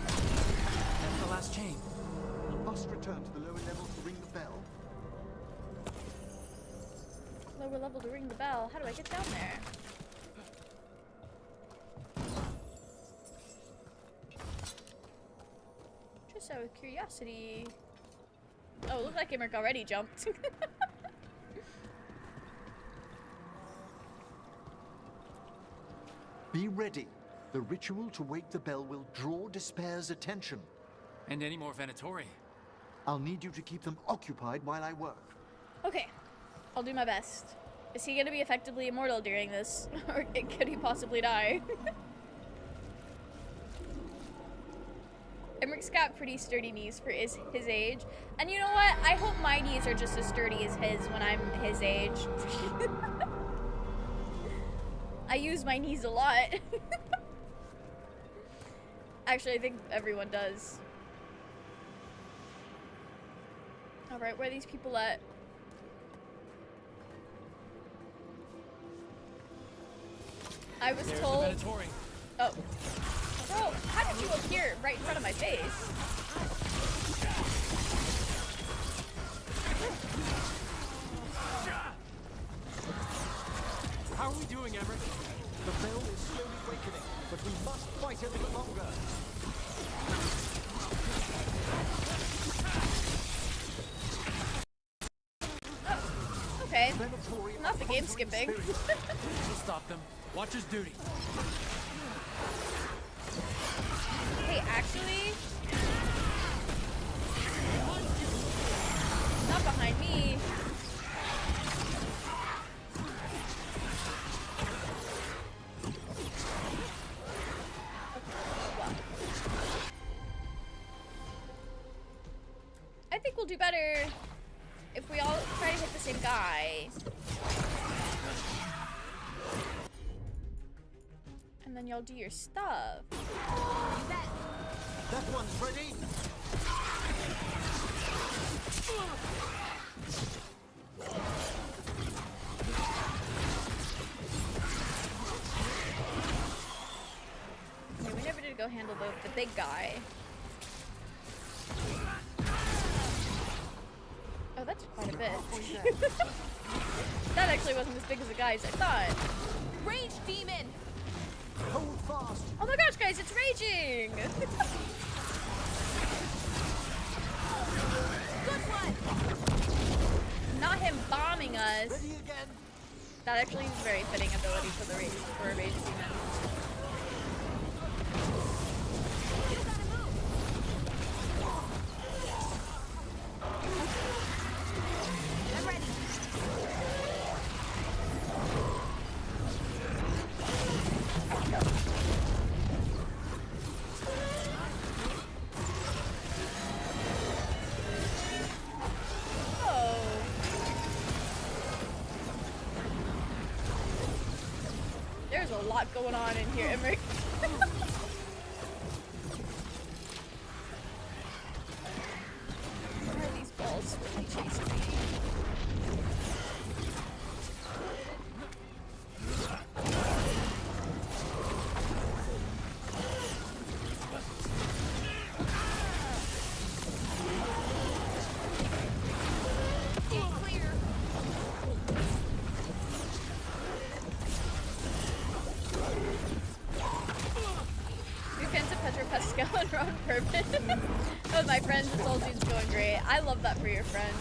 That's the last chain. We must return to the lower levels to ring the bell. Lower level to ring the bell. How do I get down there? Just out of curiosity. Oh, it looked like Imric already jumped. Be ready. The ritual to wake the bell will draw Despair's attention. And any more Venatori. I'll need you to keep them occupied while I work. Okay, I'll do my best. Is he gonna be effectively immortal during this? Or could he possibly die? Emmeric's got pretty sturdy knees for his age. And you know what? I hope my knees are just as sturdy as his when I'm his age. I use my knees a lot. Actually, I think everyone does. Alright, where are these people at? I was told... Oh. Bro, how did you appear right in front of my face? How are we doing, Emmerich? The bell is slowly awakening, but we must fight a little longer. Oh, okay. Not the game skipping. We'll stop them. Watcher's duty. Hey, actually... Not behind me. I think we'll do better if we all try to hit the same guy. And then y'all do your stuff. That one's ready. Okay, we never did go handle the big guy. Oh, that's quite a bit. That actually wasn't as big as the guy as I thought. Rage demon! Hold fast. Oh my gosh, guys, it's raging! Good one! Not him bombing us. Ready again. That actually is a very fitting ability for the for a rage demon. There's a lot going on in here, Emmerich. Why are these balls really chasing me? On purpose. With my friends, this all seems going great. I love that for your friends.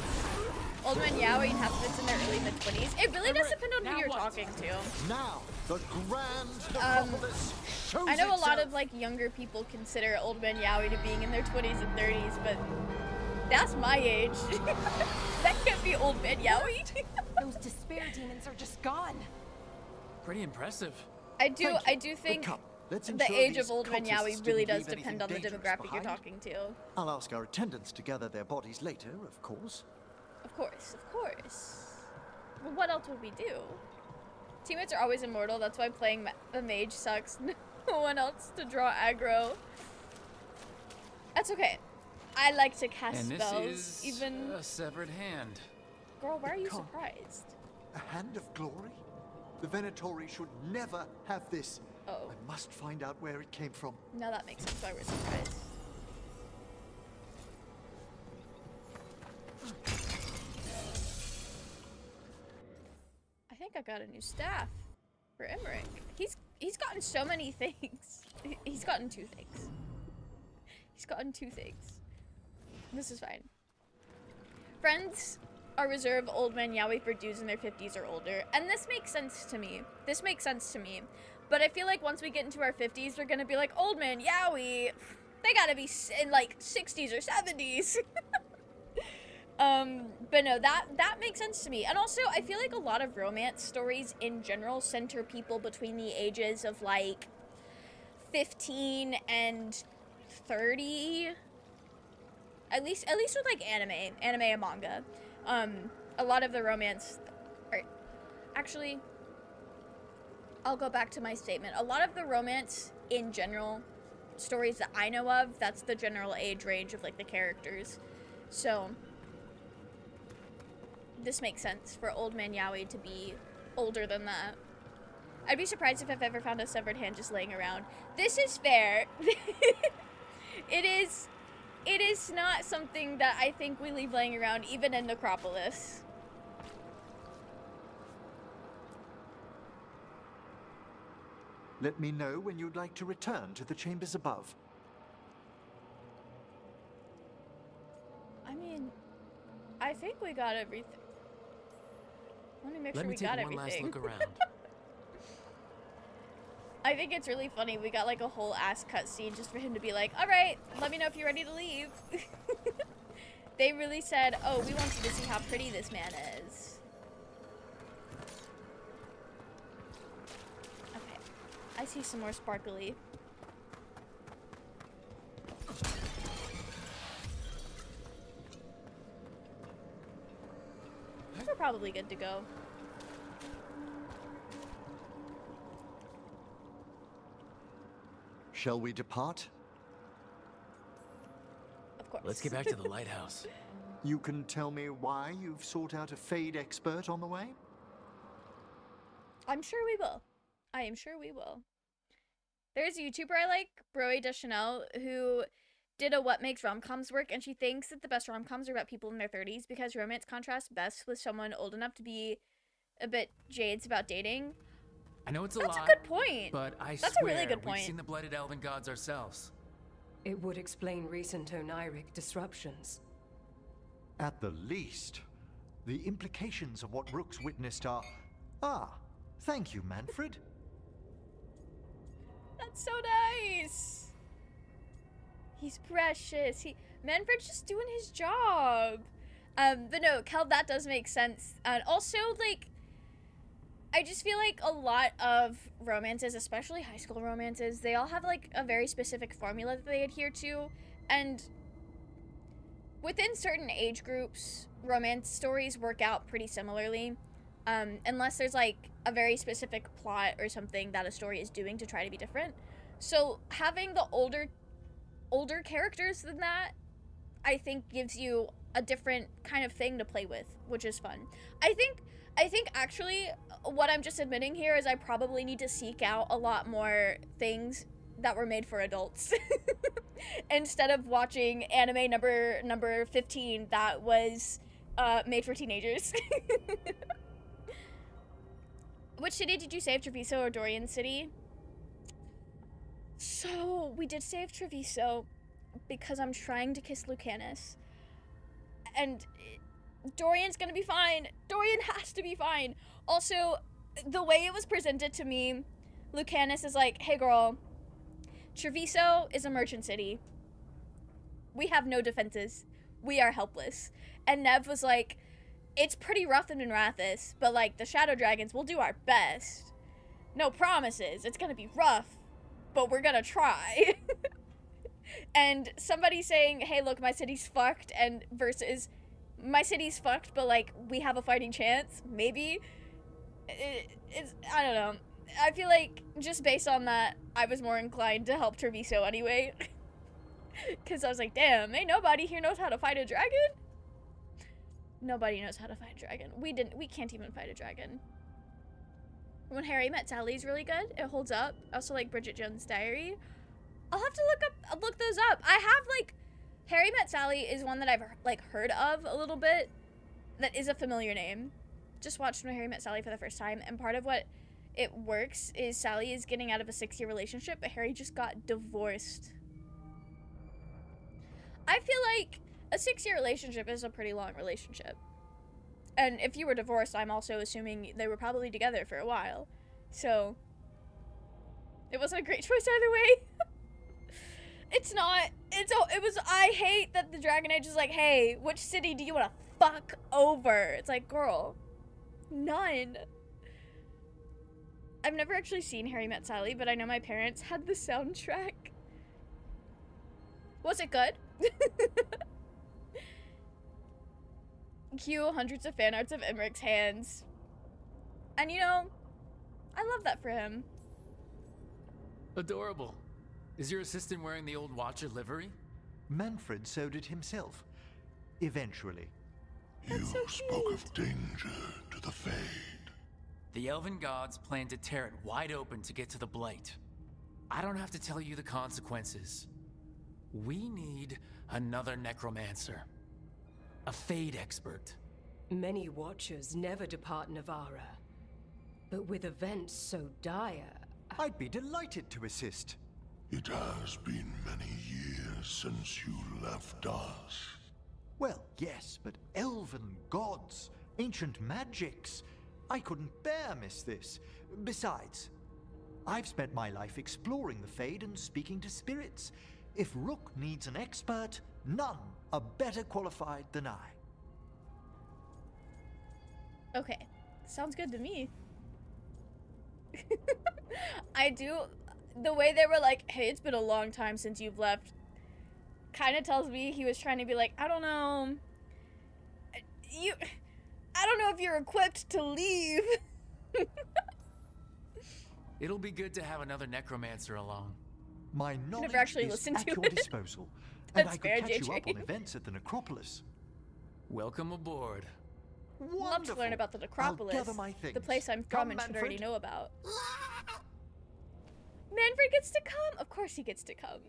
Old Man Yowie and Half-Wits in their early mid-20s. It really does depend on who you're talking to. Now, the grand necropolis shows I know a lot itself. of like younger people consider Old Man Yowie to being in their 20s and 30s, but that's my age. That can't be Old Man Yowie. Those despair demons are just gone. Pretty impressive. I do think Let's the ensure age these of Old Man cultists Yowie really didn't does leave depend on the anything demographic you're dangerous talking to. I'll ask our attendants to gather their bodies later, of course. Of course, of course. Well, what else would we do? Teammates are always immortal, that's why playing the mage sucks. No one else to draw aggro. That's okay. I like to cast And this spells, is even. a severed hand. Girl, why are you Can't. surprised? A hand of glory? The Venatori should never have this. Oh. I must find out where it came from. Now that makes sense why we're surprised. I think I got a new staff for Emmerich. He's gotten so many things. He's gotten 2 things. He's gotten 2 things. This is fine. Friends are reserved old man yaoi for dudes in their 50s or older, and this makes sense to me. This makes sense to me. But I feel like once we get into our 50s, we're gonna be like, old man yaoi, they gotta be in like 60s or 70s. But no, that makes sense to me. And also, I feel like a lot of romance stories in general center people between the ages of like 15 and 30. At least with like anime and manga. A lot of the romance, or actually, I'll go back to my statement. A lot of the romance in general stories that I know of, that's the general age range of like the characters. So this makes sense for old man yaoi to be older than that. I'd be surprised if I've ever found a severed hand just laying around. This is fair. It is not something that I think we leave laying around, even in Necropolis. Let me know when you'd like to return to the chambers above. I mean, I think we got everything. Let me make Let sure me we take got one everything. last look around. I think it's really funny. We got like a whole ass cutscene just for him to be like, all right, let me know if you're ready to leave. They really said, oh, we want you to see how pretty this man is. Okay, I see some more sparkly. We're probably good to go. Shall we depart? Of course. Let's get back to the lighthouse. You can tell me why you've sought out a Fade expert on the way? I'm sure we will. I am sure we will. There's a YouTuber I like, Broe Deschanel, who did a What Makes Rom-Coms Work, and she thinks that the best rom-coms are about people in their 30s because romance contrasts best with someone old enough to be a bit jades about dating. I know it's a That's lot. a good point. But I That's swear, a really good point. we've seen the blooded elven gods ourselves. It would explain recent Oniric disruptions. At the least, the implications of what Rook's witnessed are... Ah, thank you, Manfred. That's so nice. He's precious. Manfred's just doing his job. But no, Kel, that does make sense. And also, like, I just feel like a lot of romances, especially high school romances, they all have like a very specific formula that they adhere to, and within certain age groups, romance stories work out pretty similarly, unless there's like a very specific plot or something that a story is doing to try to be different. So having the older characters than that, I think gives you a different kind of thing to play with, which is fun. I think actually what I'm just admitting here is I probably need to seek out a lot more things that were made for adults instead of watching anime number 15 that was made for teenagers. Which city did you save, Treviso or Dorian City? So, we did save Treviso because I'm trying to kiss Lucanus. And Dorian's gonna be fine. Dorian has to be fine. Also, the way it was presented to me, Lucanus is like, hey girl, Treviso is a merchant city. We have no defenses. We are helpless. And Nev was like, it's pretty rough in Minrathous, but like the Shadow Dragons, we'll do our best. No promises. It's gonna be rough, but we're gonna try. And somebody saying, hey look, my city's fucked, and versus my city's fucked, but like we have a fighting chance, maybe. It's, I don't know. I feel like just based on that, I was more inclined to help Treviso anyway. Because I was like, damn, ain't nobody here knows how to fight a dragon. Nobody knows how to fight a dragon. We can't even fight a dragon. When Harry Met Sally is really good. It holds up. I also like Bridget Jones' Diary. I'll have to look those up. I have like, Harry Met Sally is one that I've like heard of a little bit. That is a familiar name. Just watched When Harry Met Sally for the first time, and part of what it works is Sally is getting out of a 6-year relationship, but Harry just got divorced. I feel like a 6-year relationship is a pretty long relationship. And if you were divorced, I'm also assuming they were probably together for a while. So, it wasn't a great choice either way. It's not. I hate that the Dragon Age is like, hey, which city do you want to fuck over? It's like, girl, none. I've never actually seen Harry Met Sally, but I know my parents had the soundtrack. Was it good? Cue hundreds of fan arts of Emmerich's hands. And you know, I love that for him. Adorable. Is your assistant wearing the old Watcher livery? Manfred sewed it himself. Eventually. You spoke of danger to the Fade. The Elven gods plan to tear it wide open to get to the Blight. I don't have to tell you the consequences. We need another necromancer. A Fade expert. Many Watchers never depart Navarra. But with events so dire... I'd be delighted to assist. It has been many years since you left us. Well, yes, but elven gods, ancient magics. I couldn't bear miss this. Besides, I've spent my life exploring the Fade and speaking to spirits. If Rook needs an expert, none are better qualified than I. Okay, sounds good to me. I do. The way they were like, hey, it's been a long time since you've left, kind of tells me he was trying to be like, I don't know. I don't know if you're equipped to leave. It'll be good to have another necromancer along. My knowledge is at your disposal, and I could catch you up on events at the necropolis. Welcome aboard. Love to learn about the necropolis. I'll gather my things. The place I'm from and should Manfred. already know about. Manfred gets to come? Of course he gets to come.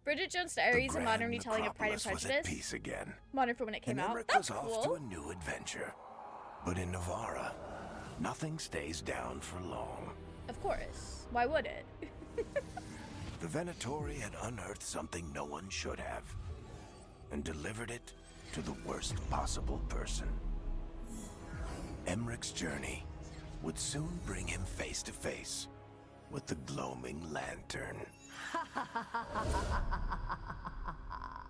Bridget Jones' Diary is a modern retelling of Pride and Necropolis was Prejudice. at peace again. Modern for when it came And out. Emmerich That's was off cool. to a new adventure. But in Navarra, nothing stays down for long. Of course. Why would it? The Venatori had unearthed something no one should have, and delivered it to the worst possible person. Emmerich's journey would soon bring him face to face with the gloaming lantern.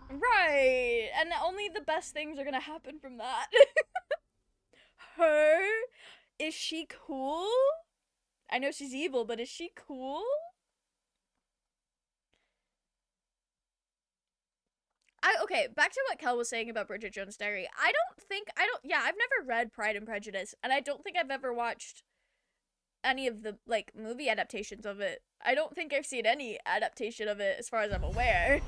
Right. And only the best things are gonna happen from that. Her? Is she cool? I know she's evil, but is she cool? Okay, back to what Kel was saying about Bridget Jones' Diary. Yeah, I've never read Pride and Prejudice, and I don't think I've ever watched any of the, like, movie adaptations of it. I don't think I've seen any adaptation of it, as far as I'm aware.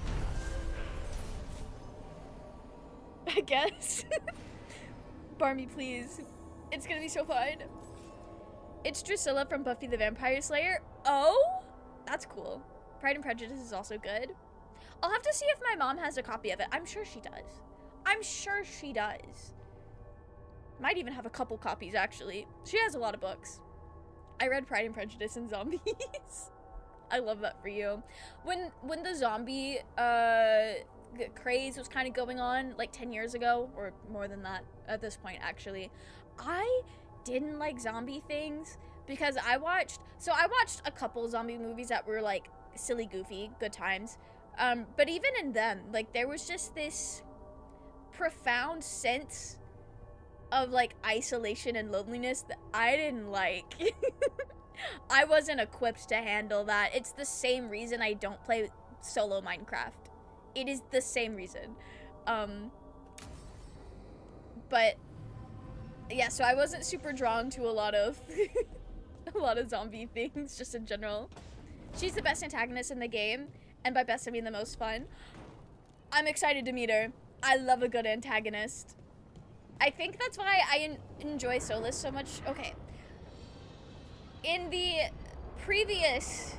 I guess. Barmy, please. It's gonna be so fun. It's Drusilla from Buffy the Vampire Slayer. Oh? That's cool. Pride and Prejudice is also good. I'll have to see if my mom has a copy of it. I'm sure she does. I'm sure she does. Might even have a couple copies, actually. She has a lot of books. I read Pride and Prejudice and Zombies. I love that for you. When the zombie craze was kind of going on, like 10 years ago, or more than that at this point, actually, I didn't like zombie things because I watched a couple zombie movies that were like silly, goofy, good times. But even in them, like, there was just this profound sense of, like, isolation and loneliness that I didn't like. I wasn't equipped to handle that. It's the same reason I don't play solo Minecraft. It is the same reason. But, yeah, so I wasn't super drawn to a lot of zombie things, just in general. She's the best antagonist in the game. And by best, I mean the most fun. I'm excited to meet her. I love a good antagonist. I think that's why I enjoy Solus so much. Okay. In the previous,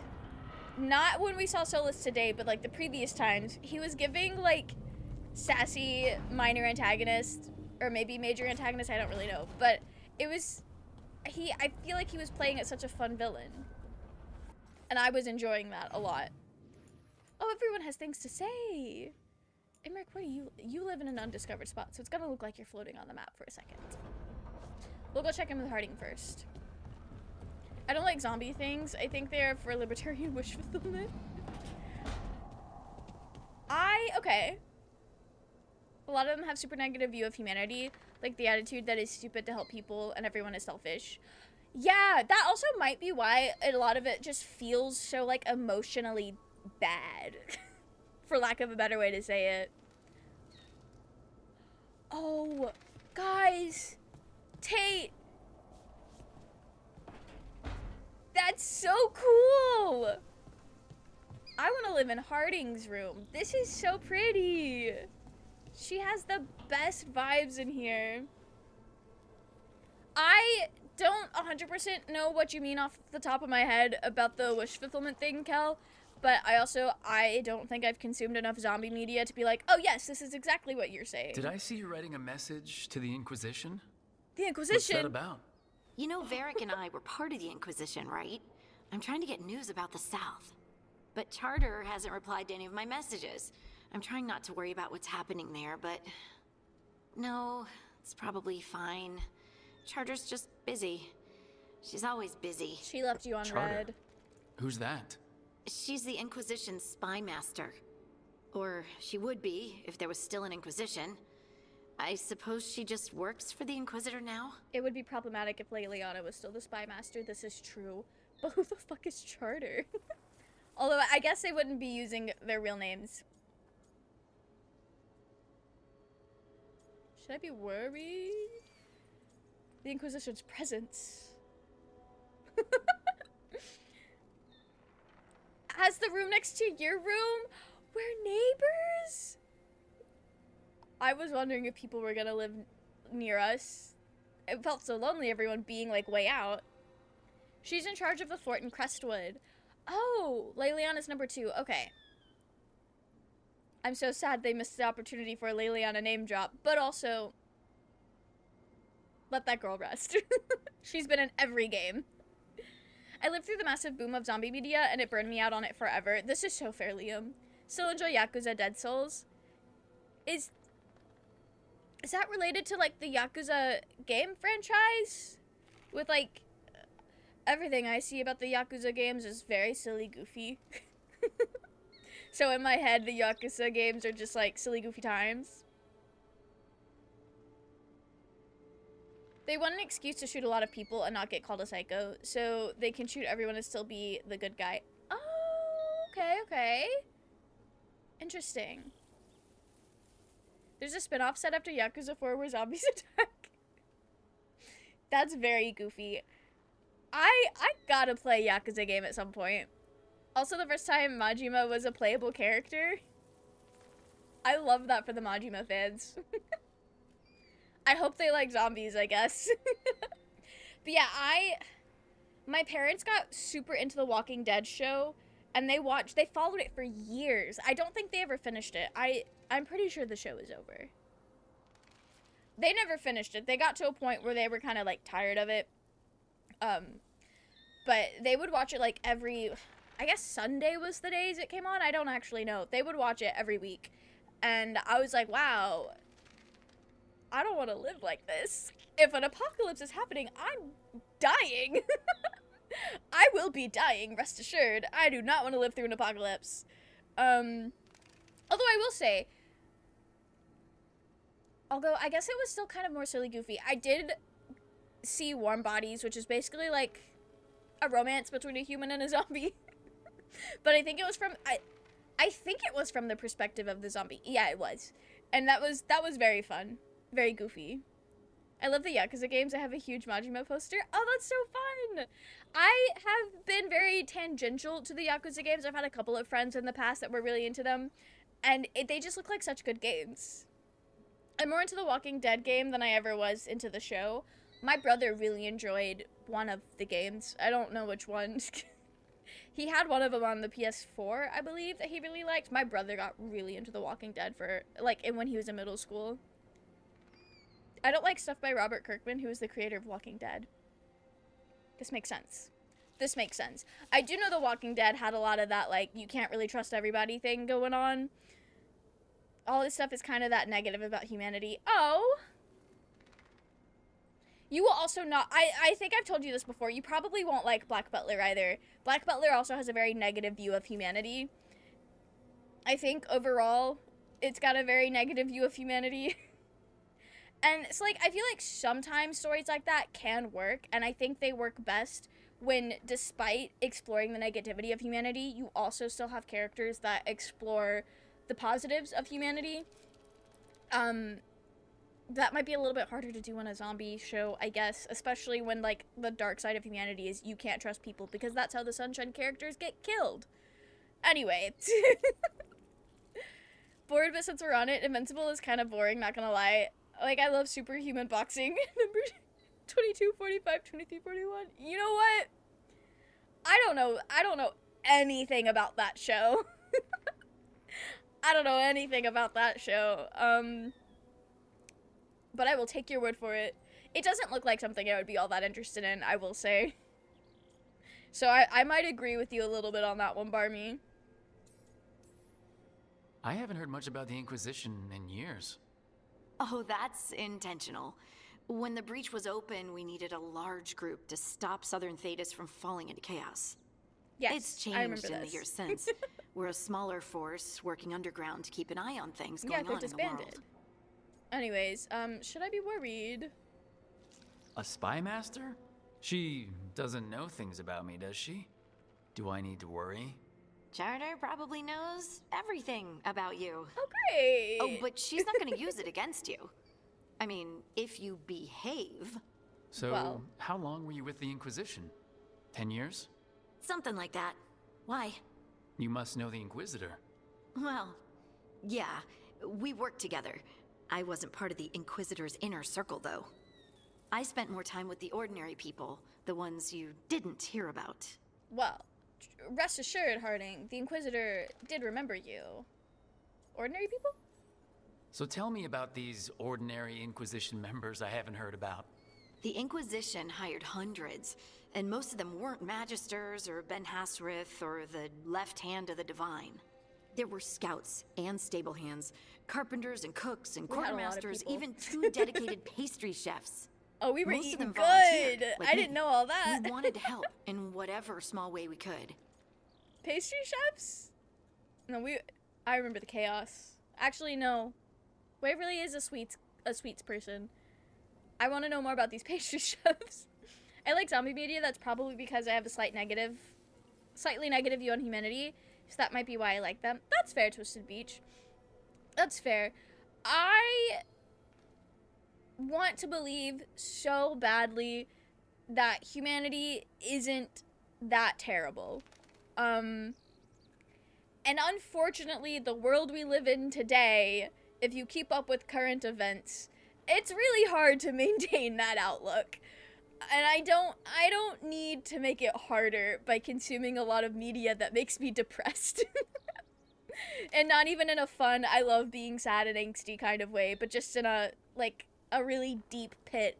not when we saw Solus today, but like the previous times, he was giving like sassy minor antagonist, or maybe major antagonist, I don't really know. But it was, I feel like he was playing at such a fun villain. And I was enjoying that a lot. Oh, everyone has things to say. Emmerich, what do you live in an undiscovered spot, so it's gonna look like you're floating on the map for a second. We'll go check in with Harding first. I don't like zombie things. I think they're for libertarian wish fulfillment. Okay. A lot of them have super negative view of humanity, like the attitude that is stupid to help people and everyone is selfish. Yeah, that also might be why a lot of it just feels so like emotionally bad. For lack of a better way to say it. Oh, guys. Tate. That's so cool. I want to live in Harding's room. This is so pretty. She has the best vibes in here. I don't 100% know what you mean off the top of my head about the wish fulfillment thing, Kel. But I don't think I've consumed enough zombie media to be like, oh yes, this is exactly what you're saying. Did I see you writing a message to the Inquisition? The Inquisition? What's that about? You know, Varric and I were part of the Inquisition, right? I'm trying to get news about the South. But Charter hasn't replied to any of my messages. I'm trying not to worry about what's happening there, but... No, it's probably fine. Charter's just busy. She's always busy. She left you on red. Who's that? She's the Inquisition's spy master. Or she would be, if there was still an Inquisition. I suppose she just works for the Inquisitor now? It would be problematic if Leliana was still the spy master, this is true. But who the fuck is Charter? Although, I guess they wouldn't be using their real names. Should I be worried? The Inquisition's presence. Has the room next to your room? We're neighbors? I was wondering if people were gonna live near us. It felt so lonely, everyone being like way out. She's in charge of the fort in Crestwood. Oh, Leliana's number 2. Okay. I'm so sad they missed the opportunity for a Leliana name drop, but also let that girl rest. She's been in every game. I lived through the massive boom of zombie media, and it burned me out on it forever. This is so fair, Liam. Still enjoy Yakuza Dead Souls. Is that related to, like, the Yakuza game franchise? With, like, everything I see about the Yakuza games is very silly goofy. So in my head, the Yakuza games are just, like, silly goofy times. They want an excuse to shoot a lot of people and not get called a psycho, so they can shoot everyone and still be the good guy. Oh, okay. Interesting. There's a spin-off set after Yakuza 4 where zombies attack. That's very goofy. I gotta play Yakuza game at some point. Also, the first time Majima was a playable character. I love that for the Majima fans. I hope they like zombies, I guess. But yeah, my parents got super into the Walking Dead show, and they followed it for years. I don't think they ever finished it. I'm pretty sure the show is over. They never finished it. They got to a point where they were kind of like tired of it. But they would watch it like I guess Sunday was the days it came on. I don't actually know. They would watch it every week. And I was like, wow, I don't want to live like this. If an apocalypse is happening, I'm dying. I will be dying, rest assured. I do not want to live through an apocalypse. Although I will say, I guess it was still kind of more silly goofy. I did see Warm Bodies, which is basically like a romance between a human and a zombie. But I think it was from, I think it was from the perspective of the zombie. Yeah, it was. And that was very fun. Very goofy. I love the Yakuza games. I have a huge Majima poster. Oh, that's so fun! I have been very tangential to the Yakuza games. I've had a couple of friends in the past that were really into them, and they just look like such good games. I'm more into the Walking Dead game than I ever was into the show. My brother really enjoyed one of the games. I don't know which one. He had one of them on the PS4, I believe, that he really liked. My brother got really into the Walking Dead for, like, when he was in middle school. I don't like stuff by Robert Kirkman, who is the creator of Walking Dead. This makes sense. This makes sense. I do know The Walking Dead had a lot of that, like, you can't really trust everybody thing going on. All this stuff is kind of that negative about humanity. Oh! You will also not... I think I've told you this before. You probably won't like Black Butler either. Black Butler also has a very negative view of humanity. I think, overall, it's got a very negative view of humanity. And it's like, I feel like sometimes stories like that can work, and I think they work best when, despite exploring the negativity of humanity, you also still have characters that explore the positives of humanity. That might be a little bit harder to do in a zombie show, I guess, especially when, like, the dark side of humanity is you can't trust people, because that's how the Sunshine characters get killed. Anyway. Bored, but since we're on it, Invincible is kind of boring, not gonna lie. Like, I love Superhuman Boxing. Number 22, 45, 23, 41. You know what? I don't know anything about that show. I don't know anything about that show. But I will take your word for it. It doesn't look like something I would be all that interested in, I will say. So I might agree with you a little bit on that one, Barmy. I haven't heard much about the Inquisition in years. Oh, that's intentional. When the breach was open, we needed a large group to stop Southern Thetis from falling into chaos. Yes, it's changed in the years since. We're a smaller force working underground to keep an eye on things going on in the world. Anyways, should I be worried? A spy master? She doesn't know things about me, does she? Do I need to worry? Charter probably knows everything about you. Okay. Oh, but she's not going to use it against you. I mean, if you behave. So, well, how long were you with the Inquisition? 10 years? Something like that. Why? You must know the Inquisitor. Well, yeah, we worked together. I wasn't part of the Inquisitor's inner circle, though. I spent more time with the ordinary people, the ones you didn't hear about. Well, rest assured, Harding, the Inquisitor did remember you. Ordinary people? So tell me about these ordinary Inquisition members I haven't heard about. The Inquisition hired hundreds, and most of them weren't Magisters or Ben Hasrith or the left hand of the Divine. There were scouts and stable hands, carpenters and cooks and quartermasters, even 2 dedicated pastry chefs. Oh, we were most eating of them volunteered, good. like I me. didn't know all that. We wanted to help in whatever small way we could. Pastry chefs? No, I remember the chaos. Actually, no. Waverly is a sweets person. I want to know more about these pastry chefs. I like zombie media. That's probably because I have a slightly negative view on humanity. So that might be why I like them. That's fair, Twisted Beach. That's fair. I want to believe so badly that humanity isn't that terrible. And unfortunately, the world we live in today, if you keep up with current events, it's really hard to maintain that outlook. And I don't need to make it harder by consuming a lot of media that makes me depressed. And not even in a fun, I love being sad and angsty kind of way, but just in a really deep pit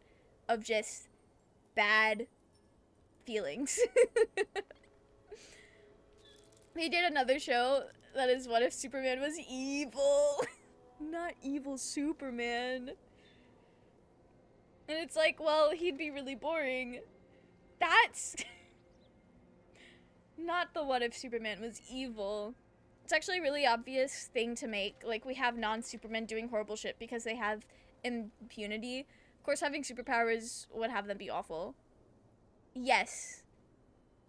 of just bad feelings. They did another show that is What If Superman Was Evil? Not evil Superman. And it's like, well, he'd be really boring. That's not the What If Superman Was Evil. It's actually a really obvious thing to make. Like, we have non-Supermen doing horrible shit because they have impunity. Of course, having superpowers would have them be awful. Yes.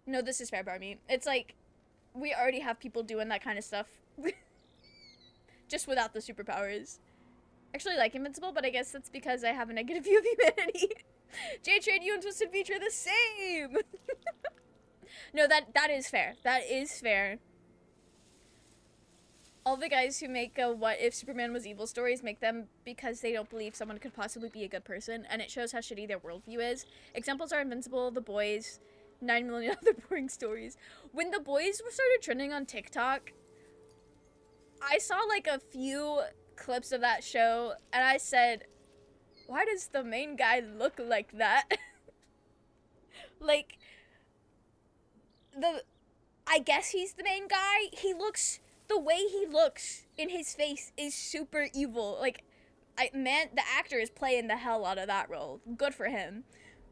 No, this is fair, Barmy. It's like, we already have people doing that kind of stuff. Just without the superpowers. Actually like Invincible, but I guess that's because I have a negative view of humanity. J-Train, you and Twisted Feature are the same! No, that is fair. That is fair. All the guys who make what if Superman was evil stories make them because they don't believe someone could possibly be a good person, and it shows how shitty their worldview is. Examples are Invincible, The Boys, 9 million other boring stories. When The Boys started trending on TikTok, I saw like a few clips of that show, and I said, why does the main guy look like that? Like, I guess he's the main guy. The way he looks in his face is super evil. Like, the actor is playing the hell out of that role. Good for him.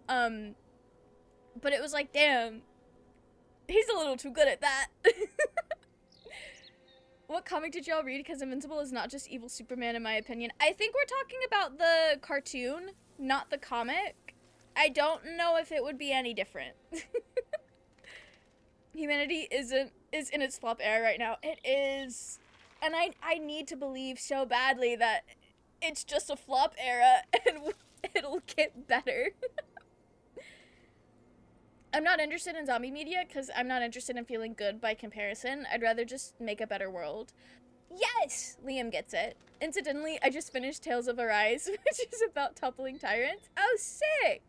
But it was like, damn, he's a little too good at that. What comic did y'all read? Because Invincible is not just evil Superman, in my opinion. I think we're talking about the cartoon, not the comic. I don't know if it would be any different. Humanity is in its flop era right now. It is. And I need to believe so badly that it's just a flop era and it'll get better. I'm not interested in zombie media because I'm not interested in feeling good by comparison. I'd rather just make a better world. Yes! Liam gets it. Incidentally, I just finished Tales of Arise, which is about toppling tyrants. Oh, sick!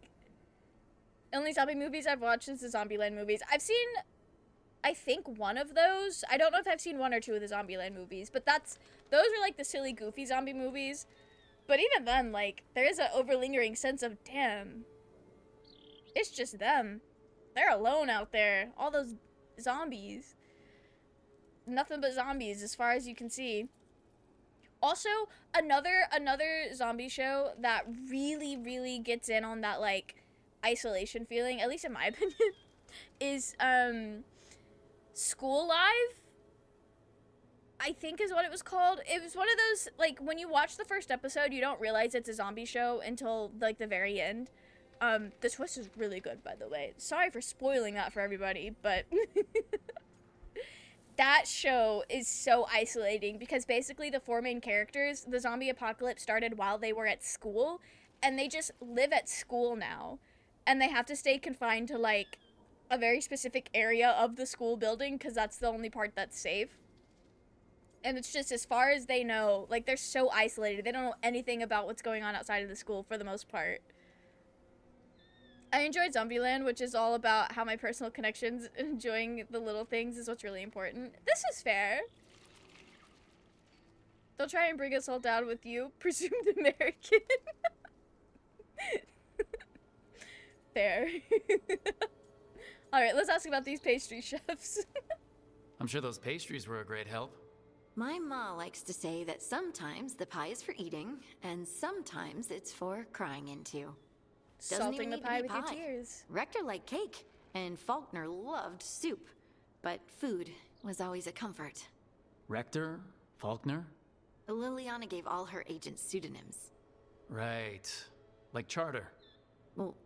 Only zombie movies I've watched is the Zombieland movies. I've seen, I think, one of those. I don't know if I've seen one or two of the Zombieland movies, but those are like the silly, goofy zombie movies. But even then, like, there is an overlingering sense of, damn, it's just them. They're alone out there. All those zombies. Nothing but zombies as far as you can see. Also, another zombie show that really, really gets in on that, like, isolation feeling, at least in my opinion, is, School Live, I think is what it was called. It was one of those, like, when you watch the first episode, you don't realize it's a zombie show until, like, the very end. The twist is really good, by the way. Sorry for spoiling that for everybody, but that show is so isolating because basically the four main characters, the zombie apocalypse started while they were at school, and they just live at school now, and they have to stay confined to, like, a very specific area of the school building because that's the only part that's safe. And it's just, as far as they know, like, they're so isolated. They don't know anything about what's going on outside of the school for the most part. I enjoyed Zombieland, which is all about how my personal connections and enjoying the little things is what's really important. This is fair. They'll try and bring us all down with you, presumed American. Fair. Alright, let's ask about these pastry chefs. I'm sure those pastries were a great help. My ma likes to say that sometimes the pie is for eating, and sometimes it's for crying into. Salting the pie with your tears. Rector liked cake, and Faulkner loved soup. But food was always a comfort. Rector? Faulkner? Liliana gave all her agents pseudonyms. Right. Like Charter. Well,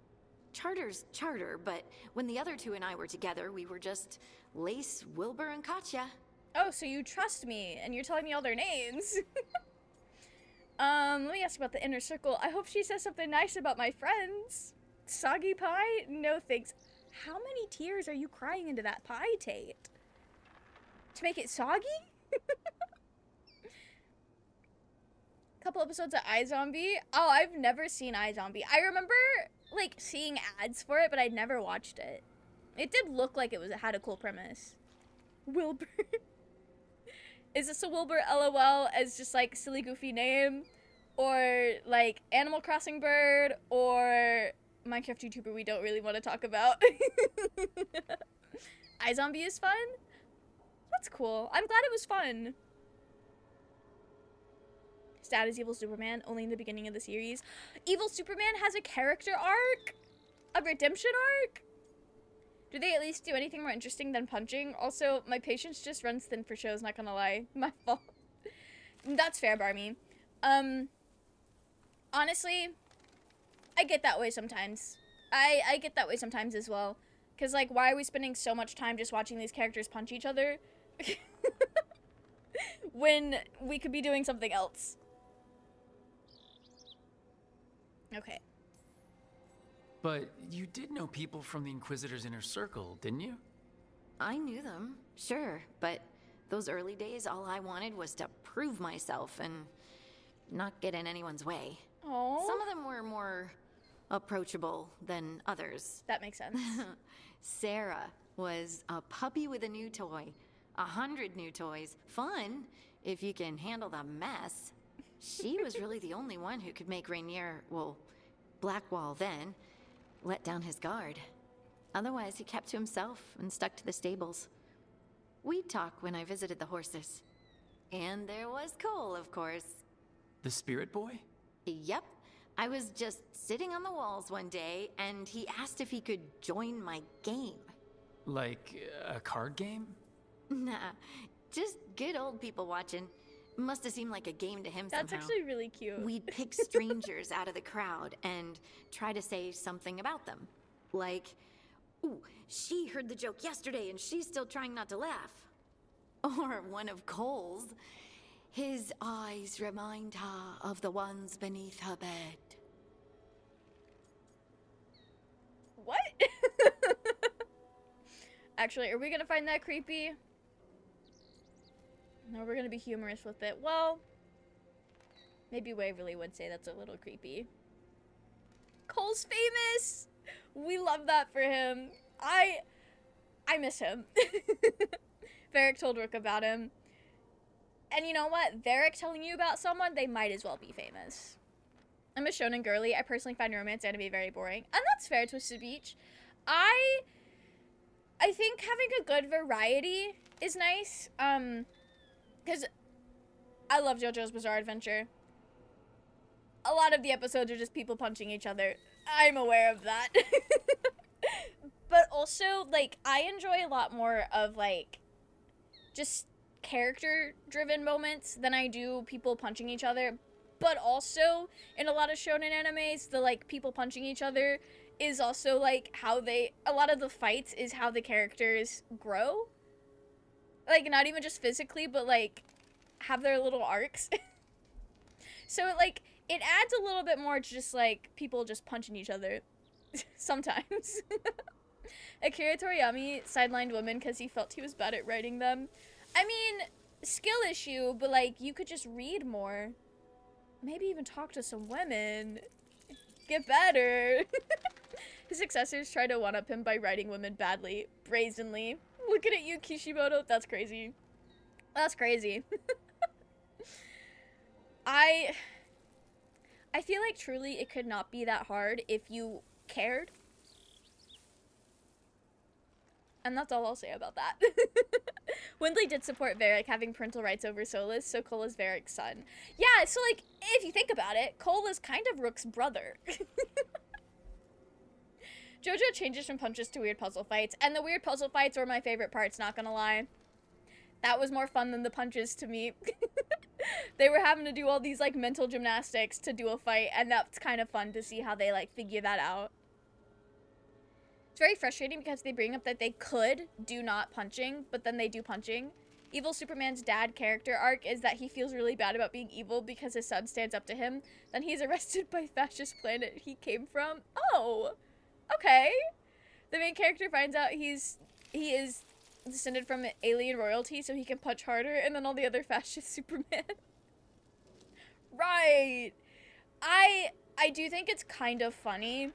Charter's Charter, but when the other two and I were together, we were just Lace, Wilbur, and Katya. Oh, so you trust me, and you're telling me all their names. Let me ask about the inner circle. I hope she says something nice about my friends. Soggy pie? No thanks. How many tears are you crying into that pie, Tate? To make it soggy? Couple episodes of iZombie. Oh, I've never seen iZombie. I remember, like, seeing ads for it, but I'd never watched it. It did look like it had a cool premise. Wilbur. Is this a Wilbur LOL as just, like, silly goofy name? Or, like, Animal Crossing bird? Or Minecraft YouTuber we don't really want to talk about? iZombie is fun? That's cool. I'm glad it was fun. Stat is Evil Superman, only in the beginning of the series. Evil Superman has a character arc? A redemption arc? Do they at least do anything more interesting than punching? Also, my patience just runs thin for shows, not gonna lie. My fault. That's fair, Barmy. Honestly, I get that way sometimes. I get that way sometimes as well. Because, like, why are we spending so much time just watching these characters punch each other? when we could be doing something else? Okay. But you did know people from the Inquisitor's inner circle, didn't you? I knew them, sure, but those early days, all I wanted was to prove myself and not get in anyone's way. Oh. Some of them were more approachable than others. That makes sense. Sarah was a puppy with a new toy. 100 new toys. Fun, if you can handle the mess. She was really the only one who could make Rainier, well, Blackwall then, let down his guard. Otherwise, he kept to himself and stuck to the stables. We'd talk when I visited the horses. And there was Cole, of course. The spirit boy? Yep. I was just sitting on the walls one day, and he asked if he could join my game. Like a card game? Nah, just good old people watching. Must have seemed like a game to him somehow. That's actually really cute. We'd pick strangers out of the crowd and try to say something about them. Like, ooh, she heard the joke yesterday and she's still trying not to laugh. Or one of Cole's. His eyes remind her of the ones beneath her bed. What? Actually, are we gonna find that creepy? No, we're gonna be humorous with it. Well, maybe Waverly would say that's a little creepy. Cole's famous! We love that for him. I miss him. Varric told Rook about him. And you know what? Varric telling you about someone, they might as well be famous. I'm a shonen girly. I personally find romance anime very boring. And that's fair, Twisted Beach. I think having a good variety is nice. Because I love JoJo's Bizarre Adventure. A lot of the episodes are just people punching each other. I'm aware of that. But also, like, I enjoy a lot more of, like, just character-driven moments than I do people punching each other. But also, in a lot of shonen animes, the, like, people punching each other is also, like, how they... A lot of the fights is how the characters grow. Like, not even just physically, but, like, have their little arcs. So, like, it adds a little bit more to just, like, people just punching each other. Sometimes. Akira Toriyama sidelined women because he felt he was bad at writing them. I mean, skill issue, but, like, you could just read more. Maybe even talk to some women. Get better. His successors try to one-up him by writing women badly, brazenly. Looking at you, Kishimoto. That's crazy. That's crazy. I feel like truly it could not be that hard if you cared. And that's all I'll say about that. Windley did support Varric having parental rights over Solus, so Cole is Varric's son. Yeah, so, like, if you think about it, Cole is kind of Rook's brother. JoJo changes from punches to weird puzzle fights, and the weird puzzle fights were my favorite parts, not gonna lie. That was more fun than the punches to me. They were having to do all these, like, mental gymnastics to do a fight, and that's kind of fun to see how they, like, figure that out. It's very frustrating because they bring up that they could do not punching, but then they do punching. Evil Superman's dad character arc is that he feels really bad about being evil because his son stands up to him. Then he's arrested by fascist planet he came from. Oh, okay. The main character finds out he is descended from alien royalty so he can punch harder, and then all the other fascist Superman. Right. I do think it's kind of funny.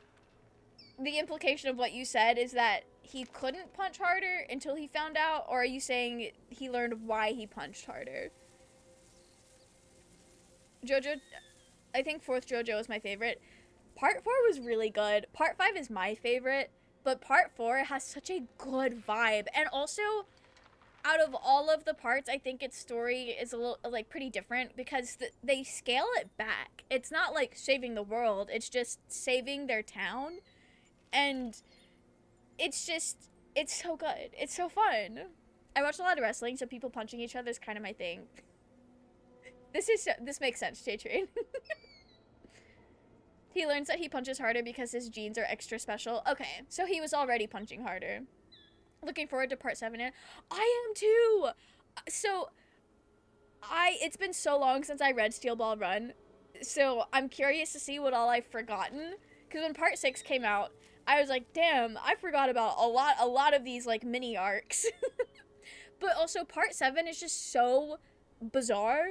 The implication of what you said is that he couldn't punch harder until he found out, or are you saying he learned why he punched harder? JoJo, I think 4th JoJo is my favorite. Part 4 was really good. Part 5 is my favorite, but Part 4 has such a good vibe. And also, out of all of the parts, I think its story is a little, like, pretty different because they scale it back. It's not like saving the world, it's just saving their town. And it's just, it's so good. It's so fun. I watch a lot of wrestling, so people punching each other is kind of my thing. This makes sense, J-Train. He learns that he punches harder because his genes are extra special. Okay, so he was already punching harder. Looking forward to part 7. I am too! So, it's been so long since I read Steel Ball Run. So I'm curious to see what all I've forgotten. Because when part 6 came out, I was like, damn, I forgot about a lot of these like mini arcs. But also part 7 is just so bizarre.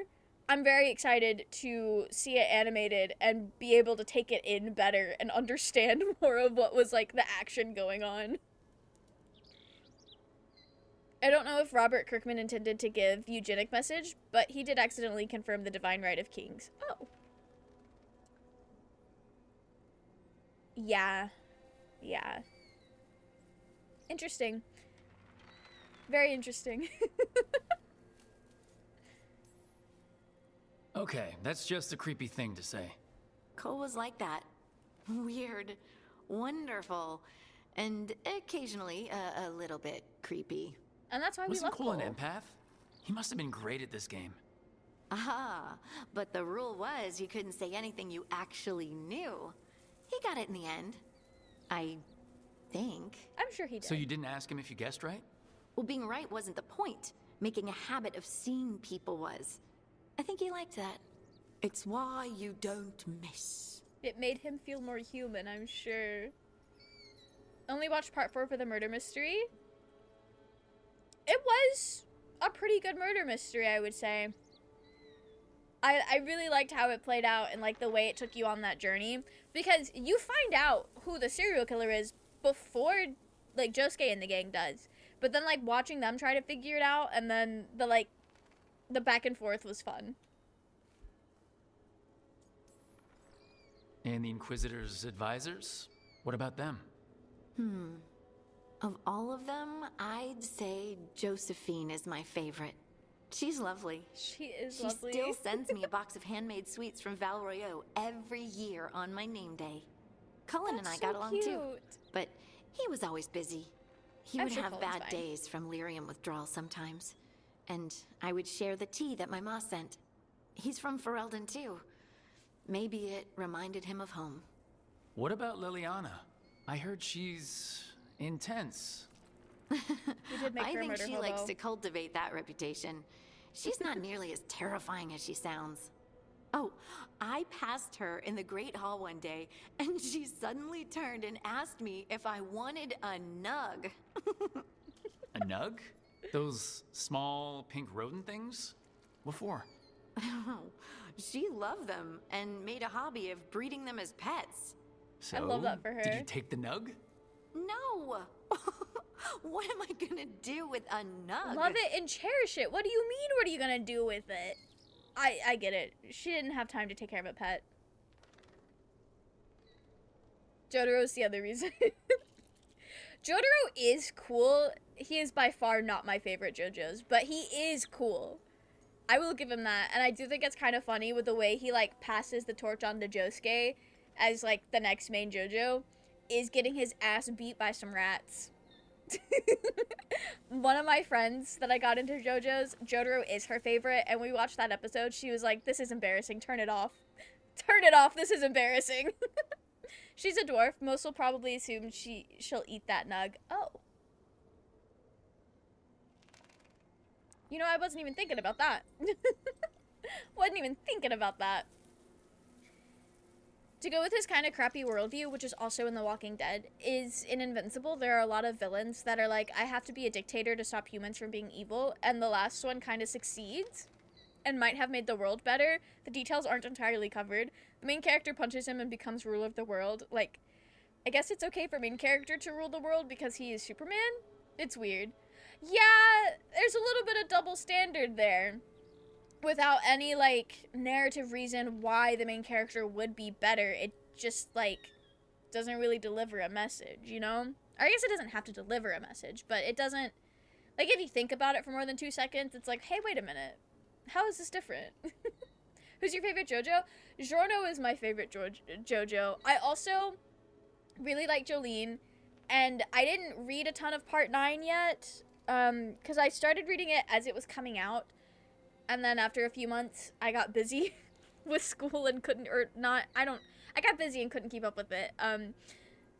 I'm very excited to see it animated and be able to take it in better and understand more of what was like the action going on. I don't know if Robert Kirkman intended to give eugenic message, but he did accidentally confirm the divine right of kings. Oh. Yeah. Yeah. Interesting. Very interesting. Okay, that's just a creepy thing to say. Cole was like that. Weird, wonderful, and occasionally a little bit creepy. And that's why we Wasn't love Cole Cole. an empath? He must have been great at this game. Ah, but the rule was you couldn't say anything you actually knew. He got it in the end. I think. I'm sure he did. So you didn't ask him if you guessed right? Well, being right wasn't the point. Making a habit of seeing people was. I think he liked that. It's why you don't miss. It made him feel more human, I'm sure. Only watched part 4 for the murder mystery. It was a pretty good murder mystery, I would say. I really liked how it played out and like the way it took you on that journey, because you find out who the serial killer is before like Josuke and the gang does. But then like watching them try to figure it out, and then the back and forth was fun. And the Inquisitor's advisors? What about them? Of all of them, I'd say Josephine is my favorite. She's lovely. She is lovely. She still sends me a box of handmade sweets from Val Royeau every year on my name day. Cullen and I got along too, but he was always busy. He I'm would sure have Cullen's bad fine. days from lyrium withdrawal sometimes. And I would share the tea that my ma sent. He's from Ferelden too. Maybe it reminded him of home. What about Liliana? I heard she's intense. We did make I her a think murder she hobo. likes to cultivate that reputation. She's not nearly as terrifying as she sounds. Oh, I passed her in the Great Hall one day, and she suddenly turned and asked me if I wanted a nug. A nug? Those small pink rodent things? What for? She loved them and made a hobby of breeding them as pets. So, I love that for her. Did you take the nug? No! What am I gonna do with a nug? Love it and cherish it. What do you mean, what are you gonna do with it? I get it. She didn't have time to take care of a pet. Jotaro's the other reason. Jotaro is cool. He is by far not my favorite JoJo's, but he is cool. I will give him that. And I do think it's kind of funny with the way he like passes the torch on to Josuke as like the next main JoJo is getting his ass beat by some rats. One of my friends that I got into JoJo's, Jotaro is her favorite, and we watched that episode. She was like, this is embarrassing, turn it off. Turn it off, this is embarrassing. She's a dwarf. Most will probably assume she'll eat that nug. Oh. You know, I wasn't even thinking about that. Wasn't even thinking about that. To go with his kind of crappy worldview, which is also in The Walking Dead, is in Invincible, there are a lot of villains that are like, I have to be a dictator to stop humans from being evil, and the last one kind of succeeds and might have made the world better. The details aren't entirely covered. The main character punches him and becomes ruler of the world. Like, I guess it's okay for main character to rule the world because he is Superman? It's weird. Yeah, there's a little bit of double standard there. Without any, like, narrative reason why the main character would be better. It just, like, doesn't really deliver a message, you know? Or I guess it doesn't have to deliver a message, but it doesn't... Like, if you think about it for more than 2 seconds, it's like, hey, wait a minute. How is this different? Who's your favorite JoJo? Giorno is my favorite JoJo. I also really like Jolene, and I didn't read a ton of Part 9 yet, because I started reading it as it was coming out. And then after a few months, I got busy with school and I got busy and couldn't keep up with it.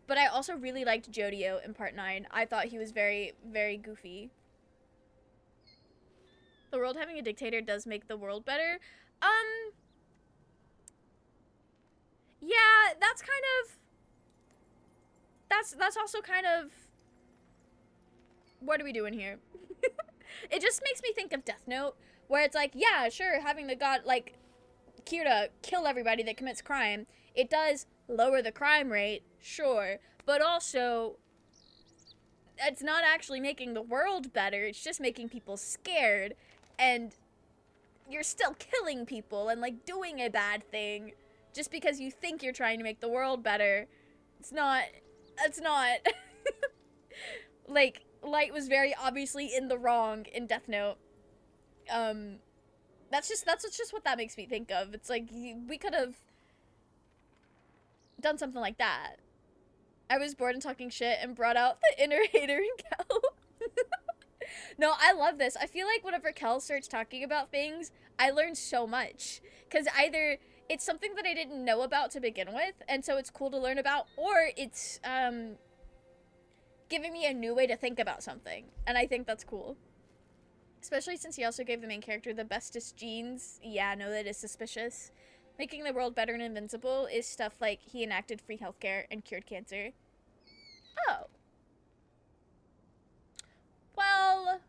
But I also really liked Jodio in Part 9. I thought he was very, very goofy. The world having a dictator does make the world better. that's kind of that's also kind of what are we doing here? It just makes me think of Death Note, where it's like, yeah, sure, having the god like Kira kill everybody that commits crime, it does lower the crime rate, sure, but also it's not actually making the world better, it's just making people scared, and you're still killing people and like doing a bad thing just because you think you're trying to make the world better. It's not like Light was very obviously in the wrong in Death Note. That's just what that makes me think of. It's like we could have done something like that. I was bored and talking shit and brought out the inner hater in Kel. No, I love this. I feel like whenever Kel starts talking about things, I learn so much. Because either it's something that I didn't know about to begin with, and so it's cool to learn about, or it's giving me a new way to think about something. And I think that's cool. Especially since he also gave the main character the bestest genes. Yeah, no, that is suspicious. Making the world better and invincible is stuff like he enacted free healthcare and cured cancer. Oh. Well,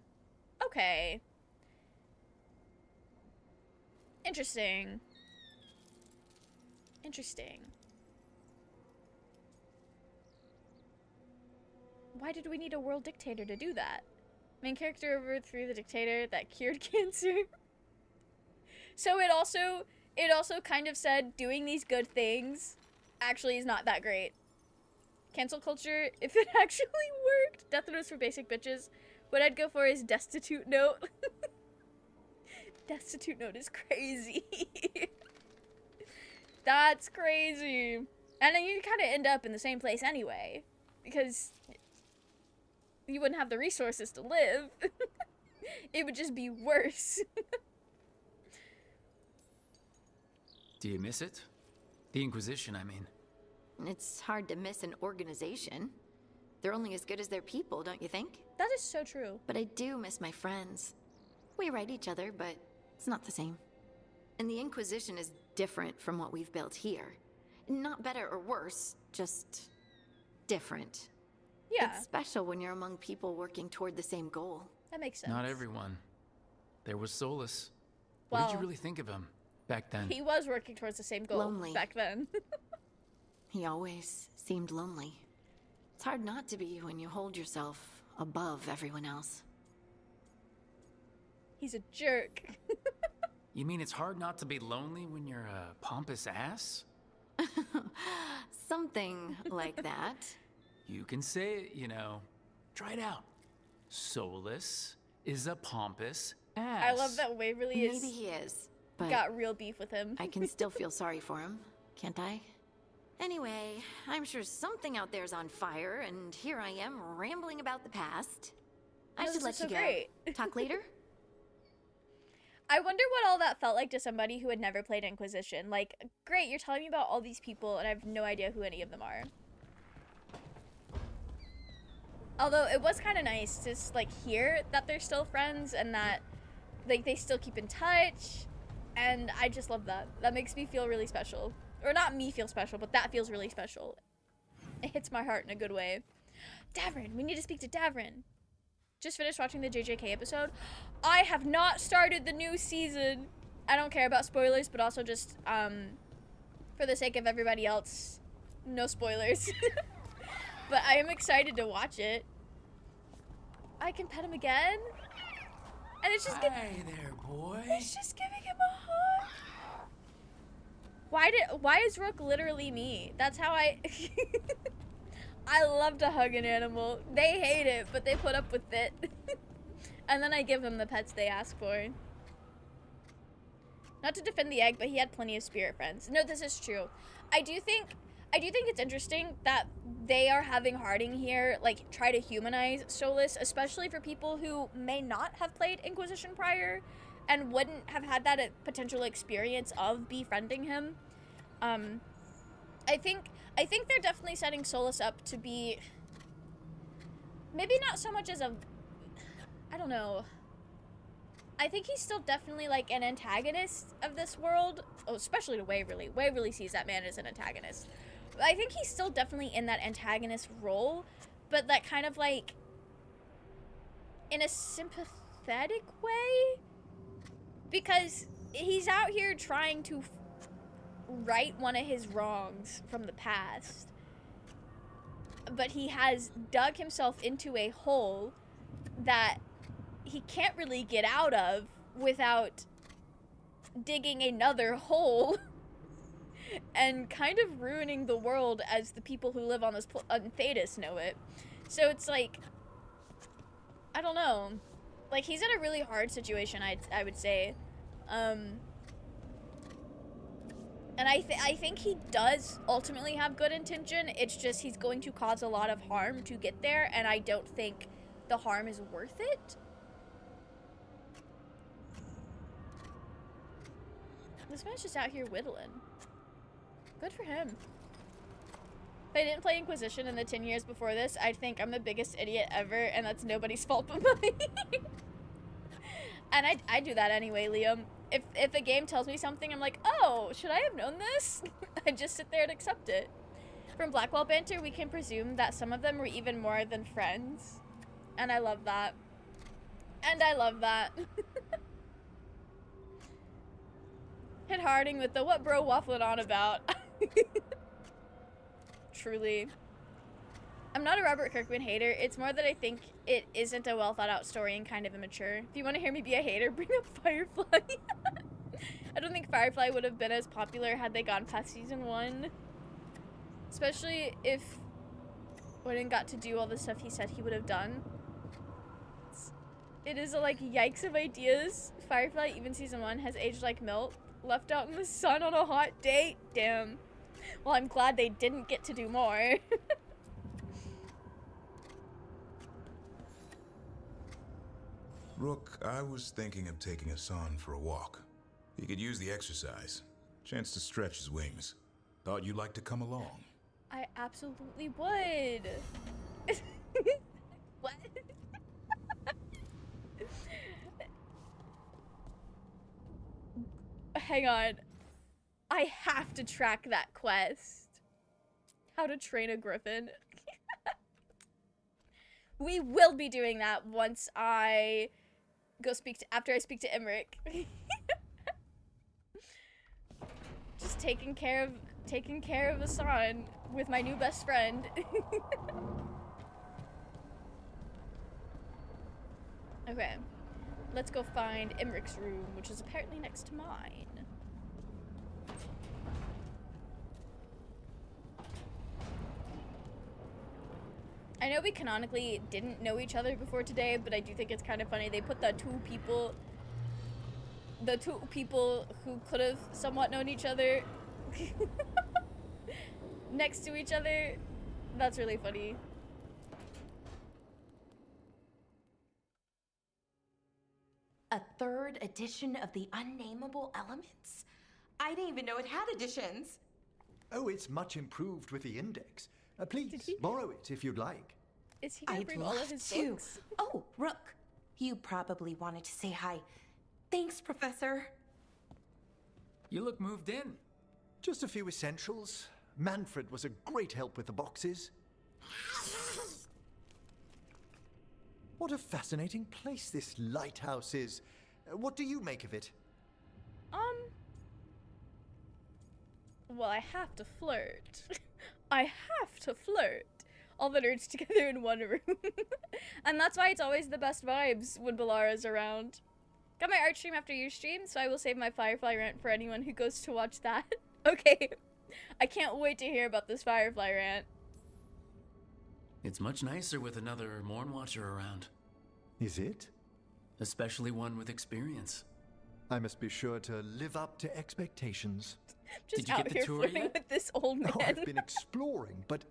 okay. Interesting. Interesting. Why did we need a world dictator to do that? Main character overthrew the dictator that cured cancer. So it also kind of said doing these good things actually is not that great. Cancel culture, if it actually worked. Death Note is for basic bitches. What I'd go for is Destitute Note. Destitute Note is crazy. That's crazy. And then you kind of end up in the same place anyway. Because you wouldn't have the resources to live. It would just be worse. Do you miss it? The Inquisition, I mean. It's hard to miss an organization. They're only as good as their people, don't you think? That is so true. But I do miss my friends. We write each other, but it's not the same. And the Inquisition is different from what we've built here. Not better or worse, just different. Yeah. It's special when you're among people working toward the same goal. That makes sense. Not everyone. There was Solus. Well, what did you really think of him back then? He was working towards the same goal Lonely. back then. He always seemed lonely. It's hard not to be when you hold yourself above everyone else. He's a jerk. You mean it's hard not to be lonely when you're a pompous ass? Something like that. You can say it, you know. Try it out. Solus is a pompous ass. I love that Waverly is. Maybe he is, but got real beef with him. I can still feel sorry for him, can't I? Anyway, I'm sure something out there's on fire, and here I am rambling about the past. I No, should this let is so you go. great. Talk later? I wonder what all that felt like to somebody who had never played Inquisition. Like, great, you're telling me about all these people, and I have no idea who any of them are. Although it was kind of nice to like hear that they're still friends and that like they still keep in touch, and I just love that. That makes me feel really special. Or not me feel special, but that feels really special. It hits my heart in a good way. Davrin, we need to speak to Davrin. Just finished watching the JJK episode. I have not started the new season. I don't care about spoilers, but also just for the sake of everybody else, no spoilers. But I am excited to watch it. I can pet him again. And it's just Hey there, boy. It's just giving him a hug. Why is Rook literally me? That's how I I love to hug an animal. They hate it, but they put up with it. And then I give them the pets they ask for. Not to defend the egg, but he had plenty of spirit friends. No, this is true. I do think it's interesting that they are having Harding here, like, try to humanize Solus, especially for people who may not have played Inquisition prior and wouldn't have had that potential experience of befriending him. I think they're definitely setting Solus up to be maybe not so much as a, I don't know. I think he's still definitely like an antagonist of this world, especially to Waverly. Waverly sees that man as an antagonist. I think he's still definitely in that antagonist role, but that kind of like in a sympathetic way, because he's out here trying to right one of his wrongs from the past, but he has dug himself into a hole that he can't really get out of without digging another hole and kind of ruining the world as the people who live on this on Thetis know it. So it's like, I don't know, like he's in a really hard situation, I would say, and I think he does ultimately have good intention. It's just he's going to cause a lot of harm to get there, and I don't think the harm is worth it. This man's just out here whittling. Good for him. If I didn't play Inquisition in the 10 years before this, I'd think I'm the biggest idiot ever, and that's nobody's fault but mine. And I do that anyway, Liam. If a game tells me something, I'm like, oh, should I have known this? I just sit there and accept it. From Blackwell banter, we can presume that some of them were even more than friends. And I love that. And I love that. Hit Harding with the what bro waffling on about. Truly. I'm not a Robert Kirkman hater. It's more that I think it isn't a well thought out story and kind of immature. If you want to hear me be a hater, bring up Firefly. I don't think Firefly would have been as popular had they gone past season 1. Especially if Odin got to do all the stuff he said he would have done. It is a like yikes of ideas. Firefly, even season 1, has aged like milk. Left out in the sun on a hot date. Damn. Well, I'm glad they didn't get to do more. Rook, I was thinking of taking Hassan for a walk. He could use the exercise. Chance to stretch his wings. Thought you'd like to come along. I absolutely would. What? Hang on. I have to track that quest. How to train a griffin. We will be doing that once I go after I speak to Emmerich. Just taking care of Hassan with my new best friend. Okay. Let's go find Emmerich's room, which is apparently next to mine. I know we canonically didn't know each other before today, but I do think it's kind of funny. They put the two people who could have somewhat known each other next to each other. That's really funny. A 3rd edition of the Unnameable Elements? I didn't even know it had editions. Oh, it's much improved with the index. Please, borrow it if you'd like. Is he gonna bring all of his books? Oh, Rook. You probably wanted to say hi. Thanks, Professor. You look moved in. Just a few essentials. Manfred was a great help with the boxes. What a fascinating place this lighthouse is. What do you make of it? Well, I have to flirt. I have to flirt. All the nerds together in one room. And that's why it's always the best vibes when Balara's around. Got my art stream after your stream, so I will save my Firefly rant for anyone who goes to watch that. Okay. I can't wait to hear about this Firefly rant. It's much nicer with another Morn Watcher around. Is it? Especially one with experience. I must be sure to live up to expectations. Just out here flirting with this old man. Oh, I've been exploring, but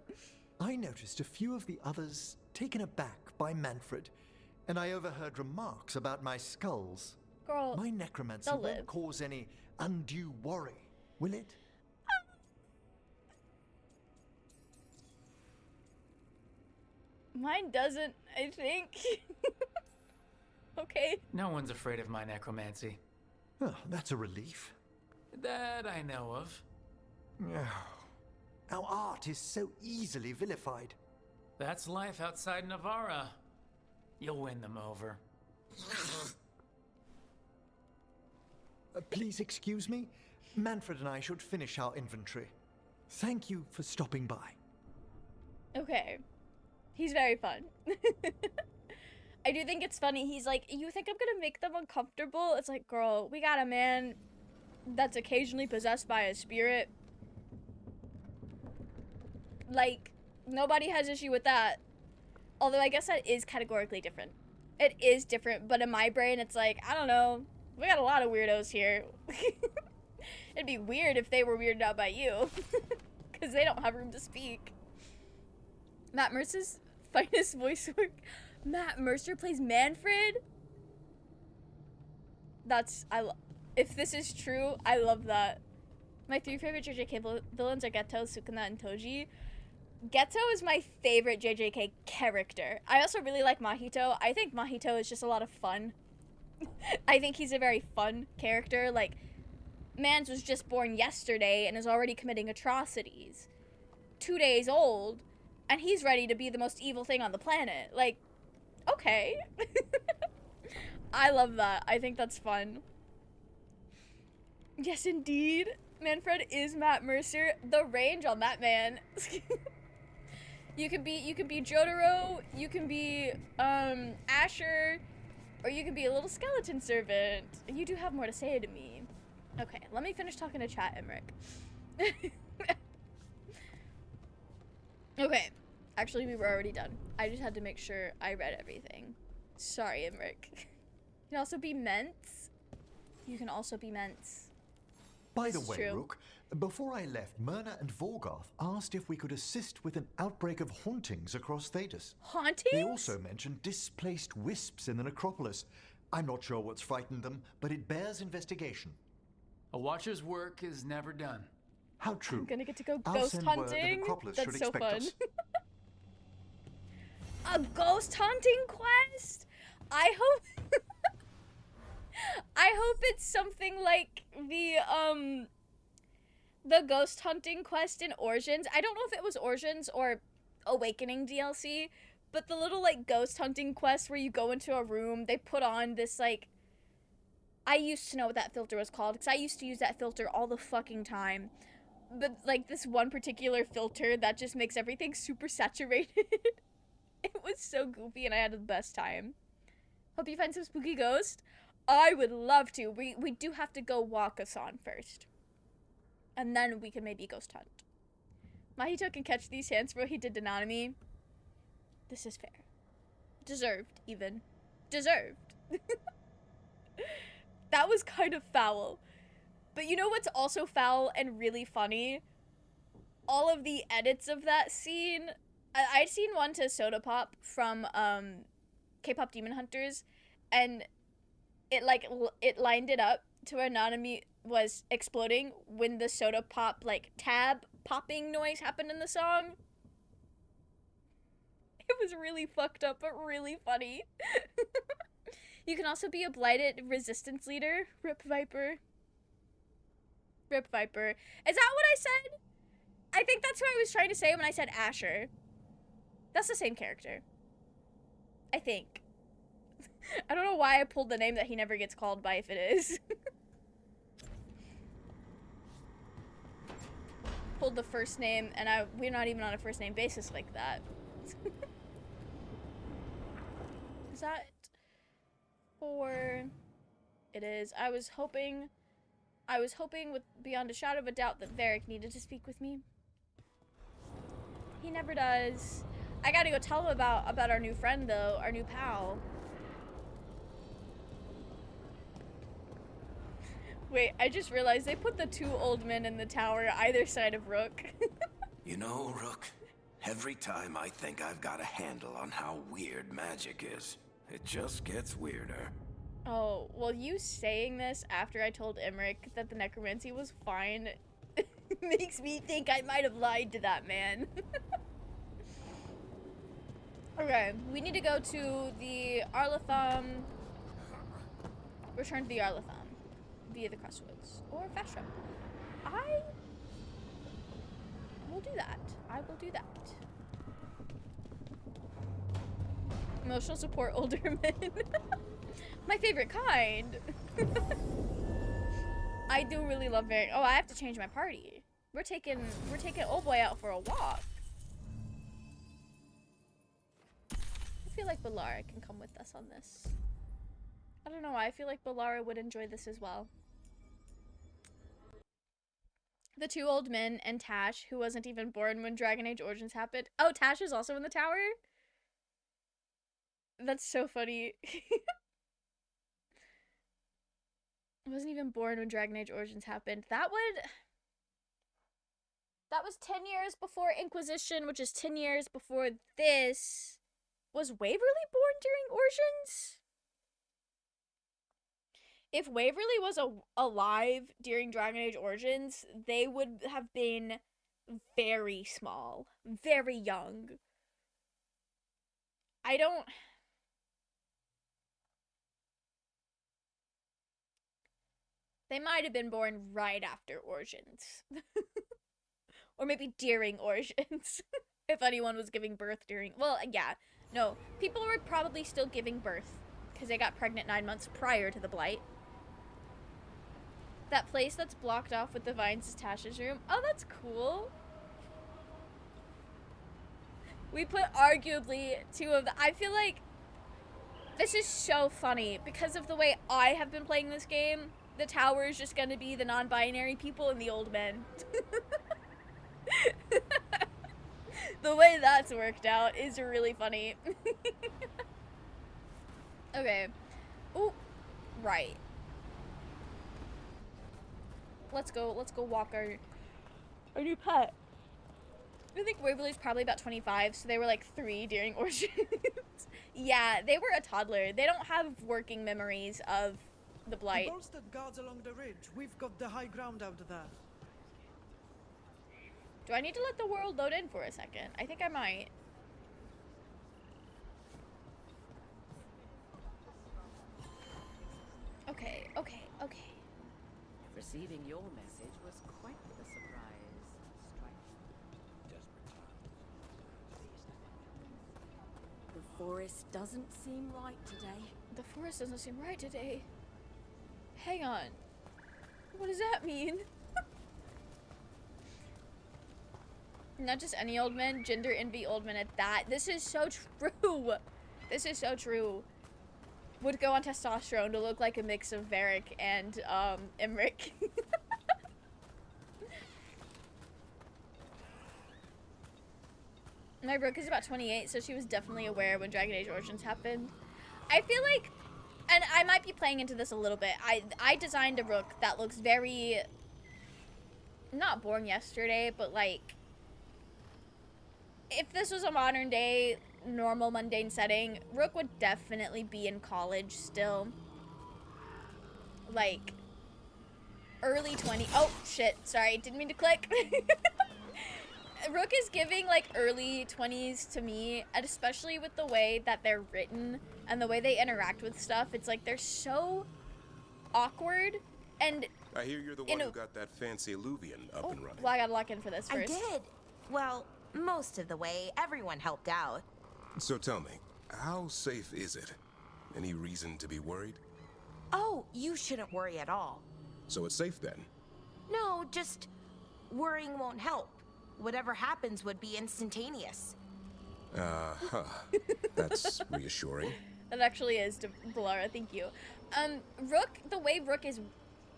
I noticed a few of the others taken aback by Manfred, and I overheard remarks about my skulls. Girl, my necromancy won't cause any undue worry, will it? Mine doesn't, I think. Okay. No one's afraid of my necromancy. Oh, that's a relief. That I know of. Our art is so easily vilified. That's life outside Navarra. You'll win them over. Please excuse me. Manfred and I should finish our inventory. Thank you for stopping by. Okay. He's very fun. I do think it's funny. He's like, you think I'm gonna make them uncomfortable? It's like, girl, we got a man that's occasionally possessed by a spirit. Like, nobody has issue with that. Although I guess that is categorically different. It is different, but in my brain, it's like, I don't know. We got a lot of weirdos here. It'd be weird if they were weirded out by you. Because they don't have room to speak. Matt Mercer's finest voice work. Matt Mercer plays Manfred? That's, if this is true, I love that. My 3 favorite JJK villains are Geto, Sukuna, and Toji. Geto is my favorite JJK character. I also really like Mahito. I think Mahito is just a lot of fun. I think he's a very fun character. Like, Mans was just born yesterday and is already committing atrocities. 2 days old, and he's ready to be the most evil thing on the planet. Like, okay. I love that. I think that's fun. Yes, indeed. Manfred is Matt Mercer. The range on that man. You can be Jotaro, you can be Asher, or you can be a little skeleton servant. You do have more to say to me. Okay, let me finish talking to chat, Emmerich. Okay, actually we were already done. I just had to make sure I read everything. Sorry, Emmerich. You can also be Mentz. You can also be Mentz. By the way, Rook, before I left, Myrna and Veilguard asked if we could assist with an outbreak of hauntings across Thedas. Hauntings? They also mentioned displaced wisps in the necropolis. I'm not sure what's frightened them, but it bears investigation. A watcher's work is never done. How true. I'm gonna get to go I'll ghost send word the hunting. necropolis That's should so expect fun. us. A ghost hunting quest? I hope I hope it's something like the ghost hunting quest in Origins. I don't know if it was Origins or Awakening DLC, but the little like ghost hunting quest where you go into a room, they put on this like, I used to know what that filter was called because I used to use that filter all the fucking time. But like this one particular filter that just makes everything super saturated. It was so goofy and I had the best time. Hope you find some spooky ghost. I would love to. We do have to go walk Asan first. And then we can maybe ghost hunt. Mahito can catch these hands for what he did to Nanami. This is fair. Deserved, even. Deserved. That was kind of foul. But you know what's also foul and really funny? All of the edits of that scene. I'd seen one to Soda Pop from K-Pop Demon Hunters, and it lined it up to where Nanami was exploding when the Soda Pop like tab popping noise happened in the song. It was really fucked up but really funny. You can also be a blighted resistance leader. Rip Viper. Rip Viper. Is that what I said? I think that's what I was trying to say when I said Asher. That's the same character. I think. I don't know why I pulled the name that he never gets called by if it is. Pulled the first name, and we're not even on a first name basis like that. Is that 4? It is. I was hoping with beyond a shadow of a doubt that Varric needed to speak with me. He never does. I gotta go tell him about our new friend though, our new pal. Wait, I just realized they put the 2 old men in the tower either side of Rook. You know, Rook, every time I think I've got a handle on how weird magic is, it just gets weirder. Oh, well, you saying this after I told Emmerich that the necromancy was fine makes me think I might have lied to that man. Okay, we need to go to the Arlatham. Return to the Arlatham via the Crossroads or Fast Travel. will do that. I will do that. Emotional support older men. My favorite kind. I do really love very. Oh, I have to change my party. We're taking old boy out for a walk. I feel like Balara can come with us on this. I don't know why. I feel like Balara would enjoy this as well. The two old men and Tash, who wasn't even born when Dragon Age Origins happened. Oh, Tash is also in the tower? That's so funny. I wasn't even born when Dragon Age Origins happened. That was 10 years before Inquisition, which is 10 years before this. Was Waverly born during Origins? If Waverly was alive during Dragon Age Origins, they would have been very small, very young. They might have been born right after Origins. Or maybe during Origins. If anyone was giving birth during... Well, yeah. No. People were probably still giving birth. Because they got pregnant 9 months prior to the Blight. That place that's blocked off with the vines is Tasha's room. Oh, that's cool. We put arguably two of the... I feel like this is so funny. Because of the way I have been playing this game, the tower is just going to be the non-binary people and the old men. The way that's worked out is really funny. Okay. Ooh. Right. Let's go walk our new pet. I think Waverly's probably about 25, so they were like 3 during Origins. Yeah, they were a toddler. They don't have working memories of the Blight. The bolstered guards along the ridge. We've got the high ground out there. Do I need to let the world load in for a second? I think I might. Okay. Receiving your message was quite the surprise. The forest doesn't seem right today. The forest doesn't seem right today. Hang on. What does that mean? Not just any old men, gender envy old men at that. This is so true. This is so true. Would go on testosterone to look like a mix of Varric and Emmerich. My Brooke is about 28, so she was definitely aware when Dragon Age Origins happened. I feel like, and I might be playing into this a little bit, I designed a Rook that looks very, not born yesterday, but like, if this was a modern day, normal, mundane setting, Rook would definitely be in college still. Like, early 20s. Oh, shit. Sorry, didn't mean to click. Rook is giving, like, early 20s to me, and especially with the way that they're written and the way they interact with stuff. It's like they're so awkward, and... I hear you're the one who got that fancy Illuvian up and running. Well, I gotta lock in for this first. I did. Well, most of the way. Everyone helped out. So tell me, how safe is it? Any reason to be worried? Oh, you shouldn't worry at all. So it's safe then? No, just worrying won't help. Whatever happens would be instantaneous. That's reassuring. That actually is, Balara, thank you. Rook, the way Rook is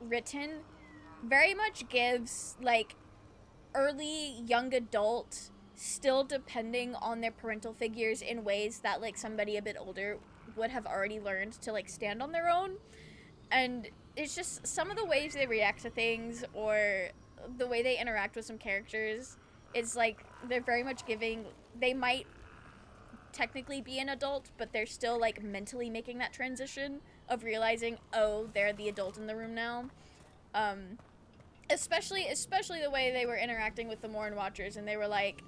written, very much gives, like, early young adult, still depending on their parental figures in ways that, like, somebody a bit older would have already learned to, like, stand on their own. And it's just some of the ways they react to things or the way they interact with some characters is, like, they're very much giving, they might technically be an adult, but they're still, like, mentally making that transition of realizing, oh, they're the adult in the room now. Especially the way they were interacting with the Morn Watchers, and they were like,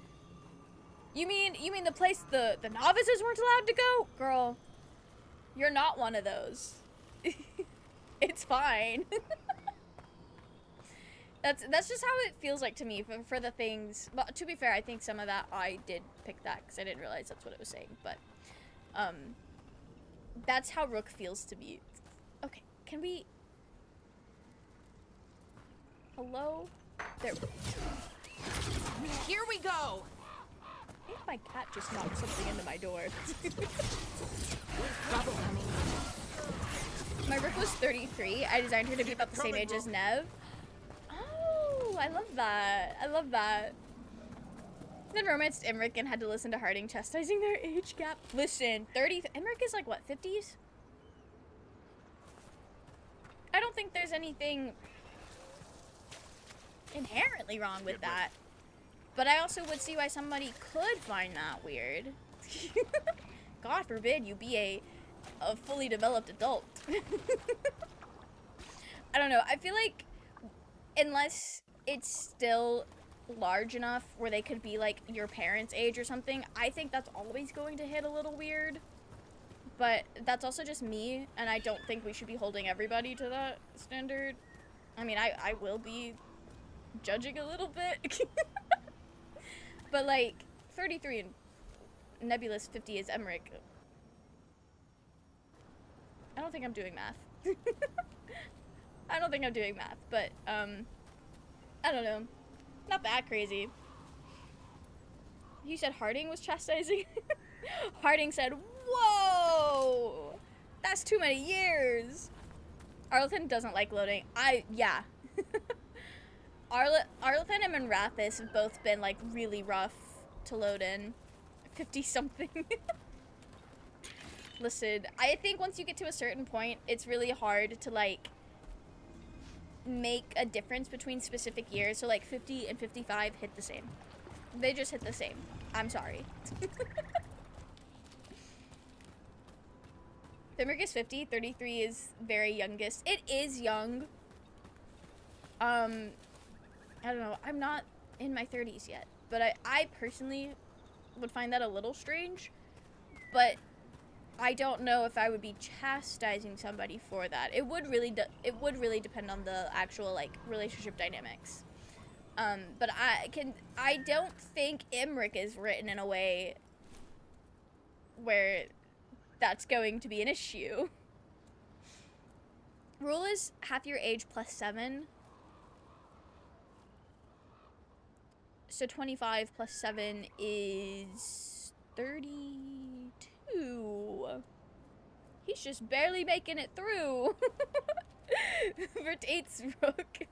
You mean the place the novices weren't allowed to go? Girl, you're not one of those. It's fine. That's just how it feels like to me for the things. Well, to be fair, I think some of that I did pick that because I didn't realize that's what it was saying. But that's how Rook feels to me. Okay, can we? Hello? There. Here we go! I think my cat just knocked something into my door. My Rook was 33. I designed her to be about the same age as Nev. Oh, I love that. I love that. Then romanced Emmerich and had to listen to Harding chastising their age gap. Listen, 30. Emmerich is like, what, 50s? I don't think there's anything inherently wrong with that. But I also would see why somebody could find that weird. God forbid you be a fully developed adult. I don't know. I feel like unless it's still large enough where they could be like your parents' age or something, I think that's always going to hit a little weird. But that's also just me, and I don't think we should be holding everybody to that standard. I mean, I will be judging a little bit. But like 33 and Nebulous 50 is Emmerich. I don't think I'm doing math. I don't think I'm doing math, but I don't know. Not that crazy. You said Harding was chastising? Harding said, whoa! That's too many years! Arlethan doesn't like loading. Yeah. Arlethan and Manrathis have both been like really rough to load in. 50-something. Listen, I think once you get to a certain point, it's really hard to like make a difference between specific years. So like 50 and 55 hit the same. They just hit the same. I'm sorry. Fimric is 50, 33 is very youngest. It is young. I don't know. I'm not in my 30s yet, but I personally would find that a little strange. But I don't know if I would be chastising somebody for that. It would really depend on the actual like relationship dynamics. But I don't think Emmerich is written in a way where that's going to be an issue. Rule is half your age plus 7. So 25 plus 7 is 32. He's just barely making it through. Vertates Rook.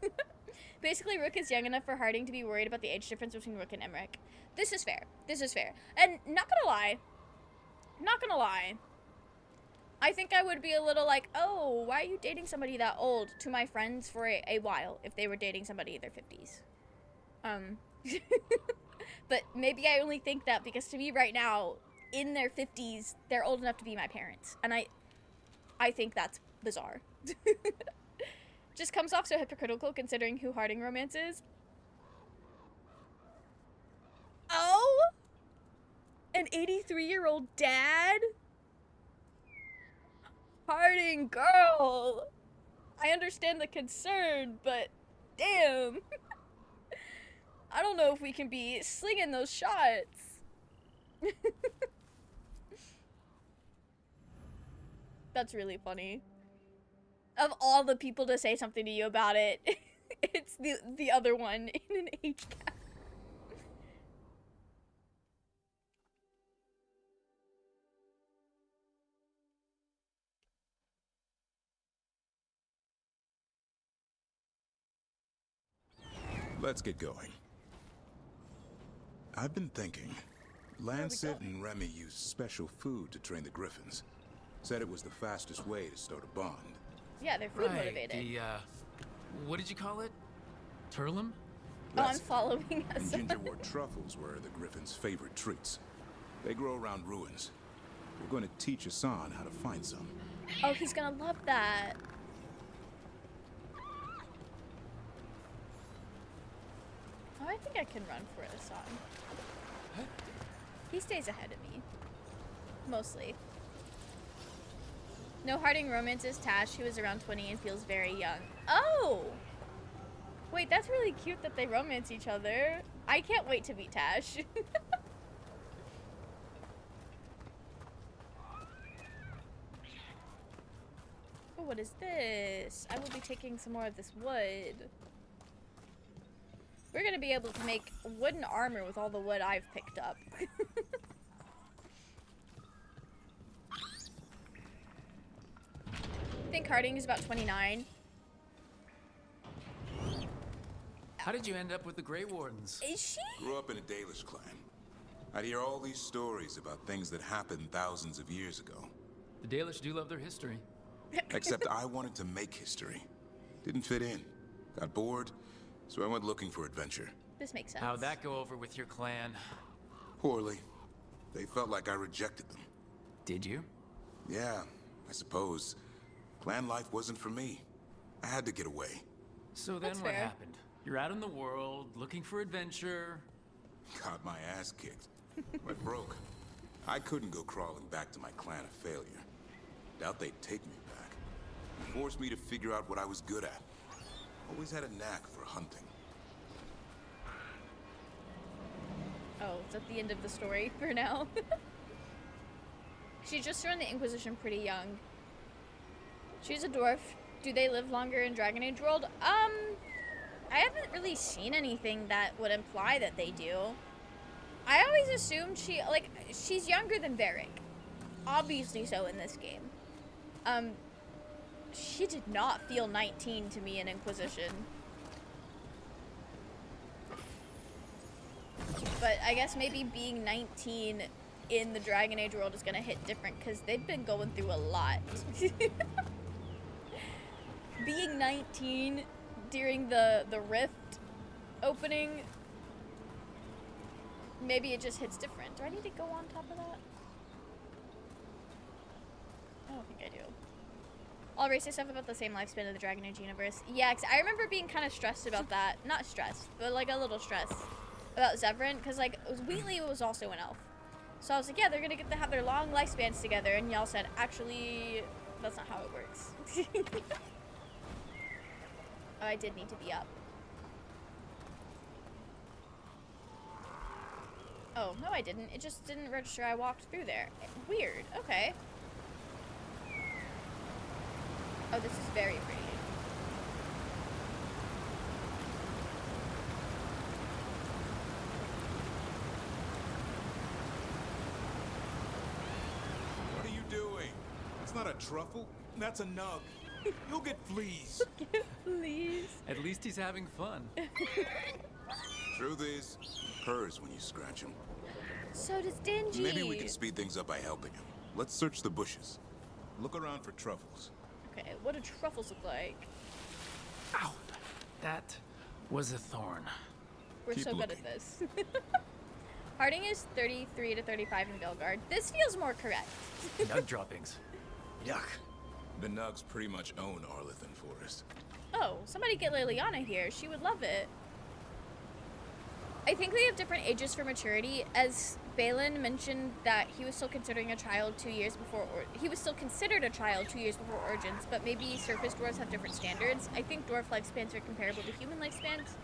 Basically, Rook is young enough for Harding to be worried about the age difference between Rook and Emmerich. This is fair. This is fair. And not gonna lie, I think I would be a little like, oh, why are you dating somebody that old to my friends for a while if they were dating somebody in their 50s. But maybe I only think that because to me right now, in their 50s, they're old enough to be my parents. And I think that's bizarre. Just comes off so hypocritical considering who Harding romance is. Oh? An 83-year-old dad? Harding, girl! I understand the concern, but damn. I don't know if we can be slinging those shots. That's really funny. Of all the people to say something to you about it, it's the other one in an age gap. Let's get going. I've been thinking. Lancet and Remy used special food to train the Griffins. Said it was the fastest way to start a bond. Yeah, they're food motivated. The, what did you call it? Turlum? Oh, I'm following us. And gingerwort truffles were the Griffins' favorite treats. They grow around ruins. We're going to teach Hassan how to find some. Oh, he's gonna love that. Oh, I think I can run for Hassan. He stays ahead of me. Mostly. No, Harding romances Tash, who is around 20 and feels very young. Oh! Wait, that's really cute that they romance each other. I can't wait to meet Tash. Oh, what is this? I will be taking some more of this wood. We're gonna be able to make wooden armor with all the wood I've picked up. I think Harding is about 29. How did you end up with the Grey Wardens? Is she? Grew up in a Dalish clan. I'd hear all these stories about things that happened thousands of years ago. The Dalish do love their history. Except I wanted to make history. Didn't fit in. Got bored, so I went looking for adventure. This makes sense. How'd that go over with your clan? Poorly. They felt like I rejected them. Did you? Yeah, I suppose. Clan life wasn't for me. I had to get away. So then what happened? You're out in the world, looking for adventure. Got my ass kicked. Went broke. I couldn't go crawling back to my clan of failure. Doubt they'd take me back. Forced me to figure out what I was good at. Always had a knack for hunting. Oh, it's at the end of the story for now. She just joined the Inquisition pretty young. She's a dwarf. Do they live longer in Dragon Age world? I haven't really seen anything that would imply that they do. I always assumed she's younger than Varric. Obviously so in this game. She did not feel 19 to me in Inquisition. But I guess maybe being 19 in the Dragon Age world is gonna hit different because they've been going through a lot. Being 19 during the Rift opening, maybe it just hits different. Do I need to go on top of that? I don't think I do. All races have about the same lifespan of the Dragon Age universe. Yeah, 'cause I remember being kind of stressed about that. Not stressed, but like a little stressed about Zevran, because like Wheatley was also an elf. So I was like, yeah, they're gonna get to have their long lifespans together, and y'all said, actually, that's not how it works. Oh, I did need to be up. Oh, no I didn't. It just didn't register I walked through there. Weird. Okay. Oh, this is very pretty. What are you doing? It's not a truffle. That's a nug. You'll get fleas. Fleas. At least he's having fun. Truth is, he purrs when you scratch him. So does Dingy. Maybe we can speed things up by helping him. Let's search the bushes. Look around for truffles. Okay, what do truffles look like? Ow! That was a thorn. We're Keep so good at this. Harding is 33 to 35 in Veilguard. This feels more correct. Nug droppings. Yuck. The Nugs pretty much own Arlithan Forest. Oh, somebody get Liliana here. She would love it. I think they have different ages for maturity. As Balin mentioned that he was still considering a child 2 years before, he was still considered a child 2 years before Origins, but maybe surface dwarves have different standards. I think dwarf lifespans are comparable to human lifespans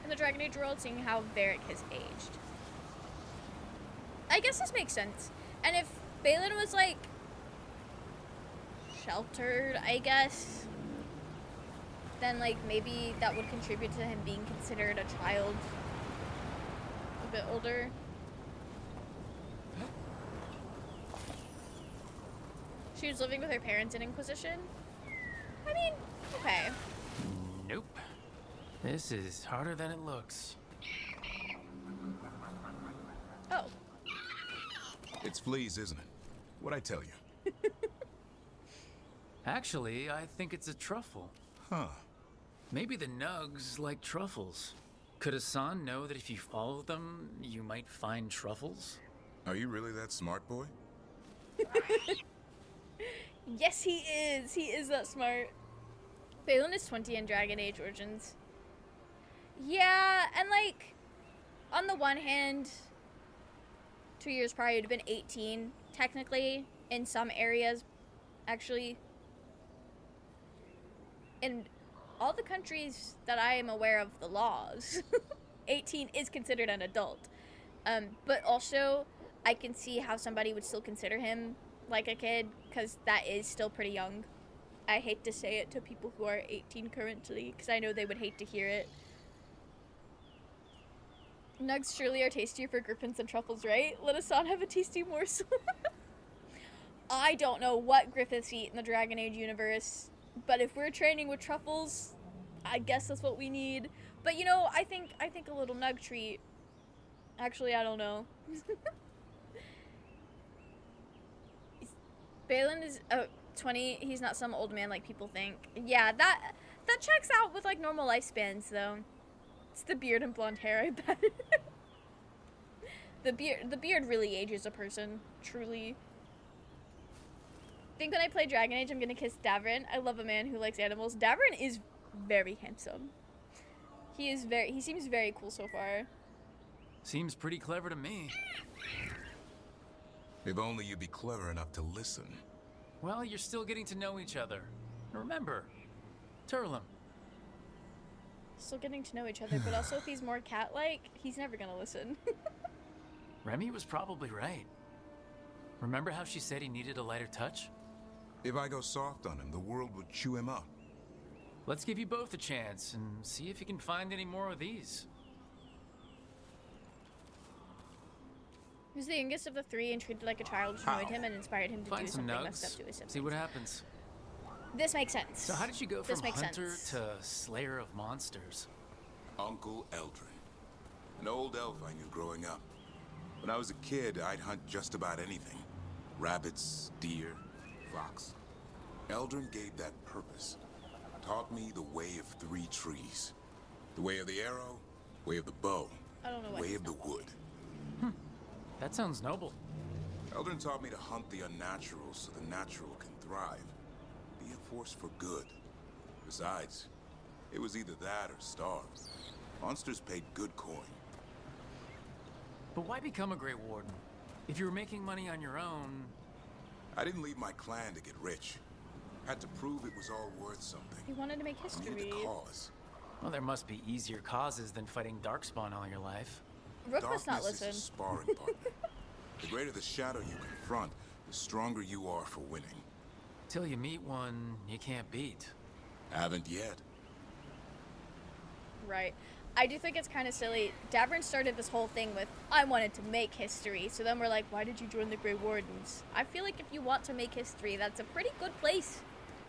in the Dragon Age world, seeing how Varric has aged. I guess this makes sense. And if Balin was like sheltered, I guess, then like maybe that would contribute to him being considered a child a bit older. She was living with her parents in Inquisition. I mean, okay. Nope. This is harder than it looks. Oh. It's fleas, isn't it? What'd I tell you? Actually, I think it's a truffle. Huh. Maybe the Nugs like truffles. Could Hassan know that if you follow them, you might find truffles? Are you really that smart, boy? Yes, he is. He is that smart. Balin is 20 in Dragon Age Origins. Yeah, and like, on the one hand, 2 years prior, you'd have been 18, technically, in some areas, actually. And all the countries that I am aware of the laws, 18 is considered an adult. But also, I can see how somebody would still consider him like a kid, because that is still pretty young. I hate to say it to people who are 18 currently, because I know they would hate to hear it. Nugs surely are tastier for griffins than truffles, right? Let Asan have a tasty morsel. I don't know what griffiths eat in the Dragon Age universe, but if we're training with truffles, I guess that's what we need. But you know, I think a little nug treat. Actually, I don't know. Balin is 20. He's not some old man like people think. Yeah, that checks out with like normal lifespans though. It's the beard and blonde hair, I bet. The beard really ages a person, truly. I think when I play Dragon Age, I'm gonna kiss Davrin. I love a man who likes animals. Davrin is very handsome. He seems very cool so far. Seems pretty clever to me. If only you'd be clever enough to listen. Well, you're still getting to know each other. Remember, Turlum. Still getting to know each other, but also if he's more cat-like, he's never gonna listen. Remy was probably right. Remember how she said he needed a lighter touch? If I go soft on him, the world would chew him up. Let's give you both a chance and see if you can find any more of these. He was the youngest of the three and treated like a child, which annoyed him and inspired him to do something messed up to his siblings. See what happens. This makes sense. So how did you go from hunter sense. to slayer of monsters? Uncle Eldrin. An old elf I knew growing up. When I was a kid, I'd hunt just about anything. Rabbits, deer, fox. Eldrin gave that purpose. Taught me the way of 3 trees. The way of the arrow, way of the bow, I don't know what way of the wood. That sounds noble. Eldrin taught me to hunt the unnatural so the natural can thrive. Be a force for good. Besides, it was either that or starve. Monsters paid good coin. But why become a Grey Warden? If you were making money on your own... I didn't leave my clan to get rich. Had to prove it was all worth something. He wanted to make I history. needed a cause. Well, there must be easier causes than fighting Darkspawn all your life. Rook must not Darkness listen. is a sparring partner. The greater the shadow you confront, the stronger you are for winning. Till you meet one you can't beat. Haven't yet. Right. I do think it's kind of silly. Davrin started this whole thing with, I wanted to make history. So then we're like, why did you join the Grey Wardens? I feel like if you want to make history, that's a pretty good place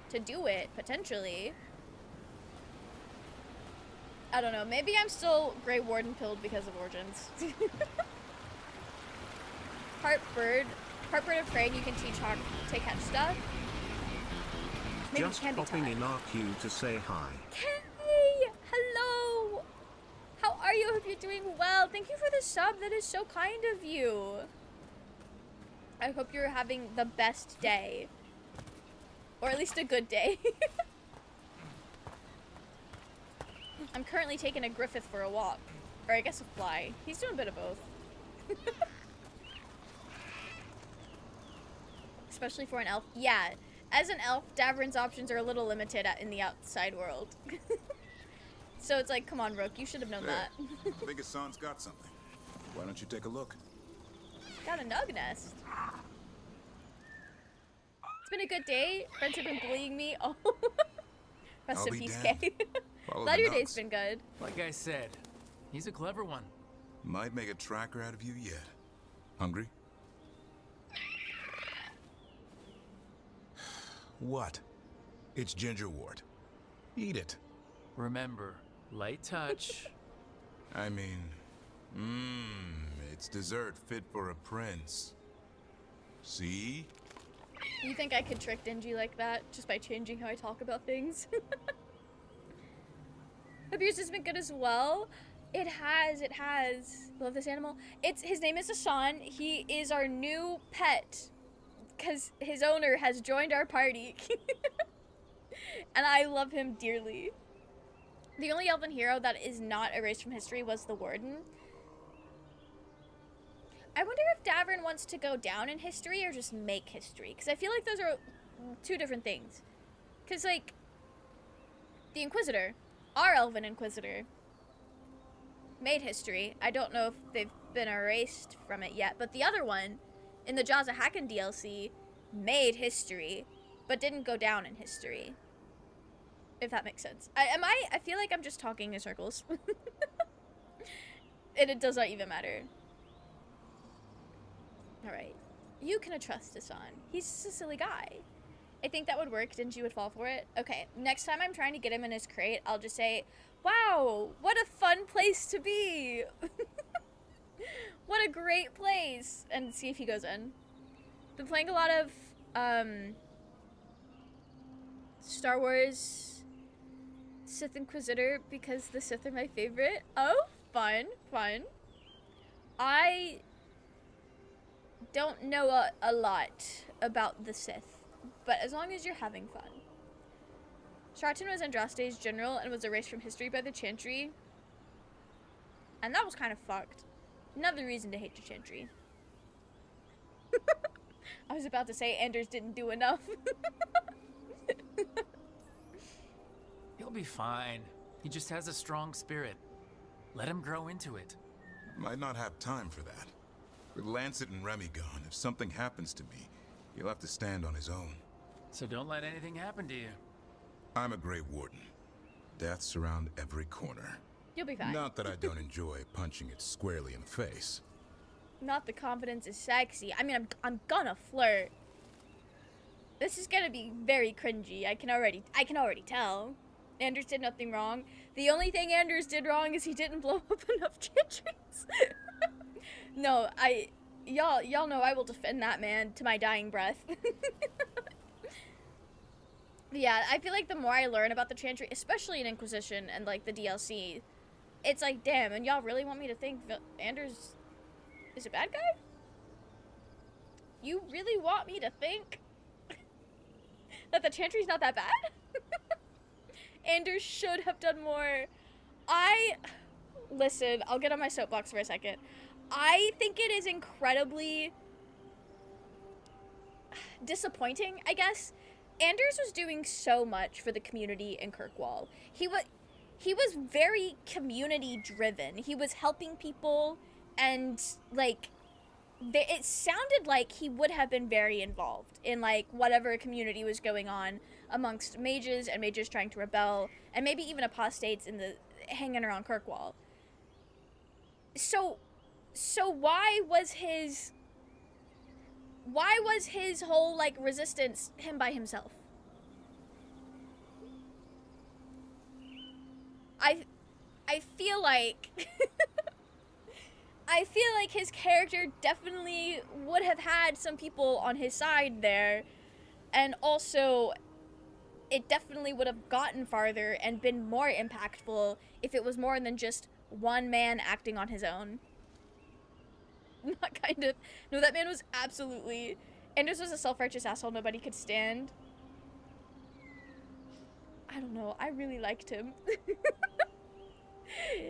to do it, potentially. I don't know. Maybe I'm still Grey Warden pilled because of Origins. Heartbird afraid you can teach Hawk to catch stuff. Maybe Just popping in our queue to say hi. Kenny! Hello! How are you? Hope you're doing well. Thank you for the sub. That is so kind of you. I hope you're having the best day. Or at least a good day. I'm currently taking a griffith for a walk. Or I guess a fly. He's doing a bit of both. Especially for an elf. Yeah, as an elf, Davrin's options are a little limited in the outside world. So it's like, come on, Rook, you should have known that. I think Hassan's got something. Why don't you take a look? Got a nug nest. It's been a good day. Friends have been bullying me. Oh. Rest in peace, Kay. Glad your day's been good. Like I said, he's a clever one. Might make a tracker out of you yet. Hungry? What? It's gingerwort. Eat it. Remember, light touch. I mean, it's dessert fit for a prince. See? You think I could trick Dingy like that just by changing how I talk about things? Hope yours has been good as well. It has. Love this animal. His name is Hassan. He is our new pet because his owner has joined our party. And I love him dearly. The only elven hero that is not erased from history was the Warden. I wonder if Davrin wants to go down in history or just make history. Because I feel like those are two different things. Because, like, The Inquisitor, our Elven Inquisitor, made history. I don't know if they've been erased from it yet, but the other one, in the Jaws of Hakken DLC, made history, but didn't go down in history. If that makes sense. I feel like I'm just talking in circles. And it does not even matter. Alright. You can trust Hassan. He's just a silly guy. I think that would work. Didn't you would fall for it? Okay. Next time I'm trying to get him in his crate, I'll just say, wow, what a fun place to be. What a great place. And see if he goes in. Been playing a lot of Star Wars Sith Inquisitor because the Sith are my favorite. Oh, fun. I don't know a lot about the Sith, but as long as you're having fun. Sharton was Andraste's general and was erased from history by the Chantry. And that was kind of fucked. Another reason to hate the Chantry. I was about to say Anders didn't do enough. He'll be fine. He just has a strong spirit. Let him grow into it. Might not have time for that. With Lancet and Remy gone, if something happens to me, he'll have to stand on his own. So don't let anything happen to you. I'm a Grey Warden. Death's around every corner. You'll be fine. Not that I don't enjoy punching it squarely in the face. Not the confidence is sexy. I mean, I'm gonna flirt. This is gonna be very cringy. I can already tell. Anders did nothing wrong. The only thing Anders did wrong is he didn't blow up enough Chantries. No, y'all know I will defend that man to my dying breath. Yeah, I feel like the more I learn about the Chantry, especially in Inquisition and like the DLC, it's like, damn, and y'all really want me to think Anders is a bad guy? You really want me to think that the Chantry's not that bad? Anders should have done more. Listen, I'll get on my soapbox for a second. I think it is incredibly disappointing, I guess. Anders was doing so much for the community in Kirkwall. He was very community driven. He was helping people, and like it sounded like he would have been very involved in like whatever community was going on amongst mages and mages trying to rebel, and maybe even apostates in the hanging around Kirkwall. So why was his whole like resistance him by himself? I feel like I feel like his character definitely would have had some people on his side there, and also it definitely would have gotten farther and been more impactful if it was more than just one man acting on his own. Not kind of. No, that man was absolutely... Anders was a self-righteous asshole nobody could stand. I don't know. I really liked him.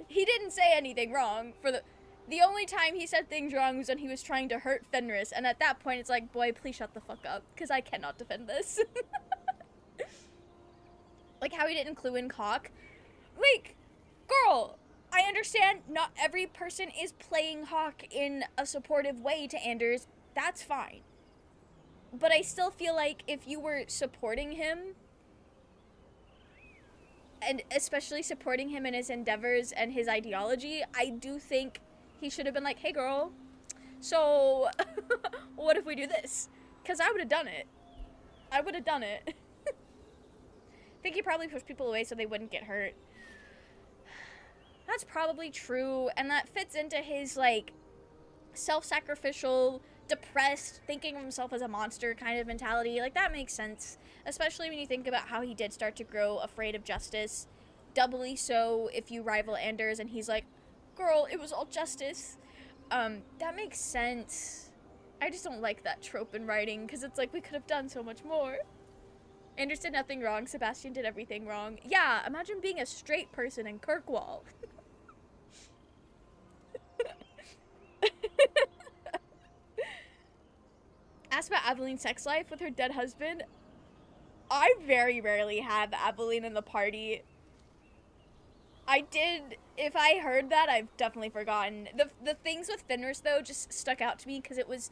He didn't say anything wrong. The only time he said things wrong was when he was trying to hurt Fenris, and at that point it's like, boy, please shut the fuck up, because I cannot defend this. Like how he didn't clue in Hawk. Like, girl, I understand not every person is playing Hawk in a supportive way to Anders. That's fine. But I still feel like if you were supporting him, and especially supporting him in his endeavors and his ideology, I do think he should have been like, hey girl, so what if we do this? Because I would have done it. I would have done it. I think he probably pushed people away so they wouldn't get hurt. That's probably true, and that fits into his, like, self-sacrificial, depressed, thinking of himself as a monster kind of mentality. Like, that makes sense, especially when you think about how he did start to grow afraid of justice. Doubly so if you rival Anders and he's like, girl, it was all justice. That makes sense. I just don't like that trope in writing, because it's like, we could have done so much more. Anders did nothing wrong, Sebastian did everything wrong. Yeah, imagine being a straight person in Kirkwall. Asked about Aveline's sex life with her dead husband. I very rarely have Aveline in the party. I did, if I heard that, I've definitely forgotten. The things with Fenris, though, just stuck out to me because it was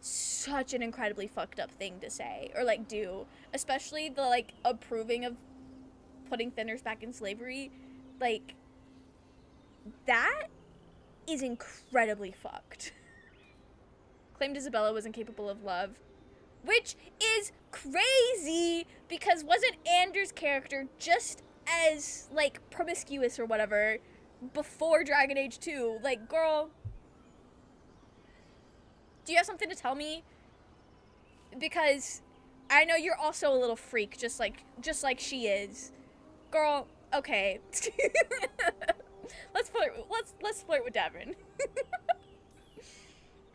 such an incredibly fucked up thing to say, or, like, do. Especially the, like, approving of putting Fenris back in slavery. Like, that is incredibly fucked. Claimed Isabella was incapable of love. Which is crazy, because wasn't Anders' character just as, like, promiscuous or whatever before Dragon Age 2? Like, girl, do you have something to tell me? Because I know you're also a little freak, just like she is. Girl, okay. Let's flirt with Davrin.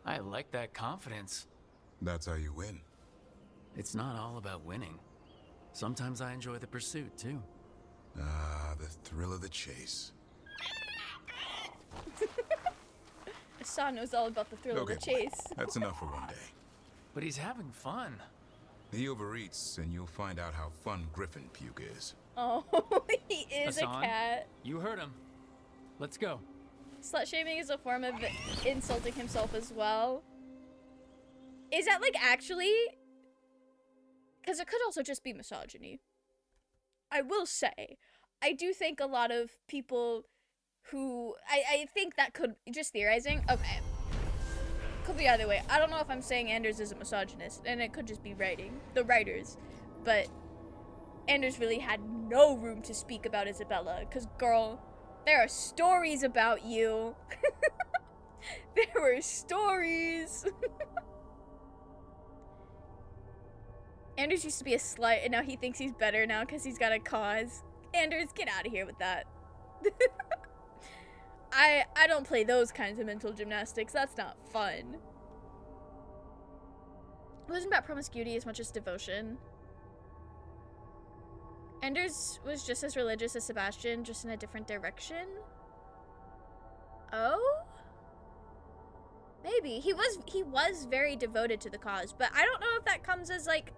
I like that confidence. That's how you win. It's not all about winning. Sometimes I enjoy the pursuit, too. Ah, the thrill of the chase. Hassan knows all about the thrill of the chase. That's enough for one day. But he's having fun. He overeats, and you'll find out how fun Griffin puke is. Oh, he is Hassan, a cat. You heard him. Let's go. Slut-shaming is a form of insulting himself as well. Is that, like, actually? Because it could also just be misogyny. I will say, I do think a lot of people who... I think that could... Just theorizing? Okay. Could be either way. I don't know if I'm saying Anders is a misogynist, and it could just be the writers. But Anders really had no room to speak about Isabella, because, girl, there are stories about you. There were stories. Anders used to be a slut, and now he thinks he's better now because he's got a cause. Anders, get out of here with that. I don't play those kinds of mental gymnastics. That's not fun. It wasn't about promiscuity as much as devotion. Anders was just as religious as Sebastian, just in a different direction. Oh? Maybe. He was very devoted to the cause, but I don't know if that comes as, like...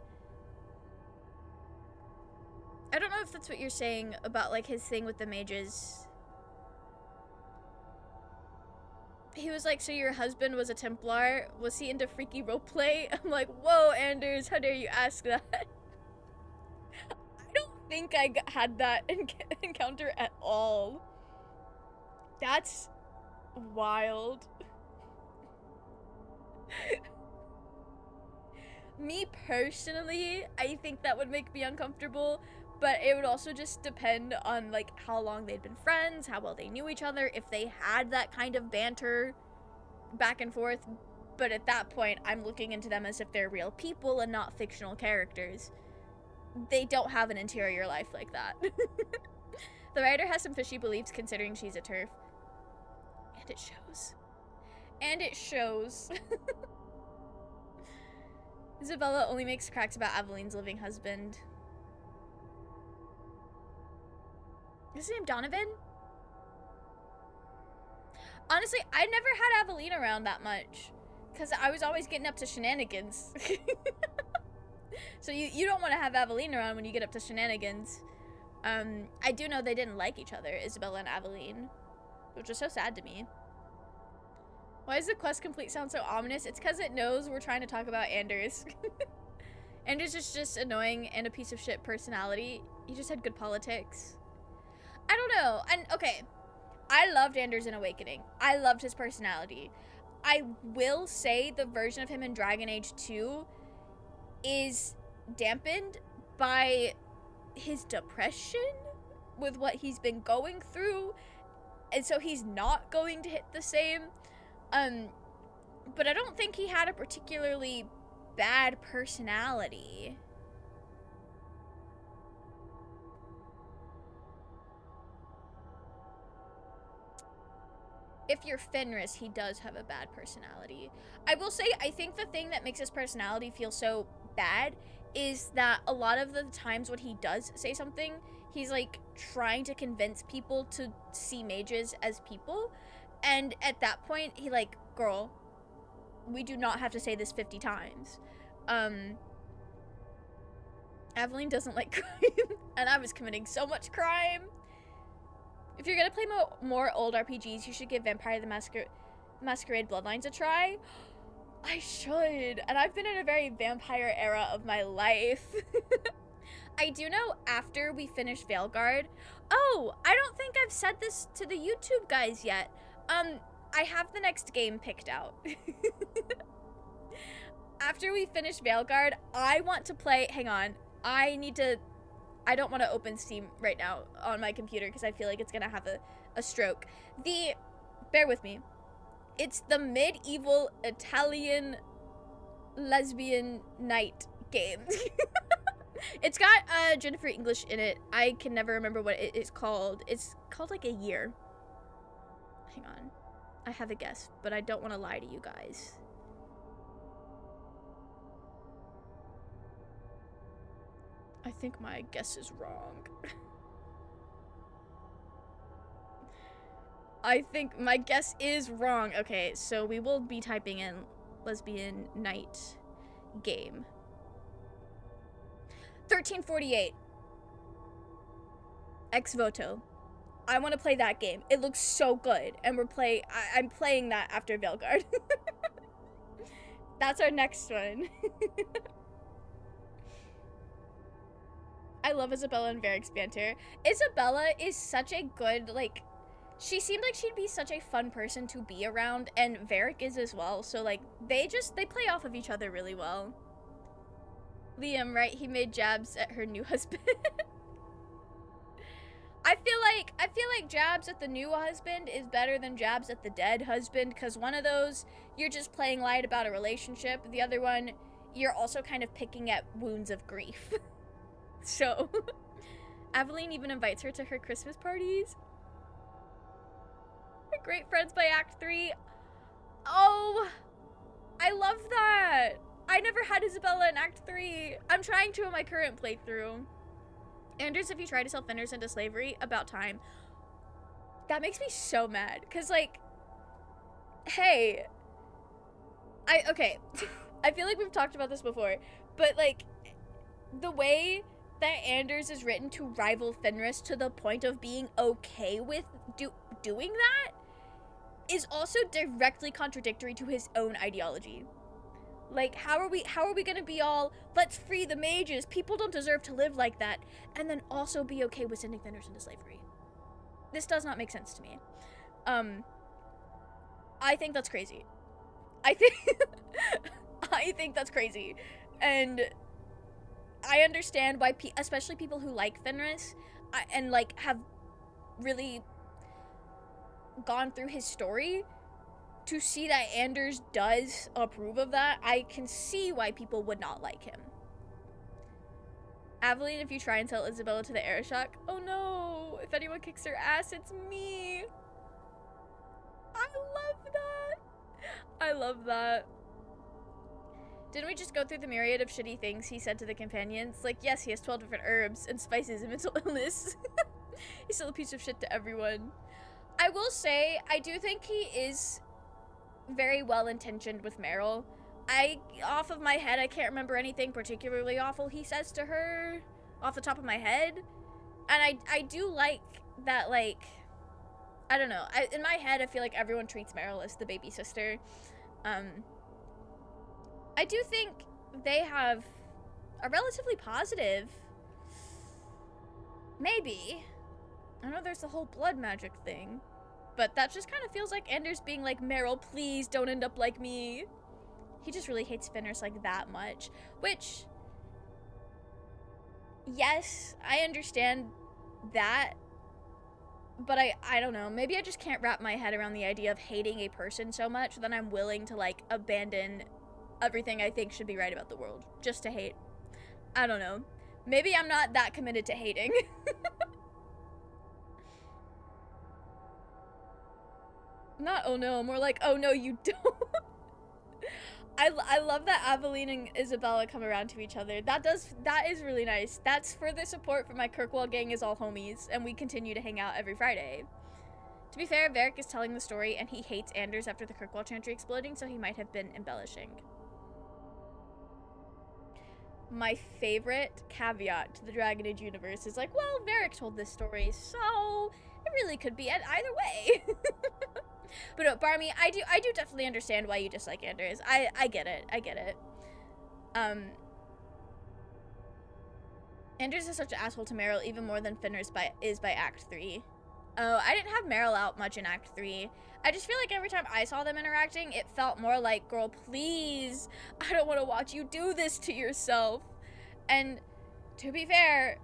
I don't know if that's what you're saying about, like, his thing with the mages. He was like, so your husband was a Templar? Was he into freaky roleplay? I'm like, whoa, Anders, how dare you ask that? I don't think I had that encounter at all. That's wild. Me personally, I think that would make me uncomfortable, but it would also just depend on, like, how long they'd been friends, how well they knew each other, if they had that kind of banter back and forth. But at that point, I'm looking into them as if they're real people and not fictional characters. They don't have an interior life like that. The writer has some fishy beliefs considering she's a TERF. And it shows. And it shows. Isabella only makes cracks about Aveline's living husband. Is his name Donovan? Honestly, I never had Aveline around that much, because I was always getting up to shenanigans. So you don't want to have Aveline around when you get up to shenanigans. I do know they didn't like each other, Isabella and Aveline, which was so sad to me. Why does the quest complete sound so ominous? It's because it knows we're trying to talk about Anders. Anders is just annoying and a piece of shit personality. He just had good politics. I don't know. And okay, I loved Anders in Awakening. I loved his personality. I will say the version of him in Dragon Age 2 is dampened by his depression with what he's been going through, and so he's not going to hit the same. But I don't think he had a particularly bad personality. If you're Fenris, he does have a bad personality. I will say, I think the thing that makes his personality feel so bad is that a lot of the times when he does say something, he's like trying to convince people to see mages as people. And at that point, he like, girl, we do not have to say this 50 times. Aveline doesn't like crime, and I was committing so much crime. If you're gonna play more old RPGs, you should give Vampire the Masquerade Bloodlines a try. I should, and I've been in a very vampire era of my life. I do know after we finish Veilguard. Oh, I don't think I've said this to the YouTube guys yet. I have the next game picked out. After we finish Veilguard, I want to play, hang on, I don't want to open Steam right now on my computer because I feel like it's gonna have a stroke. Bear with me. It's the medieval Italian lesbian knight game. It's got Jennifer English in it. I can never remember what it is called. It's called like A Year. Hang on. I have a guess, but I don't want to lie to you guys. I think my guess is wrong. I think my guess is wrong. Okay, so we will be typing in lesbian knight game. 1348. Ex voto. I want to play that game. It looks so good, and I'm playing that after Veilguard. That's our next one. I love Isabella and Varric's banter. Isabella is such a good, like, she seemed like she'd be such a fun person to be around, and Varric is as well, so, like, they play off of each other really well. Liam, right? He made jabs at her new husband. I feel like jabs at the new husband is better than jabs at the dead husband, because one of those, you're just playing light about a relationship. The other one, you're also kind of picking at wounds of grief. So, Aveline even invites her to her Christmas parties. They're great friends by Act 3. Oh, I love that. I never had Isabella in Act 3. I'm trying to in my current playthrough. Anders, if you try to sell Finders into slavery, about time. That makes me so mad. Because, like, hey. Okay. I feel like we've talked about this before. But, like, the way that Anders is written to rival Fenris to the point of being okay with doing that is also directly contradictory to his own ideology. Like, how are we gonna be all, let's free the mages, people don't deserve to live like that, and then also be okay with sending Fenris into slavery? This does not make sense to me. I think that's crazy. I think that's crazy. And I understand why, especially people who like Fenris, and, like, have really gone through his story, to see that Anders does approve of that, I can see why people would not like him. Aveline, if you try and sell Isabella to the Arishok, oh no, if anyone kicks her ass, it's me. I love that. I love that. Didn't we just go through the myriad of shitty things he said to the companions? Like, yes, he has 12 different herbs and spices and mental illness. He's still a piece of shit to everyone. I will say, I do think he is very well-intentioned with Meryl. Off of my head, I can't remember anything particularly awful he says to her off the top of my head. And I do like that, like, I don't know. In my head, I feel like everyone treats Meryl as the baby sister. I do think they have a relatively positive, maybe. I know there's the whole blood magic thing, but that just kind of feels like Anders being like, Meryl, please don't end up like me. He just really hates Fenris like that much, which, yes, I understand that, but I don't know, maybe I just can't wrap my head around the idea of hating a person so much that I'm willing to, like, abandon everything I think should be right about the world just to hate. I don't know. Maybe I'm not that committed to hating. Not oh no, more like oh no you don't. I love that Aveline and Isabella come around to each other. That is really nice. That's further support for my Kirkwall gang is all homies, and we continue to hang out every Friday. To be fair, Varric is telling the story, and he hates Anders after the Kirkwall chantry exploding, so he might have been embellishing. my favorite caveat to the Dragon Age universe is like, well, Varric told this story, so it really could be either way. But no, Barmy, I do definitely understand why you dislike Anders. I get it. I get it. Anders is such an asshole to Meryl, even more than Finner is by Act 3. Oh, I didn't have Meryl out much in Act 3. I just feel like every time I saw them interacting, it felt more like, girl, please, I don't want to watch you do this to yourself. And to be fair,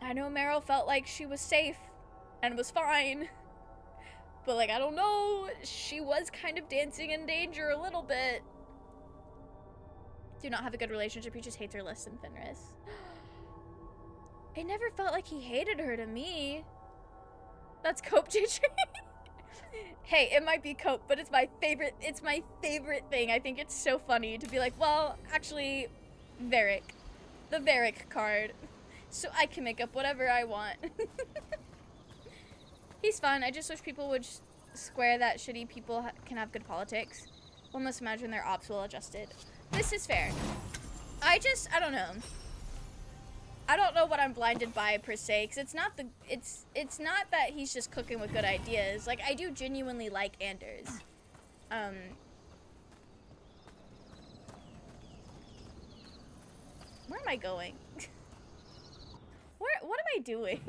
I know Meryl felt like she was safe and was fine. But, like, I don't know, she was kind of dancing in danger a little bit. Do not have a good relationship, he just hates her less than Fenris. It never felt like he hated her to me. That's cope, JJ. Hey, it might be cope, but it's my favorite thing. I think it's so funny to be like, well, actually, Varric. The Varric card. So I can make up whatever I want. He's fun. I just wish people would square that shitty people can have good politics. One must imagine their ops well adjusted. This is fair. I don't know. I don't know what I'm blinded by per se, because it's not that he's just cooking with good ideas. Like, I do genuinely like Anders. Where am I going? What am I doing?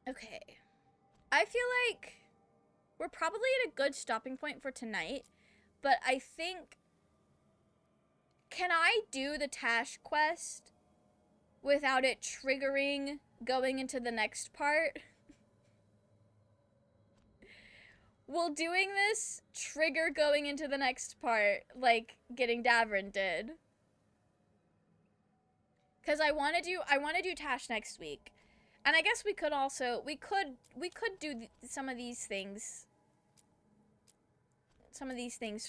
Okay. I feel like we're probably at a good stopping point for tonight, but I think, can I do the Tash quest without it triggering going into the next part? Will doing this trigger going into the next part, like getting Davrin did? Because I want to do Tash next week. And I guess we could also, we could do some of these things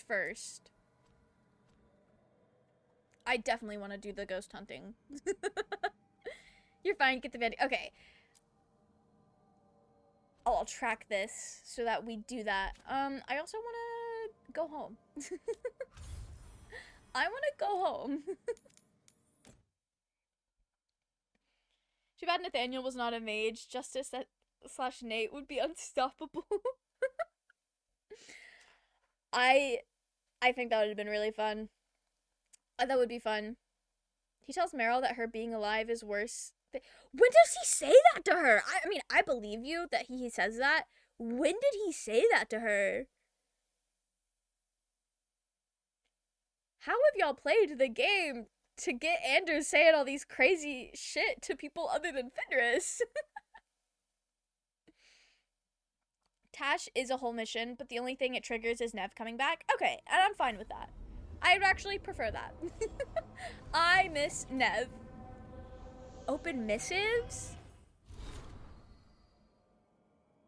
first. I definitely want to do the ghost hunting. You're fine, get the video. Okay. I'll track this so that we do that. I also want to go home. I want to go home. Too bad Nathaniel was not a mage. Justice / Nate would be unstoppable. I think that would have been really fun. That would be fun. He tells Meryl that her being alive is worse. When does he say that to her? I mean, I believe you that he says that. When did he say that to her? How have y'all played the game to get Anders saying all these crazy shit to people other than Fenris? Tash is a whole mission, but the only thing it triggers is Nev coming back. Okay, and I'm fine with that. I'd actually prefer that. I miss Nev. Open missives?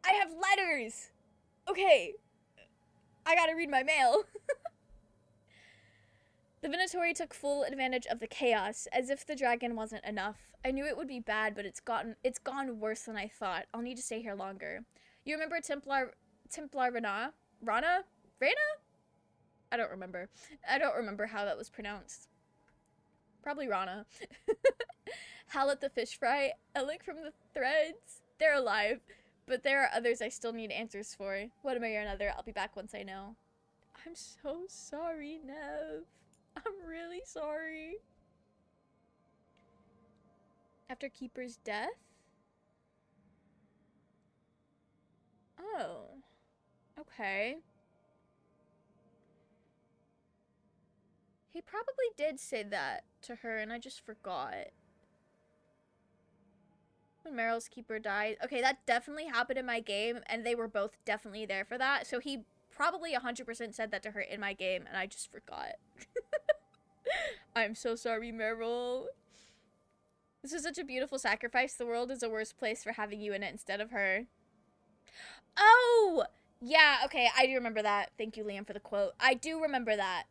I have letters! Okay. I gotta read my mail. The Venatori took full advantage of the chaos, as if the dragon wasn't enough. I knew it would be bad, but it's gone worse than I thought. I'll need to stay here longer. You remember Templar Rana? Rana? I don't remember. I don't remember how that was pronounced. Probably Rana. Howlett the fish fry, Alec from the threads. They're alive, but there are others I still need answers for. One way or another, I'll be back once I know. I'm so sorry, Nev. I'm really sorry. After Keeper's death? Oh. Okay. He probably did say that to her and I just forgot. When Meryl's keeper died. Okay, that definitely happened in my game and they were both definitely there for that. So he probably 100% said that to her in my game and I just forgot. I'm so sorry, Meryl. This is such a beautiful sacrifice. The world is a worse place for having you in it instead of her. Oh! Yeah, okay, I do remember that. Thank you, Liam, for the quote. I do remember that.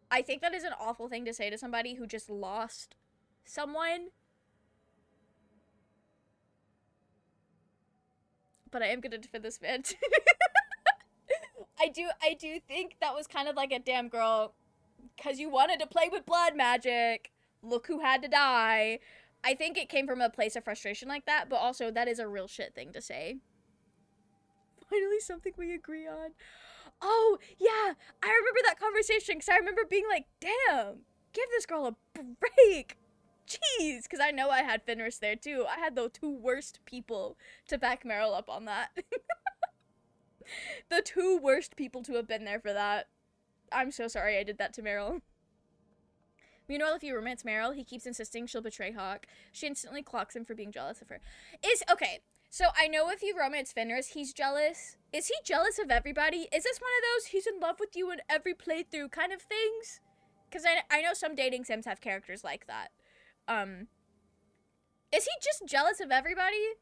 I think that is an awful thing to say to somebody who just lost someone. but I am gonna defend this man. I do think that was kind of like a damn girl, because you wanted to play with blood magic. Look who had to die. I think it came from a place of frustration like that, but also that is a real shit thing to say. Finally something we agree on. Oh, yeah, I remember that conversation, because I remember being like, damn, give this girl a break. Jeez, because I know I had Fenris there too. I had the two worst people to back Meryl up on that. The two worst people to have been there for that. I'm so sorry I did that to Meryl. Meanwhile, if you romance Meryl, he keeps insisting she'll betray Hawk. She instantly clocks him for being jealous of her. Okay, so I know if you romance Fenris, he's jealous. Is he jealous of everybody? Is this one of those he's in love with you in every playthrough kind of things? Because I know some dating sims have characters like that. Is he just jealous of everybody?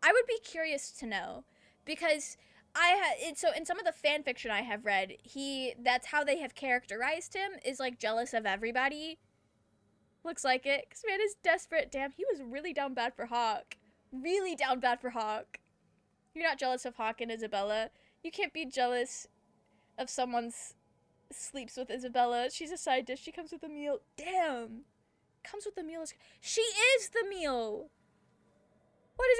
I would be curious to know, because so in some of the fan fiction I have read, that's how they have characterized him, is like jealous of everybody. Looks like it, because man is desperate. Damn, he was really down bad for Hawk. Really down bad for Hawk. You're not jealous of Hawk and Isabella. You can't be jealous of someone's sleeps with Isabella. She's a side dish. She comes with a meal. Damn. Comes with the meal. She is the meal. What is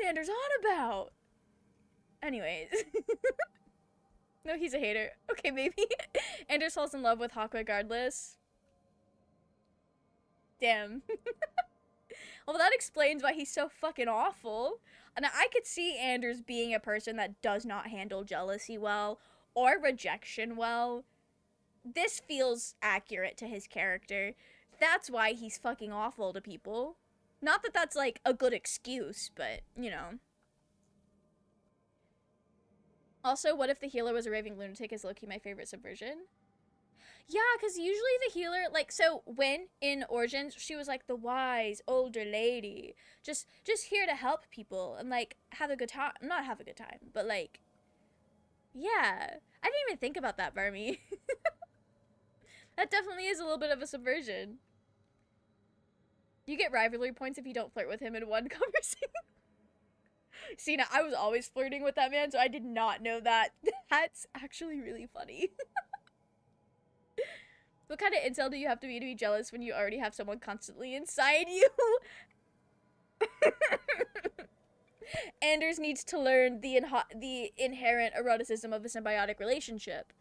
Anders on about? Anyways. No, he's a hater. Okay, maybe. Anders falls in love with Hawk regardless. Damn. Well, that explains why he's so fucking awful. And I could see Anders being a person that does not handle jealousy well or rejection well. This feels accurate to his character. That's why he's fucking awful to people. Not that that's like a good excuse, but you know. Also, what if the healer was a raving lunatic? Is low-key my favorite subversion. Yeah, because usually the healer, like, so when in Origins, she was like the wise older lady, just here to help people and like have a good time. Not have a good time, but like, yeah. I didn't even think about that, Barmy. That definitely is a little bit of a subversion. You get rivalry points if you don't flirt with him in one conversation. See, now I was always flirting with that man, so I did not know that. That's actually really funny. What kind of incel do you have to be jealous when you already have someone constantly inside you? Anders needs to learn the inherent eroticism of a symbiotic relationship,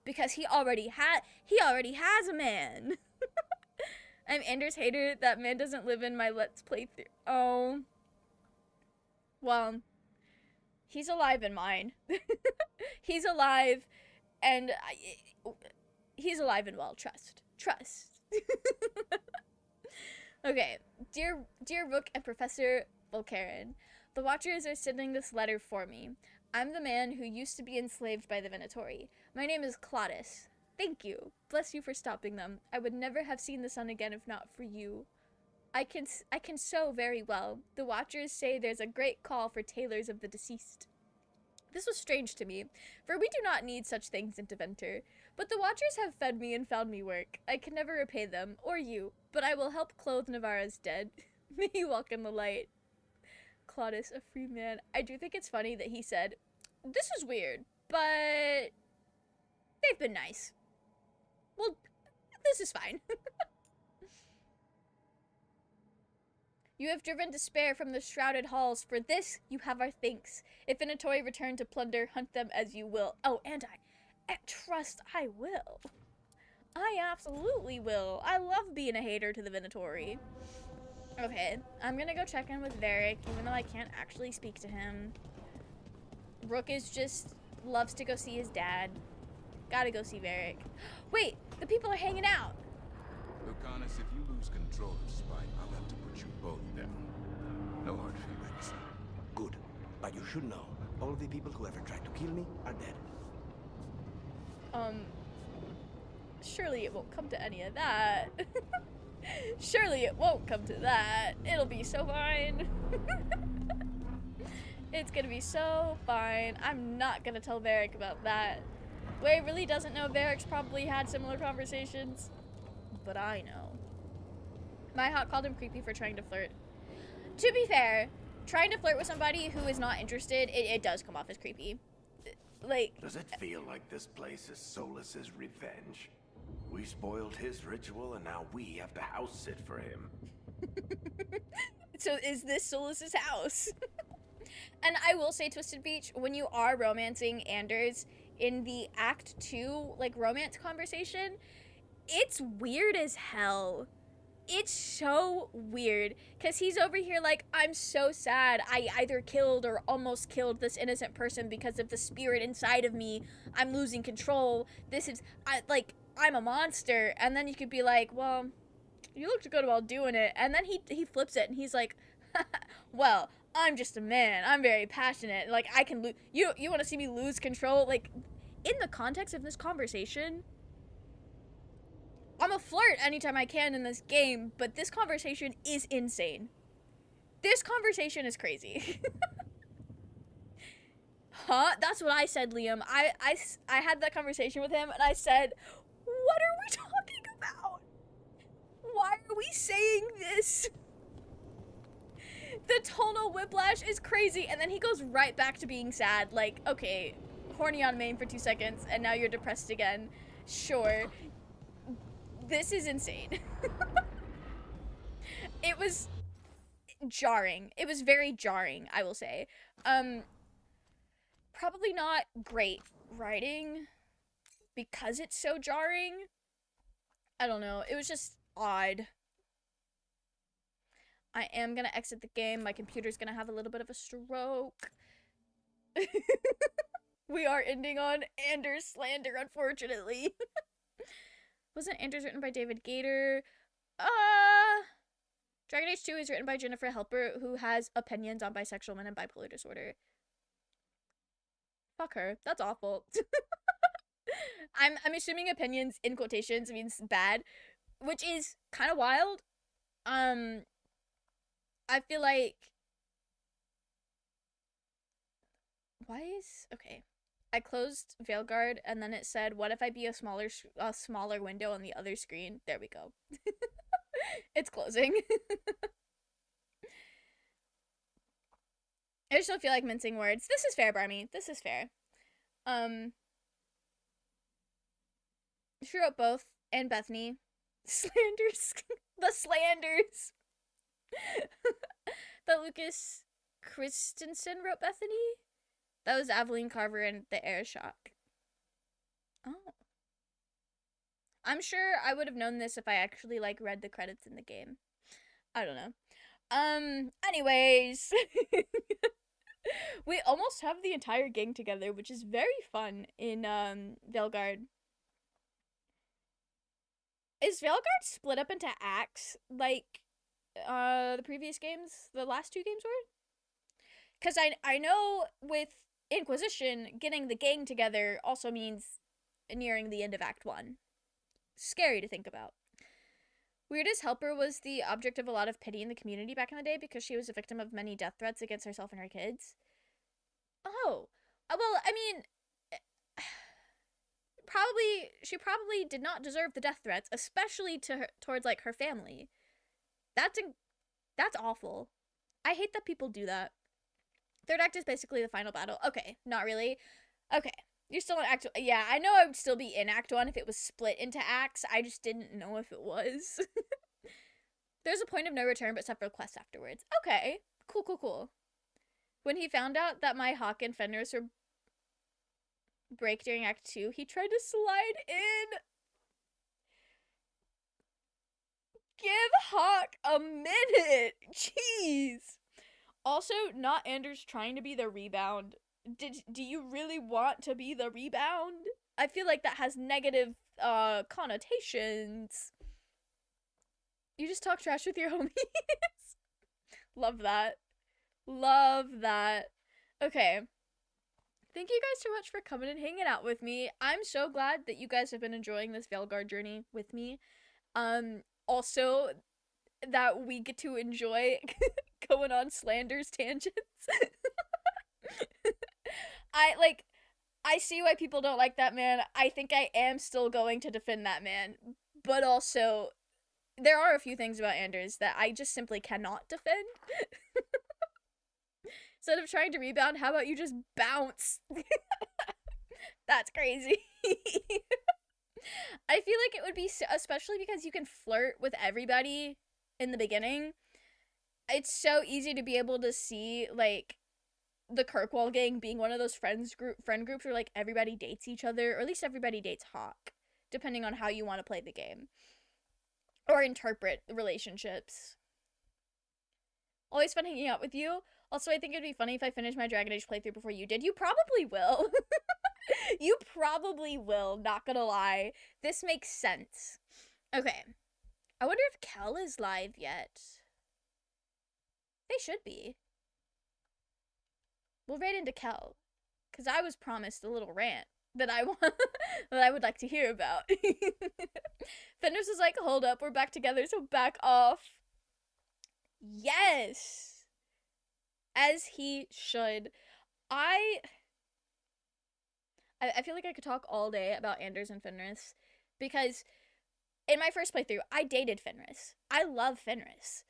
because he already has a man. I'm Anders' hater. That man doesn't live in my Let's Play through. Oh. Well, he's alive in mine. He's alive, and he's alive and well. Trust. Okay, dear Rook and Professor Volkaren, the Watchers are sending this letter for me. I'm the man who used to be enslaved by the Venatori. My name is Claudius. Thank you. Bless you for stopping them. I would never have seen the sun again if not for you. I can sew very well. The Watchers say there's a great call for tailors of the deceased. This was strange to me, for we do not need such things in Deventer. But the Watchers have fed me and found me work. I can never repay them, or you, but I will help clothe Navarra's dead. May you walk in the light. Claudius, a free man. I do think it's funny that he said, this is weird, but they've been nice. Well, this is fine. You have driven despair from the shrouded halls. For this, you have our thanks. If Venatori return to plunder, hunt them as you will. Oh, and trust I will. I absolutely will. I love being a hater to the Venatori. Okay, I'm gonna go check in with Varric, even though I can't actually speak to him. Rook is just loves to go see his dad. Gotta go see Varric. Wait, the people are hanging out. Lucanus, if you lose control of Spine, I'll have to put you both down. No hard feelings. Good, but you should know, all the people who ever tried to kill me are dead. Surely it won't come to any of that. Surely it won't come to that. It'll be so fine. It's gonna be so fine. I'm not gonna tell Varric about that. Way really doesn't know Varric's probably had similar conversations. But I know. My Hawk called him creepy for trying to flirt. To be fair, trying to flirt with somebody who is not interested, it does come off as creepy. Like, does it feel like this place is Solus's revenge? We spoiled his ritual and now we have to house sit for him. So is this Solus's house? And I will say, Twisted Beach, when you are romancing Anders in the Act 2, like, romance conversation, it's weird as hell. It's so weird, because he's over here like, I'm so sad. I either killed or almost killed this innocent person because of the spirit inside of me. I'm losing control. This is, I'm a monster. And then you could be like, well, you looked good while doing it. And then he flips it and he's like, well, I'm just a man. I'm very passionate. Like, I can lose. You want to see me lose control? Like, in the context of this conversation, I'm a flirt anytime I can in this game, but this conversation is insane. This conversation is crazy. Huh? That's what I said, Liam. I had that conversation with him, and I said, what are we talking about? Why are we saying this? The tonal whiplash is crazy, and then he goes right back to being sad. Like, okay, horny on main for 2 seconds, and now you're depressed again. Sure. This is insane. It was jarring. It was very jarring, I will say. Probably not great writing because it's so jarring. I don't know. It was just odd. I am gonna exit the game. My computer's gonna have a little bit of a stroke. We are ending on Anders slander, unfortunately. Wasn't Anders written by David Gator? Dragon Age 2 is written by Jennifer Helper, who has opinions on bisexual men and bipolar disorder. Fuck her. That's awful. I'm assuming opinions in quotations means bad, which is kind of wild. I feel like, okay. I closed Veilguard and then it said, what if I be a smaller window on the other screen? There we go. It's closing. I just don't feel like mincing words. This is fair, Barmy. This is fair. She wrote both, and Bethany. Slanders. The slanders. That Lucas Christensen wrote Bethany? That was Aveline Carver and the Air Shock. Oh. I'm sure I would have known this if I actually, like, read the credits in the game. I don't know. Anyways. We almost have the entire gang together, which is very fun in, Veilguard. Is Veilguard split up into acts, like, the previous games, the last 2 games were? Because I know with Inquisition, getting the gang together also means nearing the end of Act 1. Scary to think about. Weirdest Helper was the object of a lot of pity in the community back in the day because she was a victim of many death threats against herself and her kids. Oh. Well, I mean, she probably did not deserve the death threats, especially towards, like, her family. That's awful. I hate that people do that. Third act is basically the final battle. Okay, not really. Okay, you're still in Act 1. Yeah, I know I would still be in Act 1 if it was split into acts. I just didn't know if it was. There's a point of no return, but several quests afterwards. Okay, cool. When he found out that my Hawk and Fenris were break during Act 2, he tried to slide in. Give Hawk a minute. Jeez. Also, not Anders trying to be the rebound. Do you really want to be the rebound? I feel like that has negative connotations. You just talk trash with your homies. Love that. Love that. Okay. Thank you guys so much for coming and hanging out with me. I'm so glad that you guys have been enjoying this Veilguard journey with me. Also, that we get to enjoy going on slanders tangents. I see why people don't like that man. I think I am still going to defend that man. But also, there are a few things about Anders that I just simply cannot defend. Instead of trying to rebound, how about you just bounce? That's crazy. I feel like it would be, especially because you can flirt with everybody in the beginning. It's so easy to be able to see, like, the Kirkwall gang being one of those friend groups where, like, everybody dates each other, or at least everybody dates Hawk, depending on how you want to play the game. Or interpret relationships. Always fun hanging out with you. Also, I think it'd be funny if I finished my Dragon Age playthrough before you did. You probably will. You probably will, not gonna lie. This makes sense. Okay. I wonder if Kel is live yet. They should be. We'll raid into Kel. Because I was promised a little rant that I want that I would like to hear about. Fenris is like, hold up, we're back together, so back off. Yes! As he should. I feel like I could talk all day about Anders and Fenris, because in my first playthrough, I dated Fenris. I love Fenris.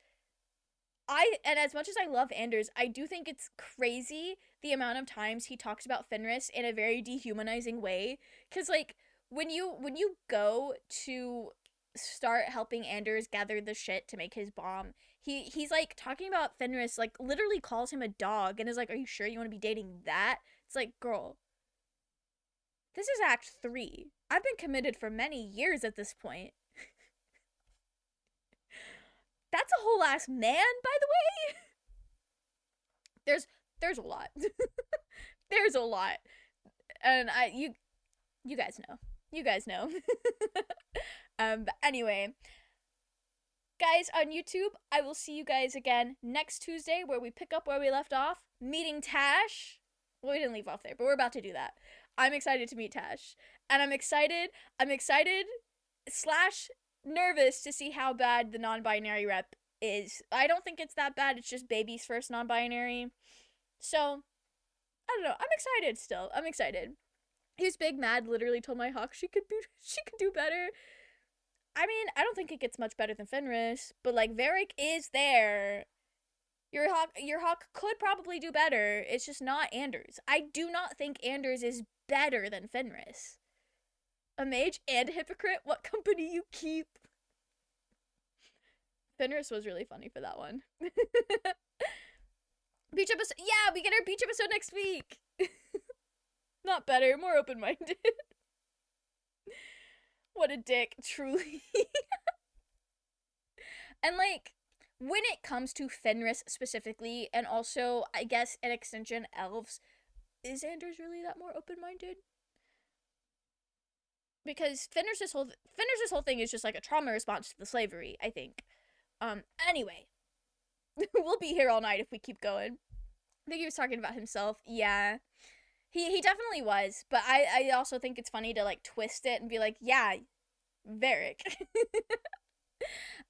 And as much as I love Anders, I do think it's crazy the amount of times he talks about Fenris in a very dehumanizing way. Because, like, when you go to start helping Anders gather the shit to make his bomb, he's like talking about Fenris, like literally calls him a dog and is like, are you sure you want to be dating that? It's like, girl, this is Act 3. I've been committed for many years at this point. That's a whole ass man, by the way. There's a lot. There's a lot. And you guys know. You guys know. But anyway, guys on YouTube, I will see you guys again next Tuesday where we pick up where we left off, meeting Tash. Well, we didn't leave off there, but we're about to do that. I'm excited to meet Tash. And I'm excited / nervous to see how bad the non-binary rep is. I don't think it's that bad. It's just baby's first non-binary. So, I don't know. I'm excited still. I'm excited. His big mad literally told my Hawk she could do better. I mean, I don't think it gets much better than Fenris, but like Varric is there. Your Hawk could probably do better. It's just not Anders. I do not think Anders is better than Fenris. A mage and a hypocrite? What company you keep? Fenris was really funny for that one. Beach episode. Yeah, we get our beach episode next week. Not better, more open-minded. What a dick, truly. And like, when it comes to Fenris specifically, and also, I guess, an extension, elves, is Anders really that more open-minded? Because Fenris's whole thing is just like a trauma response to the slavery, I think. Anyway. We'll be here all night if we keep going. I think he was talking about himself. Yeah. He definitely was, but I also think it's funny to like twist it and be like, yeah, Varric.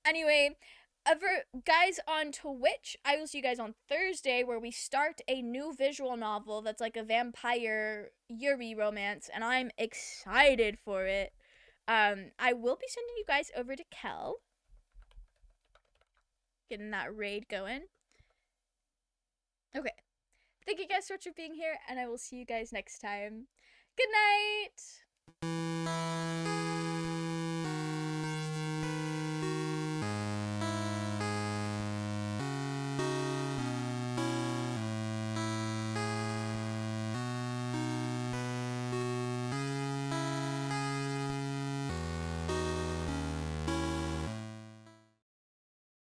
Anyway, for guys on Twitch, I will see you guys on Thursday where we start a new visual novel that's like a vampire Yuri romance, and I'm excited for it. I will be sending you guys over to Kel. Getting that raid going. Okay. Thank you guys so much for being here, and I will see you guys next time. Good night!